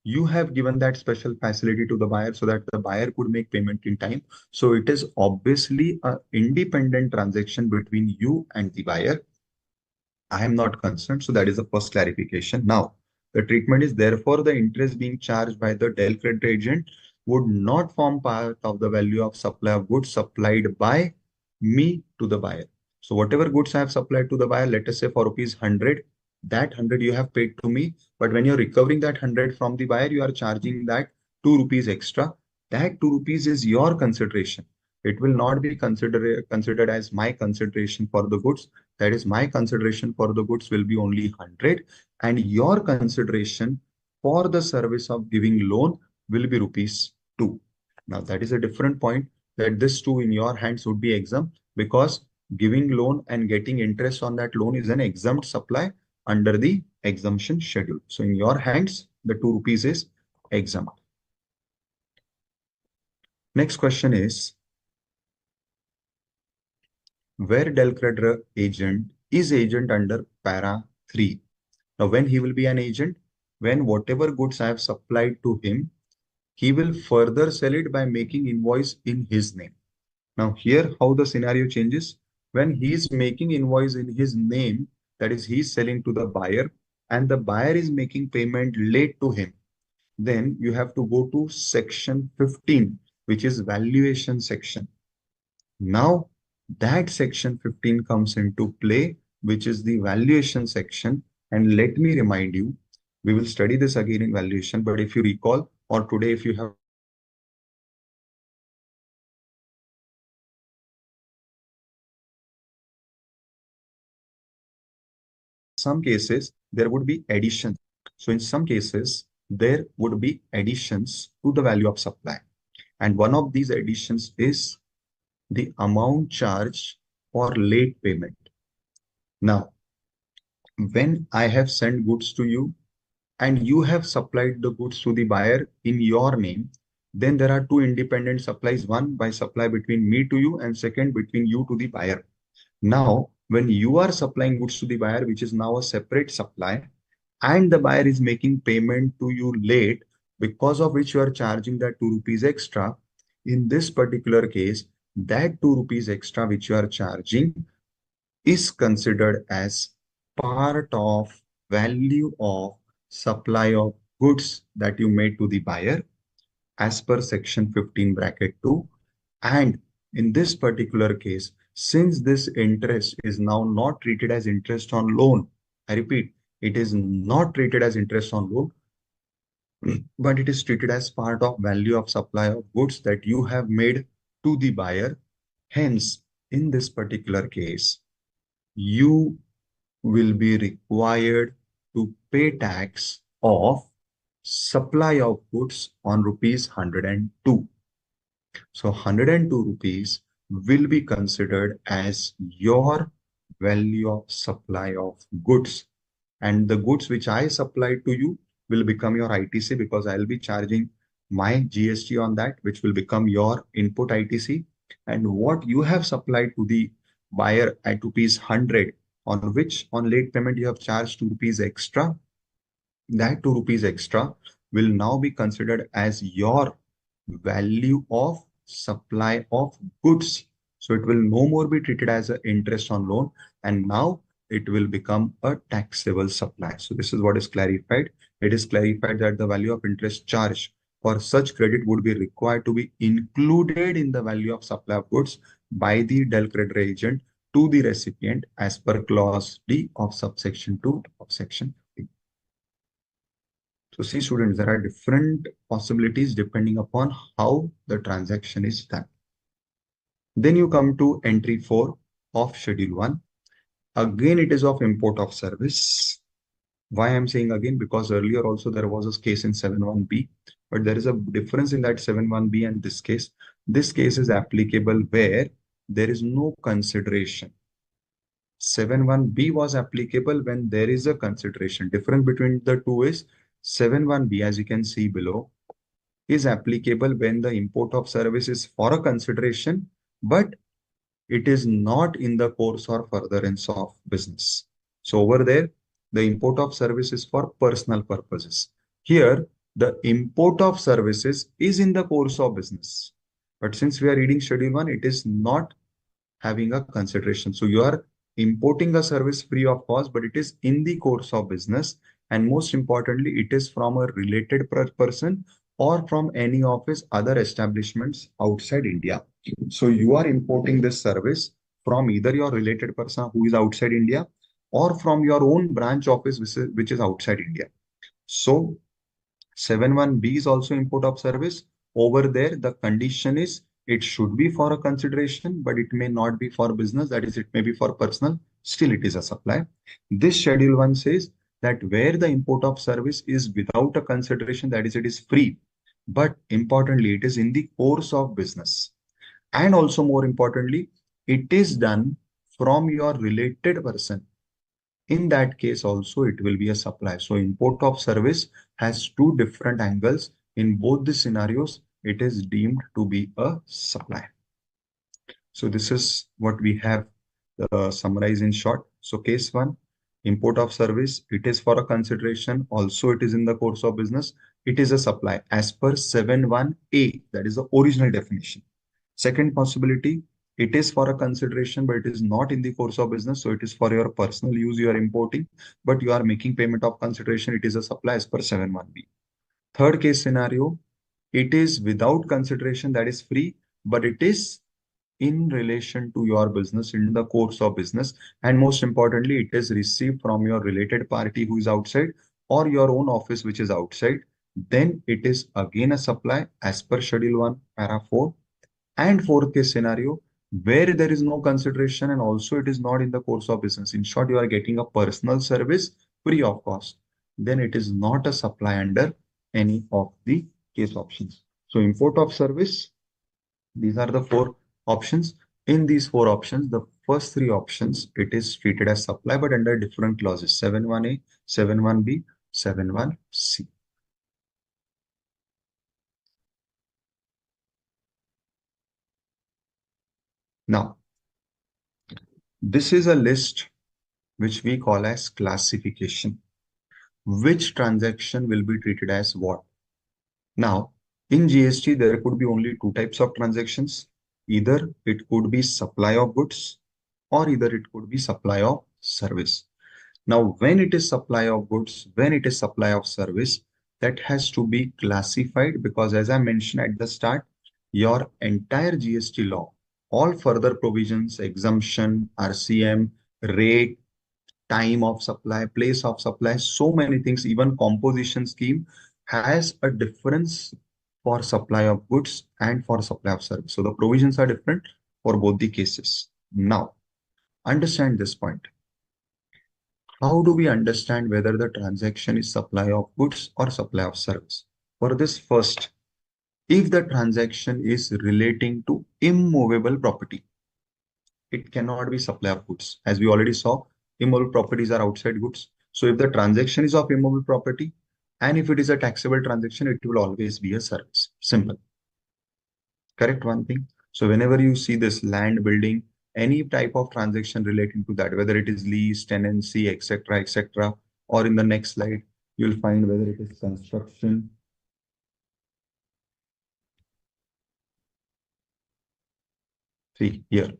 you have given that special facility to the buyer so that the buyer could make payment in time. So it is obviously an independent transaction between you and the buyer. I am not concerned. So that is the first clarification. Now, the treatment is therefore the interest being charged by the Dell credit agent would not form part of the value of supply of goods supplied by me to the buyer. So whatever goods I have supplied to the buyer, let us say for rupees 100, that 100 you have paid to me. But when you're recovering that 100 from the buyer, you are charging that 2 rupees extra. That 2 rupees is your consideration. It will not be considered as my consideration for the goods. That is, my consideration for the goods will be only 100, and your consideration for the service of giving loan will be rupees 2. Now that is a different point, that this 2 in your hands would be exempt because giving loan and getting interest on that loan is an exempt supply under the exemption schedule. So in your hands, the 2 rupees is exempt. Next question is, where Dell creditor agent is agent under para 3. Now, when he will be an agent? When whatever goods I have supplied to him, he will further sell it by making invoice in his name. Now, here how the scenario changes. When he is making invoice in his name, that is, he is selling to the buyer and the buyer is making payment late to him, then you have to go to section 15, which is valuation section. Now, that section 15 comes into play, which is the valuation section. And let me remind you, we will study this again in valuation, but if you recall, or today if you have some cases, there would be additions. So in some cases, there would be additions to the value of supply. And one of these additions is the amount charged for late payment. Now, when I have sent goods to you and you have supplied the goods to the buyer in your name, then there are two independent supplies, one by supply between me to you and second between you to the buyer. Now, when you are supplying goods to the buyer, which is now a separate supply, and the buyer is making payment to you late, because of which you are charging that 2 rupees extra, in this particular case, that 2 rupees extra which you are charging is considered as part of value of supply of goods that you made to the buyer as per section 15 bracket 2. And in this particular case, since this interest is now not treated as interest on loan, I repeat, it is not treated as interest on loan, but it is treated as part of value of supply of goods that you have made to the buyer. Hence, in this particular case, you will be required to pay tax of supply of goods on rupees 102. So 102 rupees will be considered as your value of supply of goods. And the goods which I supplied to you will become your ITC because I'll be charging my GST on that, which will become your input ITC. And what you have supplied to the buyer at rupees 100, on which on late payment you have charged 2 rupees extra, that 2 rupees extra will now be considered as your value of supply of goods. So it will no more be treated as an interest on loan, and now it will become a taxable supply. So this is what is clarified. It is clarified that the value of interest charge for such credit would be required to be included in the value of supply of goods by the del creditor agent to the recipient as per clause D of subsection 2 of section 3. So see students, there are different possibilities depending upon how the transaction is done. Then you come to entry 4 of schedule 1. Again, it is of import of service. Why I'm saying again? Because earlier also there was a case in 7.1b, but there is a difference in that 7.1b and this case. This case is applicable where there is no consideration. 7.1b was applicable when there is a consideration. Difference between the two is 7.1b, as you can see below, is applicable when the import of service is for a consideration, but it is not in the course or furtherance of business. So over there, the import of service is for personal purposes. Here, the import of services is in the course of business. But since we are reading schedule 1, it is not having a consideration. So you are importing a service free of cost, but it is in the course of business. And most importantly, it is from a related person or from any of his other establishments outside India. So you are importing this service from either your related person who is outside India or from your own branch office which is outside India. So 7.1b is also import of service. Over there, the condition is it should be for a consideration, but it may not be for business. That is, it may be for personal. Still, it is a supply. This schedule 1 says that where the import of service is without a consideration, that is, it is free. But importantly, it is in the course of business. And also more importantly, it is done from your related person. In that case also, it will be a supply. So import of service has two different angles. In both the scenarios, it is deemed to be a supply. So this is what we have summarized in short. So case 1, import of service, it is for a consideration. Also, it is in the course of business. It is a supply as per 7.1a. That is the original definition. Second possibility, it is for a consideration, but it is not in the course of business. So it is for your personal use you are importing, but you are making payment of consideration. It is a supply as per 7.1b. Third case scenario, it is without consideration, that is free, but it is in relation to your business, in the course of business. And most importantly, it is received from your related party who is outside or your own office which is outside. Then it is again a supply as per schedule 1, para 4. And fourth case scenario, where there is no consideration and also it is not in the course of business. In short, you are getting a personal service free of cost. Then it is not a supply under any of the case options. So import of service, these are the 4 options. In these 4 options, the first 3 options, it is treated as supply, but under different clauses, 7.1a, 7.1b, 7.1c. Now, this is a list which we call as classification. Which transaction will be treated as what? Now, in GST, there could be only 2 types of transactions. Either it could be supply of goods or either it could be supply of service. Now, when it is supply of goods, when it is supply of service, that has to be classified because as I mentioned at the start, your entire GST law, all further provisions, exemption, RCM, rate, time of supply, place of supply, so many things, even composition scheme has a difference for supply of goods and for supply of service. So the provisions are different for both the cases. Now, understand this point. How do we understand whether the transaction is supply of goods or supply of service? For this, first, if the transaction is relating to immovable property, it cannot be supply of goods. As we already saw, immovable properties are outside goods. So if the transaction is of immovable property, and if it is a taxable transaction, it will always be a service. Simple. Correct one thing. So whenever you see this land, building, any type of transaction relating to that, whether it is lease, tenancy, etc., etc., or in the next slide, you'll find whether it is construction. See here,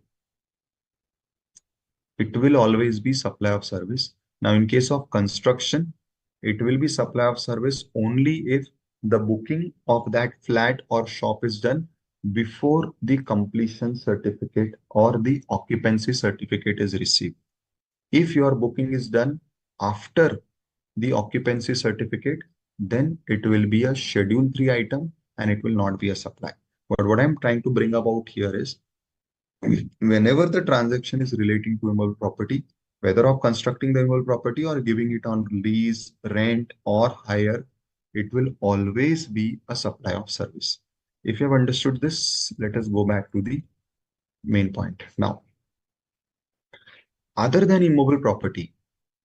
it will always be supply of service. Now, in case of construction, it will be supply of service only if the booking of that flat or shop is done before the completion certificate or the occupancy certificate is received. If your booking is done after the occupancy certificate, then it will be a Schedule 3 item and it will not be a supply. But what I'm trying to bring about here is whenever the transaction is relating to immovable property, whether of constructing the immovable property or giving it on lease, rent, or hire, it will always be a supply of service. If you have understood this, let us go back to the main point. Now, other than immovable property,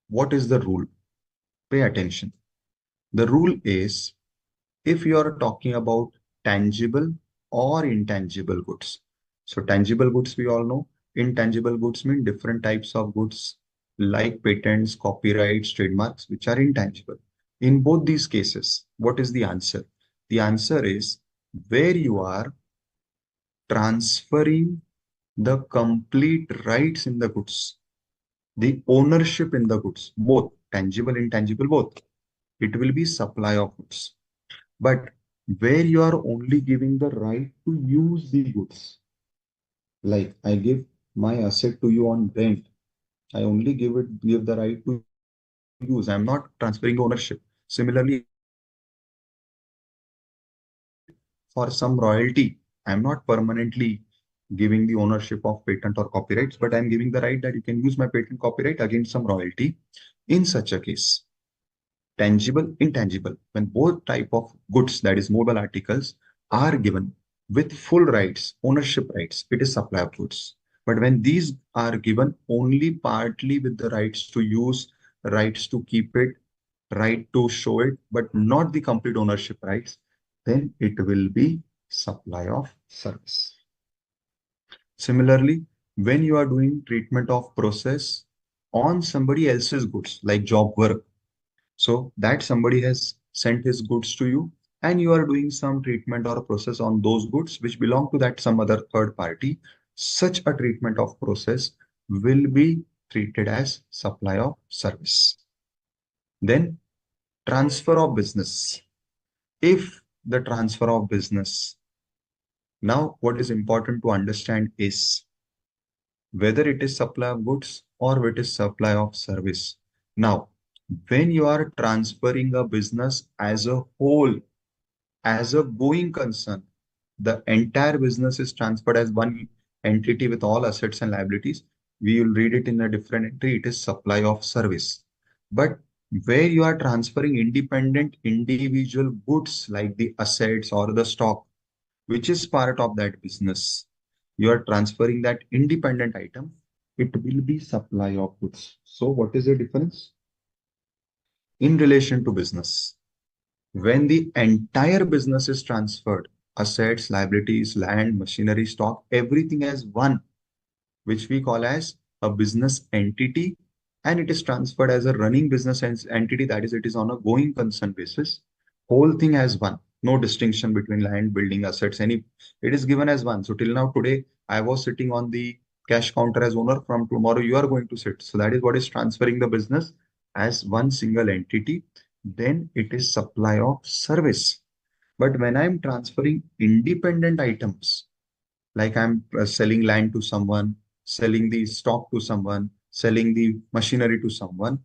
what is the rule? Pay attention. The rule is if you are talking about tangible or intangible goods. So tangible goods, we all know. Intangible goods mean different types of goods like patents, copyrights, trademarks, which are intangible. In both these cases, what is the answer? The answer is where you are transferring the complete rights in the goods, the ownership in the goods, both tangible, intangible, both. It will be supply of goods. But where you are only giving the right to use the goods, like I give my asset to you on rent, I only give the right to use. I'm not transferring ownership. Similarly, for some royalty, I'm not permanently giving the ownership of patent or copyrights, but I'm giving the right that you can use my patent copyright against some royalty. In such a case, tangible, intangible, when both type of goods, that is mobile articles, are given with full rights, ownership rights, it is supply of goods. But when these are given only partly with the rights to use, rights to keep it, right to show it, but not the complete ownership rights, then it will be supply of service. Similarly, when you are doing treatment of process on somebody else's goods, like job work, so that somebody has sent his goods to you and you are doing some treatment or process on those goods which belong to that some other third party, such a treatment of process will be treated as supply of service. Then transfer of business. If the transfer of business, now what is important to understand is whether it is supply of goods or it is supply of service. Now, when you are transferring a business as a whole, as a going concern, the entire business is transferred as one entity with all assets and liabilities. We will read it in a different entry. It is supply of service. But where you are transferring independent individual goods like the assets or the stock, which is part of that business, you are transferring that independent item, it will be supply of goods. So what is the difference? In relation to business, when the entire business is transferred, assets, liabilities, land, machinery, stock, everything as one, which we call as a business entity, and it is transferred as a running business entity, that is, it is on a going concern basis, whole thing as one, no distinction between land, building, assets, any, it is given as one. So till now, today, I was sitting on the cash counter as owner, from tomorrow you are going to sit. So that is what is transferring the business as one single entity. Then it is supply of service. But when I'm transferring independent items, like I'm selling land to someone, selling the stock to someone, selling the machinery to someone,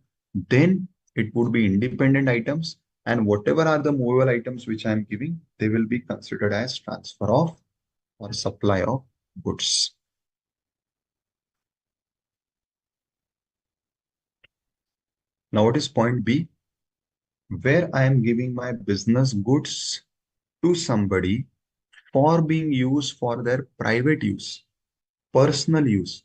then it would be independent items. And whatever are the movable items which I'm giving, they will be considered as transfer of or supply of goods. Now, what is point B? Where I am giving my business goods to somebody for being used for their private use, personal use.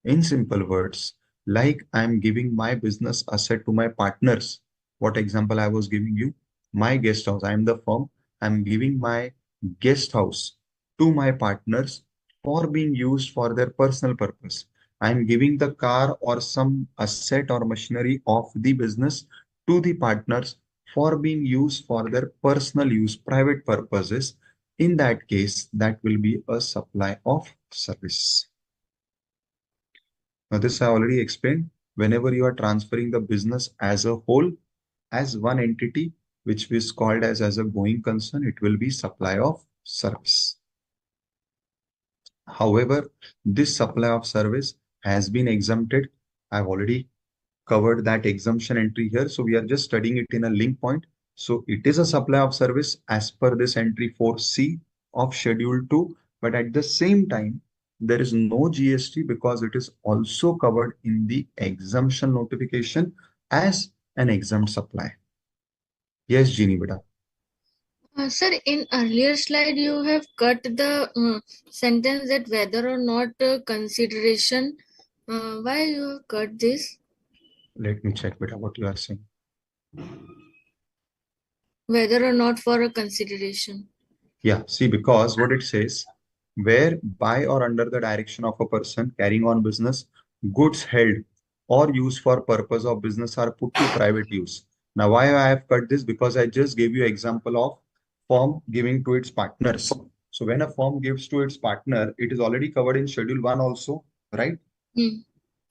In simple words, like I'm giving my business asset to my partners. What example I was giving you? My guest house. I'm the firm. I'm giving my guest house to my partners for being used for their personal purpose. I am giving the car or some asset or machinery of the business to the partners for being used for their personal use, private purposes. In that case, that will be a supply of service. Now, this I already explained. Whenever you are transferring the business as a whole, as one entity, which is called as a going concern, it will be supply of service. However, this supply of service has been exempted. I've already covered that exemption entry here. So we are just studying it in a link point. So it is a supply of service as per this entry 4C of Schedule 2. But at the same time, there is no GST because it is also covered in the exemption notification as an exempt supply. Yes, Jeannie, beta. Sir, in earlier slide, you have cut the sentence that whether or not consideration. Why you have cut this? Let me check, beta, what you are saying. Whether or not for a consideration. Yeah, see, because what it says, where by or under the direction of a person carrying on business, goods held or used for purpose of business are put to private use. Now, why I have cut this? Because I just gave you example of firm giving to its partners. So when a firm gives to its partner, it is already covered in Schedule 1 also, right?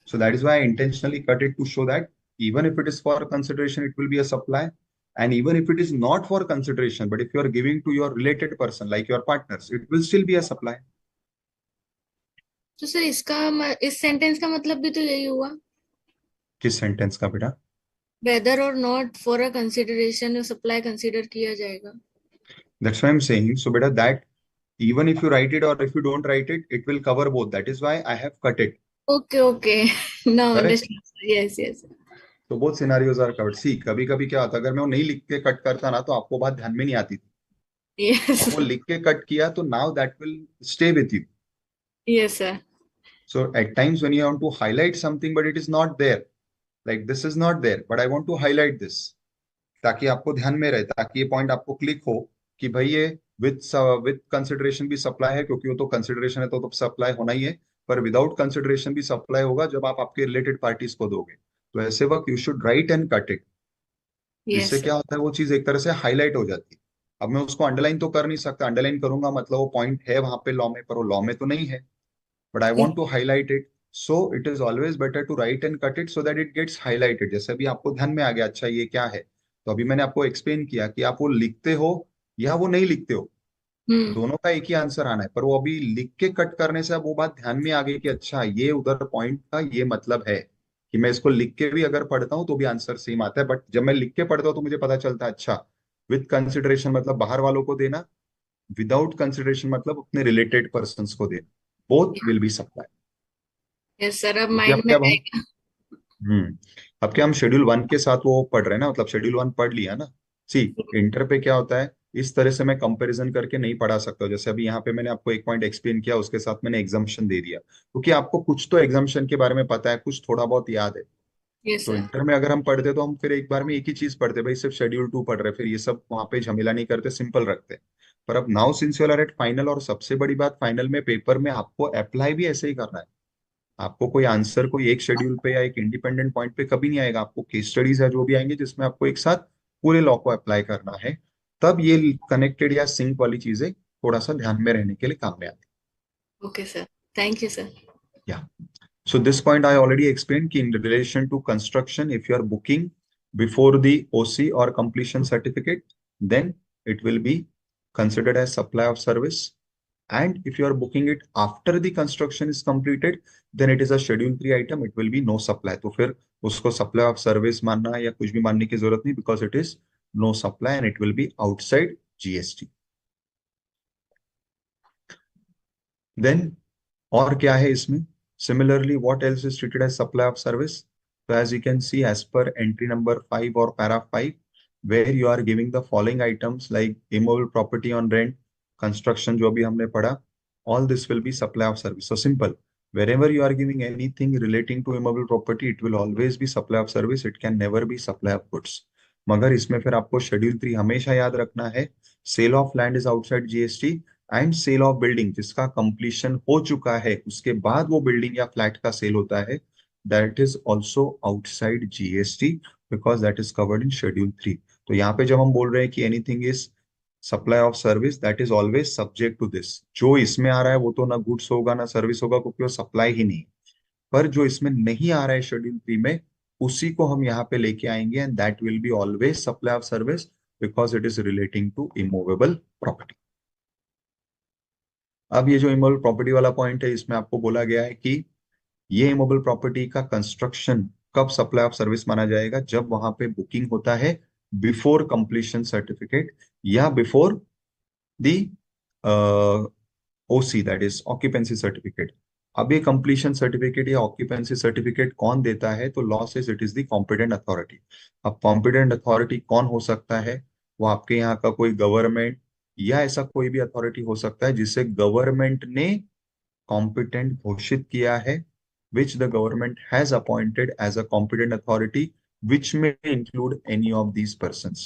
So that is why I intentionally cut it to show that even if it is for consideration, it will be a supply. And even if it is not for consideration, but if you are giving to your related person, like your partners, it will still be a supply. तो sir इस sentence का मतलब भी तो यही हुआ. किस sentence का बेटा? Whether or not for a consideration supply consider किया जाएगा. That's why I'm saying. So beta, that even if you write it or if you don't write it, it will cover both. That is why I have cut it. Okay. Now Correct? understand. Yes. So both scenarios are covered. See, कभी कभी क्या होता है, अगर मैं वो नहीं लिख के कट करता ना तो आपको बात ध्यान में नहीं आती थी. Yes. अब वो लिख के कट किया तो now that will stay with you. Yes, sir. So at times when you want to highlight something but it is not there, like this is not there, but I want to highlight this, ताकि आपको ध्यान में रहे, ताकि ये point आपको click हो कि भाई ये विद कंसिडरेशन भी सप्लाई है, क्योंकि वो तो कंसिडरेशन है तो सप्लाई होना ही है, पर विदाउट कंसिडरेशन भी सप्लाई होगा जब आप आपके रिलेटेड पार्टीज को दोगे. तो ऐसे वक्त you should write and cut it. Yes, इससे क्या होता है, वो चीज एक तरह से हाईलाइट हो जाती है. अब मैं उसको अंडरलाइन तो कर नहीं सकता, अंडरलाइन करूंगा मतलब वो पॉइंट है वहां पे लॉ में, पर वो लॉ में तो नहीं है. But I want to highlight it. So it is always better to write and cut it so that it gets highlighted. जैसे अभी आपको ध्यान में आ गया, अच्छा ये क्या है, तो अभी मैंने आपको एक्सप्लेन किया कि आप वो लिखते हो या वो नहीं लिखते हो, दोनों का एक ही आंसर आना है, पर वो अभी लिख के कट करने से अब वो बात ध्यान में आ गई कि अच्छा ये उधर पॉइंट का ये मतलब है कि मैं इसको लिख के भी अगर पढ़ता हूँ तो भी आंसर सेम आता है. बट जब मैं लिख के पढ़ता हूँ तो मुझे पता चलता है अच्छा विद कंसिडरेशन मतलब बाहर वालों को देना, विदाउट कंसिडरेशन मतलब अपने रिलेटेड पर्सन को देना. Both will be supply. Yes, sir. अब क्योंकि माइंड में आएगा. अब क्या हम शेड्यूल 1 के साथ वो पढ़ रहे हैं ना, मतलब शेड्यूल 1 पढ़ लिया ना. सी, इंटर पे क्या होता है, इस तरह से मैं कंपैरिजन करके नहीं पढ़ा सकता. जैसे अभी यहाँ पे मैंने आपको एक पॉइंट एक्सप्लेन किया, उसके साथ मैंने एग्जाम्पशन दे दिया, क्योंकि आपको कुछ तो एग्जाम्पशन के बारे में पता है, कुछ थोड़ा बहुत याद है. Yes, तो sir. इंटर में अगर हम पढ़ते तो हम फिर एक बार में एक ही चीज पढ़ते, भाई सिर्फ शेड्यूल 2 पढ़ रहे, फिर ये सब वहां पे झमेला नहीं करते, सिंपल रखते. पर अब now since you are at final, और सबसे बड़ी बात फाइनल में पेपर में आपको अप्लाई भी ऐसे ही करना है. आपको कोई आंसर कोई एक शेड्यूल पे या एक इंडिपेंडेंट पॉइंट पे कभी नहीं आएगा. आपको केस स्टडीज है जो भी आएंगे जिसमें आपको एक साथ पूरे लॉ को अप्लाई करना है, तब ये कनेक्टेड या सिंक वाली चीजें थोड़ा सा ध्यान में रहने के लिए काम में आती Okay, sir. Thank you, sir. है. या so this point I already explained कि in relation to construction, if you are booking before the OC or completion certificate, then it will be considered as supply of service. And if you are booking it after the construction is completed, then it is a schedule 3 item. It will be no supply. तो फिर उसको supply of service मानना या कुछ भी मानने की जरूरत नहीं, because it is no supply and it will be outside GST. Then और क्या है इसमें? Similarly, what else is treated as supply of service? So as you can see, as per entry number 5 or para 5, where you are giving the following items like immovable property on rent, construction जो भी हमने पढ़ा, all this will be supply of service. So simple. Wherever you are giving anything relating to immovable property, it will always be supply of service. It can never be supply of goods. मगर इसमें फिर आपको schedule 3 हमेशा याद रखना है. Sale of land is outside GST and sale of building, जिसका completion हो चुका है उसके बाद वो बिल्डिंग या फ्लैट का सेल होता है, that is also outside GST because that is covered in schedule 3। तो यहाँ पे जब हम बोल रहे हैं कि anything is supply of service, that is always subject to this. जो इसमें आ रहा है वो तो ना गुड्स होगा ना सर्विस होगा, क्योंकि वो सप्लाई ही नहीं। पर जो इसमें नहीं आ रहा है शेड्यूल 3 में, उसी को हम यहाँ पे लेके आएंगे, and that will be always supply of service because it is relating to immovable property. अब ये जो इमूवेबल प्रॉपर्टी वाला पॉइंट है, इसमें आपको बोला गया है कि ये इमूवेबल प्रॉपर्टी का कंस्ट्रक्शन कब सप्लाई ऑफ सर्विस माना जाएगा, जब वहां पे बुकिंग होता है बिफोर कंप्लीशन सर्टिफिकेट या before the OC, that is occupancy certificate. अब ये कंप्लीशन सर्टिफिकेट या ऑक्यूपेंसी सर्टिफिकेट कौन देता है, तो law says it is the competent authority. अब कॉम्पिटेंट अथॉरिटी कौन हो सकता है, वो आपके यहाँ का कोई गवर्नमेंट या ऐसा कोई भी अथॉरिटी हो सकता है जिसे गवर्नमेंट ने कॉम्पिटेंट घोषित किया है, which the government has appointed as a competent authority, which may include any of these persons.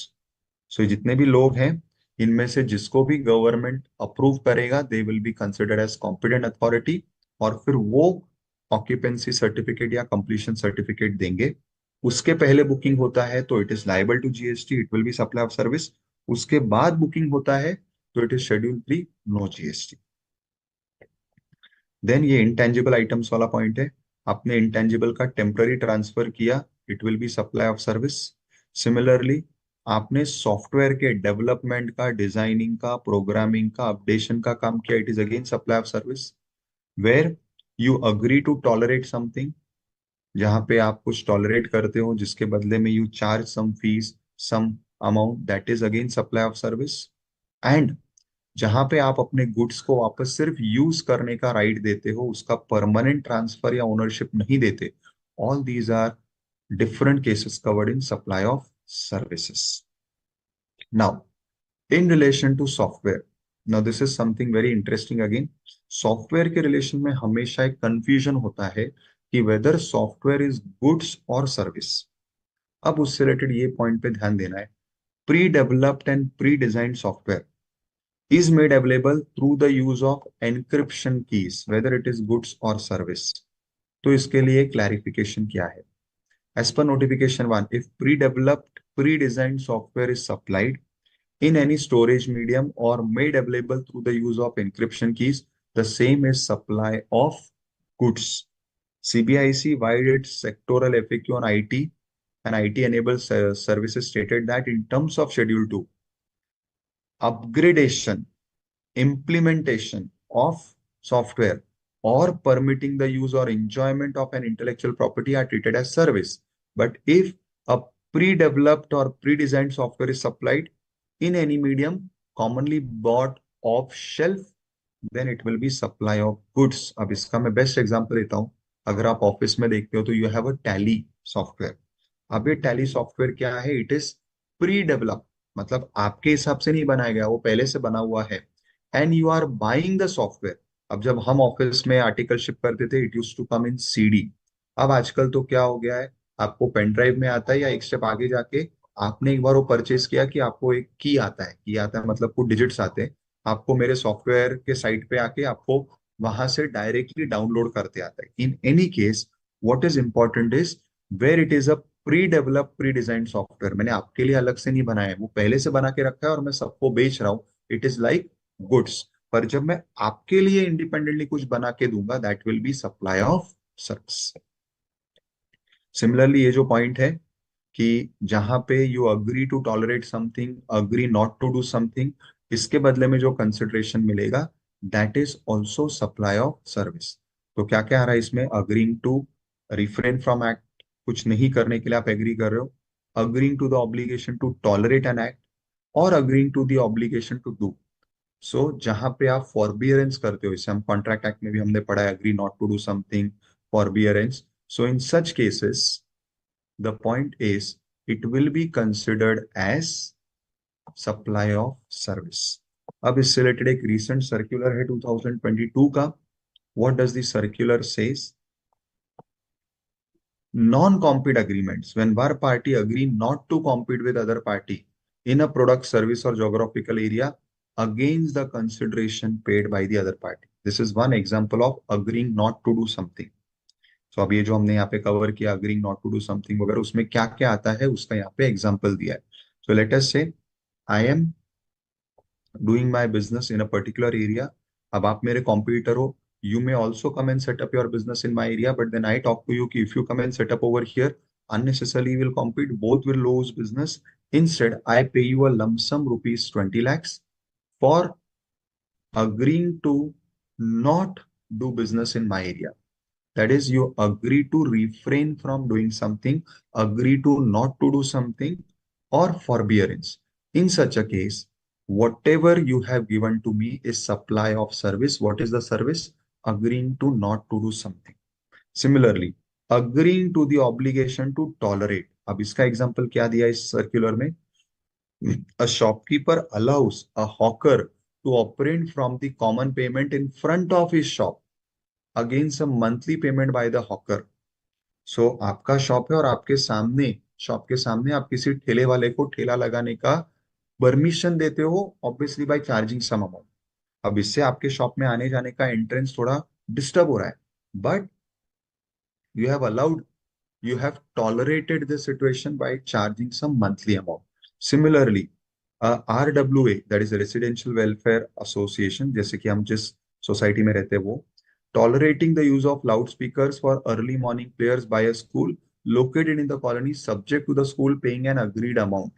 So जितने भी लोग हैं, इनमें से जिसको भी गवर्नमेंट अप्रूव करेगा, they will be considered as competent authority, और फिर वो ऑक्यूपेंसी सर्टिफिकेट या कंप्लीशन सर्टिफिकेट देंगे। उसके पहले बुकिंग होता है तो it is liable to GST, it will be supply of service. उसके बाद बुकिंग होता है तो it is schedule 3, no GST. Then ये इंटेंजिबल आइटम्स वाला पॉइंट है, आपने इंटेंजिबल का टेम्पररी ट्रांसफर किया, it will be supply of service. Similarly आपने सॉफ्टवेयर के डेवलपमेंट का, डिजाइनिंग का, प्रोग्रामिंग का, अपडेशन का काम किया, it is again supply of service. Where you agree to tolerate something, जहां पे आप कुछ टॉलरेट करते हो जिसके बदले में you charge some fees, some amount, that is again supply of service. And जहां पे आप अपने गुड्स को वापस सिर्फ यूज करने का राइट देते हो, उसका परमानेंट ट्रांसफर या ओनरशिप नहीं देते, all these are different cases covered in supply of services. Now in relation to software, now this is something very interesting again. Software के रिलेशन में हमेशा एक कंफ्यूजन होता है कि वेदर सॉफ्टवेयर इज गुड्स और सर्विस। अब उससे रिलेटेड ये पॉइंट पे ध्यान देना है, pre developed and pre designed software is made available through the use of encryption keys, whether it is goods or service। तो इसके लिए क्लैरिफिकेशन क्या है? As per notification 1, if pre-developed, pre-designed software is supplied in any storage medium or made available through the use of encryption keys, the same is supply of goods। CBIC, while its sectoral FAQ on IT and IT-enabled services stated that in terms of Schedule 2, upgradation, implementation of software or permitting the use or enjoyment of an intellectual property are treated as service. But if a pre-developed or pre-designed software is supplied in any medium commonly bought off shelf, then it will be supply of goods। अब इसका मैं best example देता हूं, अगर आप office में देखते हो तो you have a tally software. अब ये टैली सॉफ्टवेयर क्या है, इट इज प्री डेवलप, मतलब आपके हिसाब से नहीं बनाया गया, वो पहले से बना हुआ है, and you are buying the software. अब जब हम ऑफिस में आर्टिकल शिप करते थे, it use to come in CD. अब आजकल तो क्या हो गया है, आपको पेन ड्राइव में आता है, या एक स्टेप आगे जाके आपने एक बार वो परचेज किया कि आपको एक की आता है, की आता है मतलब कुछ डिजिट्स आते हैं, आपको मेरे सॉफ्टवेयर के साइट पे आके आपको वहां से डायरेक्टली डाउनलोड करते आता है। In any case what is important is where it is a pre develop pre design software, मैंने आपके लिए अलग से नहीं बनाया है, वो पहले से बना के रखा है और मैं सबको बेच रहा हूँ, इट इज लाइक गुड्स। पर जब मैं आपके लिए इंडिपेंडेंटली कुछ बना के दूंगा, that will be supply of service. Similarly ये जो पॉइंट है कि जहां पे you agree to tolerate something, agree not to do something, इसके बदले में जो कंसिडरेशन मिलेगा, that is also supply of service. तो क्या क्या आ रहा है इसमें, agreeing to refrain from act, कुछ नहीं करने के लिए आप एग्री कर रहे हो, agreeing to the obligation to tolerate an act, और agreeing to the obligation to do. So जहां पे आप फॉरबियरेंस करते हो, इसे हम कॉन्ट्रैक्ट एक्ट में भी हमने पढ़ा है, agree not to do something, forbearance. So in such cases the point is it will be considered as supply of service। अब इससे रिलेटेड एक रिसेंट सर्कुलर है 2022 का। what does the circular says? Non-compete agreements, when one party agree not to compete with other party in a product, service or geographical area, against the consideration paid by the other party. This is one example of agreeing not to do something. तो अब ये जो हमने यहाँ पे cover किया agreeing not to do something वगैरह, उसमें क्या क्या आता है उसका यहाँ पे एग्जांपल दिया है. सो let us say I am doing my business in a particular area. अब आप मेरे कॉम्पिटिटर हो, you may also come and set up your business in my area, but then I talk to you कि if you come and set up over here unnecessarily will compete, both will lose business. Instead, I pay you a lump sum rupees 20 lakhs for agreeing to not do business in my area. That is, you agree to refrain from doing something, agree to not to do something, or forbearance. In such a case, whatever you have given to me is supply of service. What is the service? Agreeing to not to do something. Similarly, agreeing to the obligation to tolerate. अब इसका example क्या दिया इस circular में? A shopkeeper allows a hawker to operate from the common payment in front of his shop against a monthly payment by the hawker. So आपका shop है और आपके सामने, शॉप के सामने आप किसी ठेले वाले को ठेला लगाने का परमिशन देते हो, obviously by charging some amount. अब इससे आपके शॉप में आने जाने का एंट्रेंस थोड़ा डिस्टर्ब हो रहा है, but you have allowed, you have tolerated the situation by charging some monthly amount. Similarly, RWA, that is a Residential Welfare Association, जैसे कि हम जिस सोसाइटी में रहते हैं वो, tolerating the use of loudspeakers for early morning prayers by a school located in the colony subject to the school paying an agreed amount.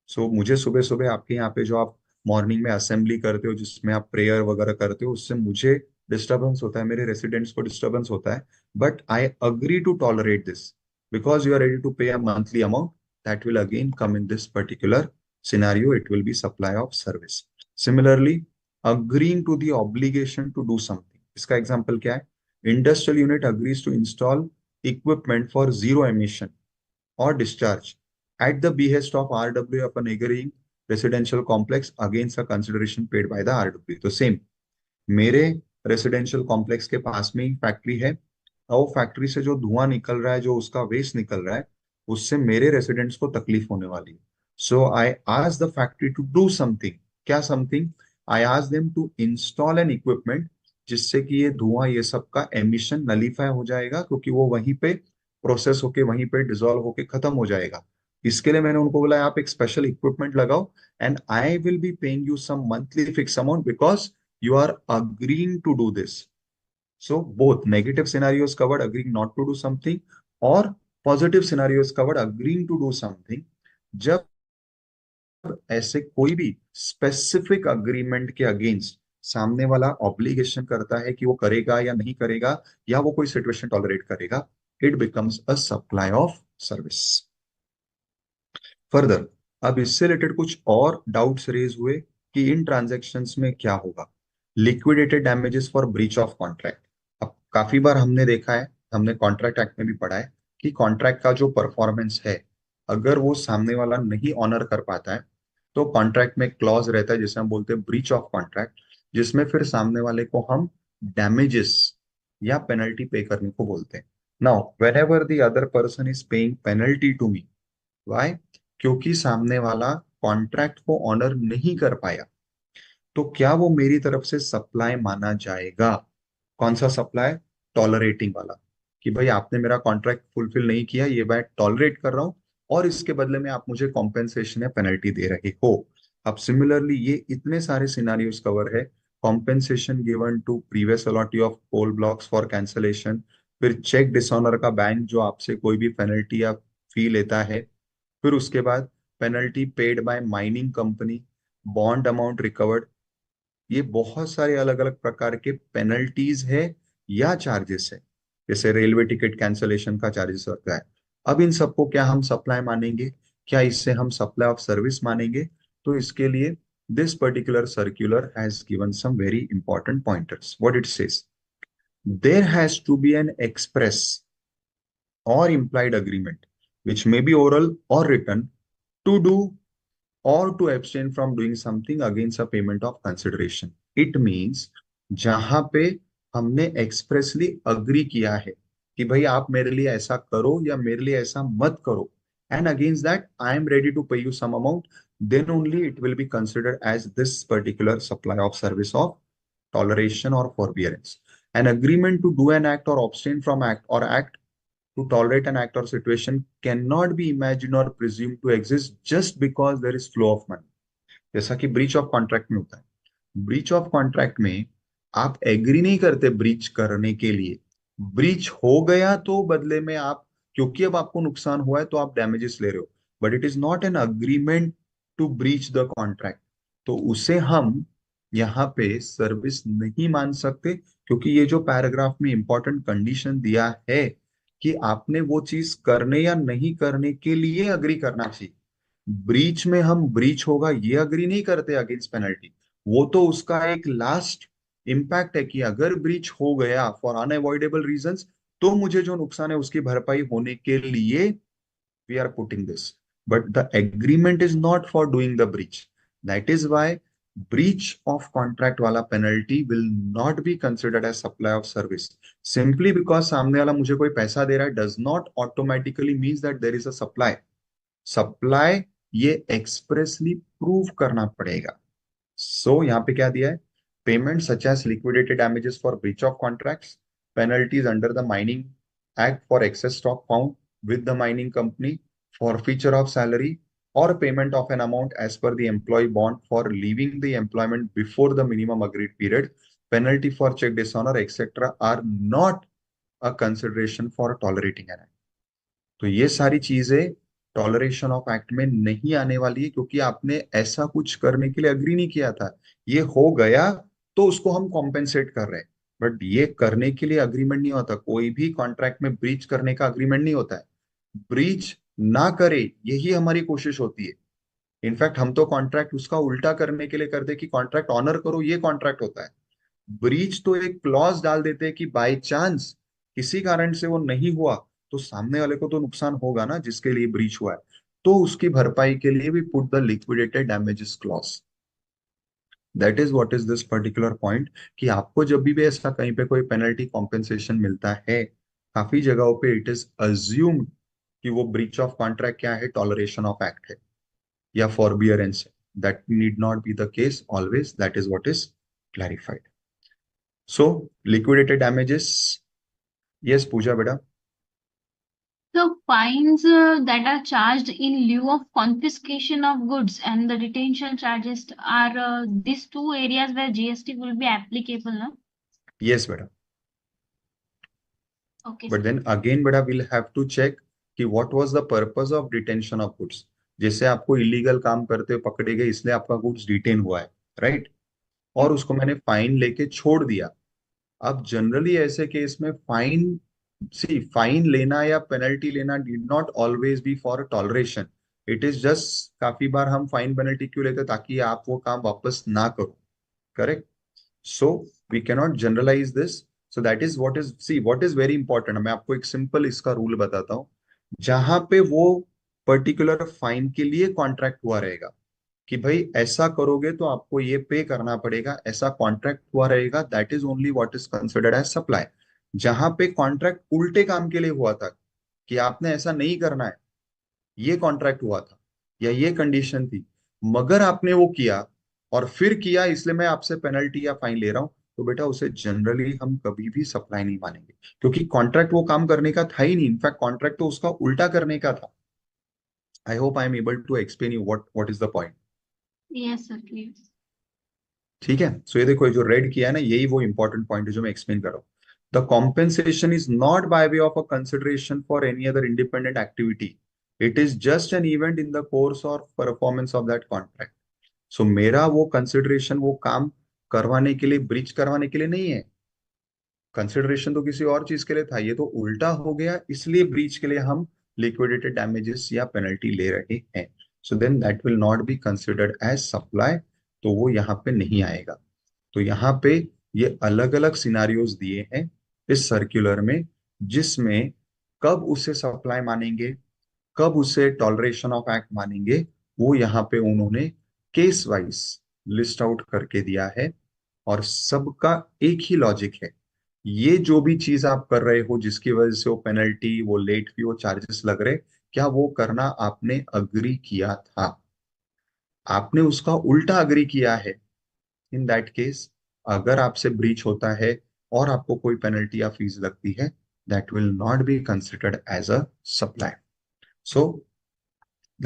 So मुझे सुबह सुबह आपके यहाँ पे जो आप मॉर्निंग में असेंबली करते हो जिसमें आप प्रेयर वगैरह करते हो, उससे मुझे डिस्टर्बेंस होता है, मेरे रेसिडेंट्स को डिस्टर्बेंस होता है, but I agree to tolerate this because you are ready to pay a monthly amount. That will again come in this particular scenario, it will be supply of service. Similarly, agreeing to the obligation to do something. इसका example क्या है? Industrial unit agrees to install equipment for zero emission or discharge at the behest of RWA of a neighboring residential complex against a consideration paid by the RWA. तो same, मेरे residential complex के पास में ही factory है और वो factory से जो धुआं निकल रहा है, जो उसका वेस्ट निकल रहा है, उससे मेरे रेसिडेंट्स को तकलीफ होने वाली है. So I ask the factory to do something. क्या something? I ask them to install an equipment जिससे कि ये धुआं, ये सब का एमिशन नलीफाई हो जाएगा, क्योंकि वो वहीं पे प्रोसेस होके वहीं पे डिसॉल्व होके खत्म हो जाएगा. इसके लिए मैंने उनको बोला आप एक स्पेशल इक्विपमेंट लगाओ and I will be paying you some monthly fix amount because you are agreeing to do this. So both negative scenarios covered, agreeing not to do something, or positive scenarios covered, agreeing to do something. जब ऐसे कोई भी specific agreement के against सामने वाला obligation करता है कि वो करेगा या नहीं करेगा, या वो कोई सिचुएशन टॉलरेट करेगा, it becomes a supply of service. Further, अब इससे रिलेटेड कुछ और डाउट्स रेज हुए कि इन ट्रांजैक्शंस में क्या होगा. Liquidated damages for breach of contract. अब काफी बार हमने देखा है, हमने कॉन्ट्रैक्ट एक्ट में भी पढ़ा है कि कॉन्ट्रैक्ट का जो परफॉर्मेंस है, अगर वो सामने वाला नहीं ऑनर कर पाता है तो कॉन्ट्रैक्ट में क्लॉज रहता है जिसे हम बोलते हैं ब्रीच ऑफ कॉन्ट्रैक्ट, जिसमें फिर सामने वाले को हम डैमेजेस या पेनल्टी पे करने को बोलते हैं. Now whenever the other person is paying penalty to me, why? क्योंकि सामने वाला कॉन्ट्रैक्ट को ऑनर नहीं कर पाया, तो क्या वो मेरी तरफ से सप्लाई माना जाएगा? कौन सा सप्लाई? टॉलरेटिंग वाला, कि भाई आपने मेरा कॉन्ट्रैक्ट फुलफिल नहीं किया, ये मैं टॉलरेट कर रहा हूं और इसके बदले में आप मुझे कॉम्पेंसेशन या पेनल्टी दे रहे हो. अब सिमिलरली ये इतने सारे सिनारियोस कवर है. Compensation given to previous allottee of coal blocks for cancellation, फिर चेक डिसऑनर का बैंक जो आपसे कोई भी पेनल्टी या फी लेता है, फिर उसके बाद penalty paid by mining company, bond amount recovered. ये बहुत सारे अलग अलग प्रकार के पेनल्टीज है या चार्जेस है. जैसे रेलवे टिकट कैंसलेशन का चार्जेस होता है. अब इन सबको क्या हम सप्लाई मानेंगे? क्या इससे हम सप्लाई ऑफ सर्विस मानेंगे? तो इसके लिए this particular circular has given some very important pointers. What it says, there has to be an express or implied agreement which may be oral or written to do or to abstain from doing something against a payment of consideration. It means जहां पे हमने expressly agree किया है कि भाई आप मेरे लिए ऐसा करो या मेरे लिए ऐसा मत करो, and against that I am ready to pay you some amount, then only it will be considered as this particular supply of service of toleration or forbearance. An agreement to do an act or abstain from act or act to tolerate an act or situation cannot be imagined or presumed to exist just because there is flow of money. जैसा कि breach of contract में होता है, breach of contract में आप agree नहीं करते breach करने के लिए, ब्रीच हो गया तो बदले में आप, क्योंकि अब आपको नुकसान हुआ है तो आप डैमेजेस ले रहे हो, but it is not an agreement to breach the contract, तो उसे हम यहाँ पे सर्विस नहीं मान सकते, क्योंकि ये जो पैराग्राफ में इंपॉर्टेंट कंडीशन दिया है कि आपने वो चीज करने या नहीं करने के लिए अग्री करना चाहिए। ब्रीच में हम ब्रीच होगा ये अग्री नहीं करते अगेंस्ट पेनल्टी, वो तो उसका एक लास्ट इम्पैक्ट है कि अगर ब्रीच हो गया फॉर अनअवॉइडेबल रीजंस तो मुझे जो नुकसान है उसकी भरपाई होने के लिए we are putting this, but the agreement is not for doing the breach. That is why breach of contract वाला penalty will not be considered as supply of service, simply because सामने वाला मुझे कोई पैसा दे रहा है does not automatically means that there is a supply. Supply ये एक्सप्रेसली प्रूव करना पड़ेगा। सो यहाँ पे क्या दिया है, payment such as liquidated damages for breach of contracts, penalties under the mining act for excess stock found with the mining company, forfeiture of salary or payment of an amount as per the employee bond for leaving the employment before the minimum agreed period, penalty for check dishonor etc are not a consideration for tolerating an act। तो ये सारी चीजें toleration of act में नहीं आने वाली है, क्योंकि आपने ऐसा कुछ करने के लिए अग्री नहीं किया था, ये हो गया तो उसको हम कॉम्पेंसेट कर रहे हैं, बट ये करने के लिए अग्रीमेंट नहीं होता, कोई भी कॉन्ट्रैक्ट में ब्रीच करने का अग्रीमेंट नहीं होता है, ब्रीच ना करे यही हमारी कोशिश होती है। इनफैक्ट हम तो कॉन्ट्रैक्ट उसका उल्टा करने के लिए करते हैं कि कॉन्ट्रैक्ट ऑनर करो, ये कॉन्ट्रैक्ट होता है। ब्रीच तो एक क्लॉज डाल देते हैं कि बाय चांस किसी कारण से वो नहीं हुआ तो सामने वाले को तो नुकसान होगा ना जिसके लिए ब्रीच हुआ है, तो उसकी भरपाई के लिए भी put the liquidated damages clause. That is what is this particular point, कि आपको जब भी ऐसा कहीं पे कोई पेनल्टी कॉम्पेंसेशन मिलता है, काफी जगहों पे इट इज अज्यूम्ड कि वो ब्रीच ऑफ कॉन्ट्रैक्ट क्या है, टॉलरेशन ऑफ एक्ट है या फॉरबियरेंस है। That need not be the case always, that is what is clarified. So liquidated damages, yes Puja बेटा। So fines that are charged in lieu of confiscation of goods and the detention charges are these two areas where GST will be applicable, no? Yes बेटा, Okay, but sir. then again बेटा we'll have to check कि what was the purpose of detention of goods। जैसे आपको illegal काम करते हुए पकड़े गए इसलिए आपका गुड्स डिटेन हुआ है, राइट, और उसको मैंने फाइन लेके छोड़ दिया। अब जनरली ऐसे केस में फाइन, सी फाइन लेना या पेनल्टी लेना did not always be for toleration, it is just, काफी बार हम फाइन पेनल्टी क्यों लेते हैं, ताकि आप वो काम वापस ना करो, correct. So we cannot generalise this, so that is what is, see what is very important, मैं आपको एक सिंपल इसका रूल बताता हूँ। जहां पे वो पर्टिकुलर फाइन के लिए कॉन्ट्रैक्ट हुआ रहेगा कि भाई ऐसा करोगे तो आपको ये पे करना पड़ेगा, ऐसा कॉन्ट्रैक्ट हुआ रहेगा, that is only what is considered as supply. जहां पे कॉन्ट्रैक्ट उल्टे काम के लिए हुआ था कि आपने ऐसा नहीं करना है, ये कॉन्ट्रैक्ट हुआ था या ये कंडीशन थी, मगर आपने वो किया और फिर किया इसलिए मैं आपसे पेनल्टी या फाइन ले रहा हूं, तो बेटा उसे जनरली हम कभी भी सप्लाई नहीं मानेंगे, क्योंकि कॉन्ट्रैक्ट वो काम करने का था ही नहीं, इनफैक्ट कॉन्ट्रैक्ट तो उसका उल्टा करने का था। I hope I am able to explain you what is the point. Yes, sir, please. ठीक है, सो ये देखो ये जो रेड किया है ना, यही वो इंपॉर्टेंट पॉइंट है जो मैं एक्सप्लेन कर रहा हूँ। The compensation is not by way of a consideration for any other independent activity, it is just an event in the course और परफॉर्मेंस ऑफ दैट कॉन्ट्रैक्ट। सो मेरा वो कंसिडरेशन वो काम करवाने के लिए, ब्रीच करवाने के लिए नहीं है, कंसिडरेशन तो किसी और चीज के लिए था, ये तो उल्टा हो गया, इसलिए ब्रीच के लिए हम लिक्विडेटेड डैमेजेस या पेनल्टी ले रहे हैं। So then that will not be considered as supply, तो वो यहाँ पे नहीं आएगा। तो यहाँ पे ये अलग अलग सिनारियोज दिए हैं इस सर्कुलर में, जिसमें कब उसे सप्लाई मानेंगे, कब उसे टॉलरेशन ऑफ एक्ट मानेंगे, वो यहाँ पे उन्होंने केस वाइज लिस्ट आउट करके दिया है, और सबका एक ही लॉजिक है। ये जो भी चीज आप कर रहे हो जिसकी वजह से वो पेनल्टी, वो लेट फी, वो चार्जेस लग रहे, क्या वो करना आपने अग्री किया था? आपने उसका उल्टा अग्री किया है, इन दैट केस अगर आपसे ब्रीच होता है और आपको कोई पेनल्टी या फीस लगती है, that will not be considered as a supply. So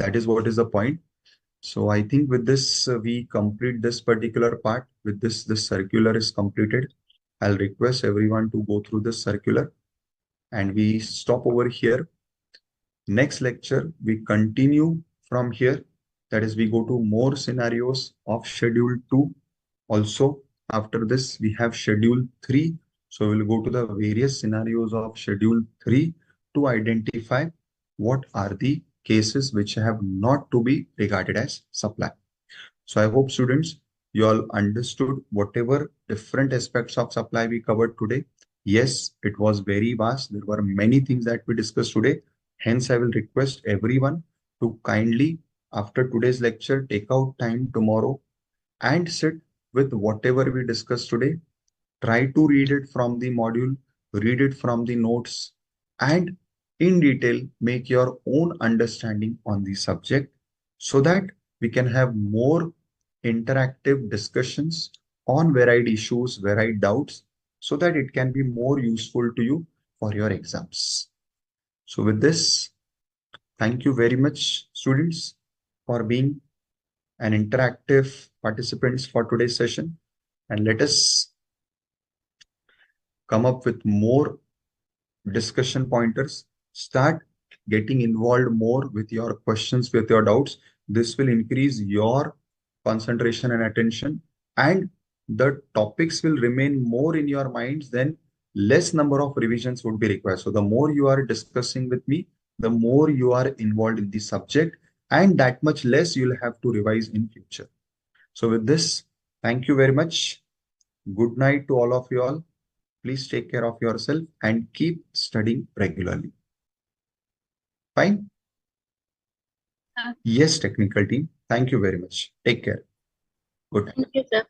that is what is the point. So I think with this we complete this particular part. With this circular is completed. I'll request everyone to go through this circular and we stop over here. Next lecture, we continue from here. That is, we go to more scenarios of schedule 2. Also, after this, we have schedule 3. So we'll go to the various scenarios of schedule 3 to identify what are the cases which have not to be regarded as supply. So I hope students, you all understood whatever different aspects of supply we covered today. Yes, it was very vast. There were many things that we discussed today. Hence, I will request everyone to kindly, after today's lecture, take out time tomorrow and sit with whatever we discussed today. Try to read it from the module, read it from the notes, and in detail make your own understanding on the subject so that we can have more interactive discussions on varied issues, varied doubts, so that it can be more useful to you for your exams. So with this, thank you very much, students, for being an interactive participants for today's session. And let us come up with more discussion pointers. Start getting involved more with your questions, with your doubts. This will increase your concentration and attention, and the topics will remain more in your minds, then less number of revisions would be required. So the more you are discussing with me, the more you are involved in the subject, and that much less you'll have to revise in future. So with this, thank you very much. Good night to all of you all. Please take care of yourself and keep studying regularly. Fine? Yes, technical team. Thank you very much. Take care. Good night. Thank you, sir.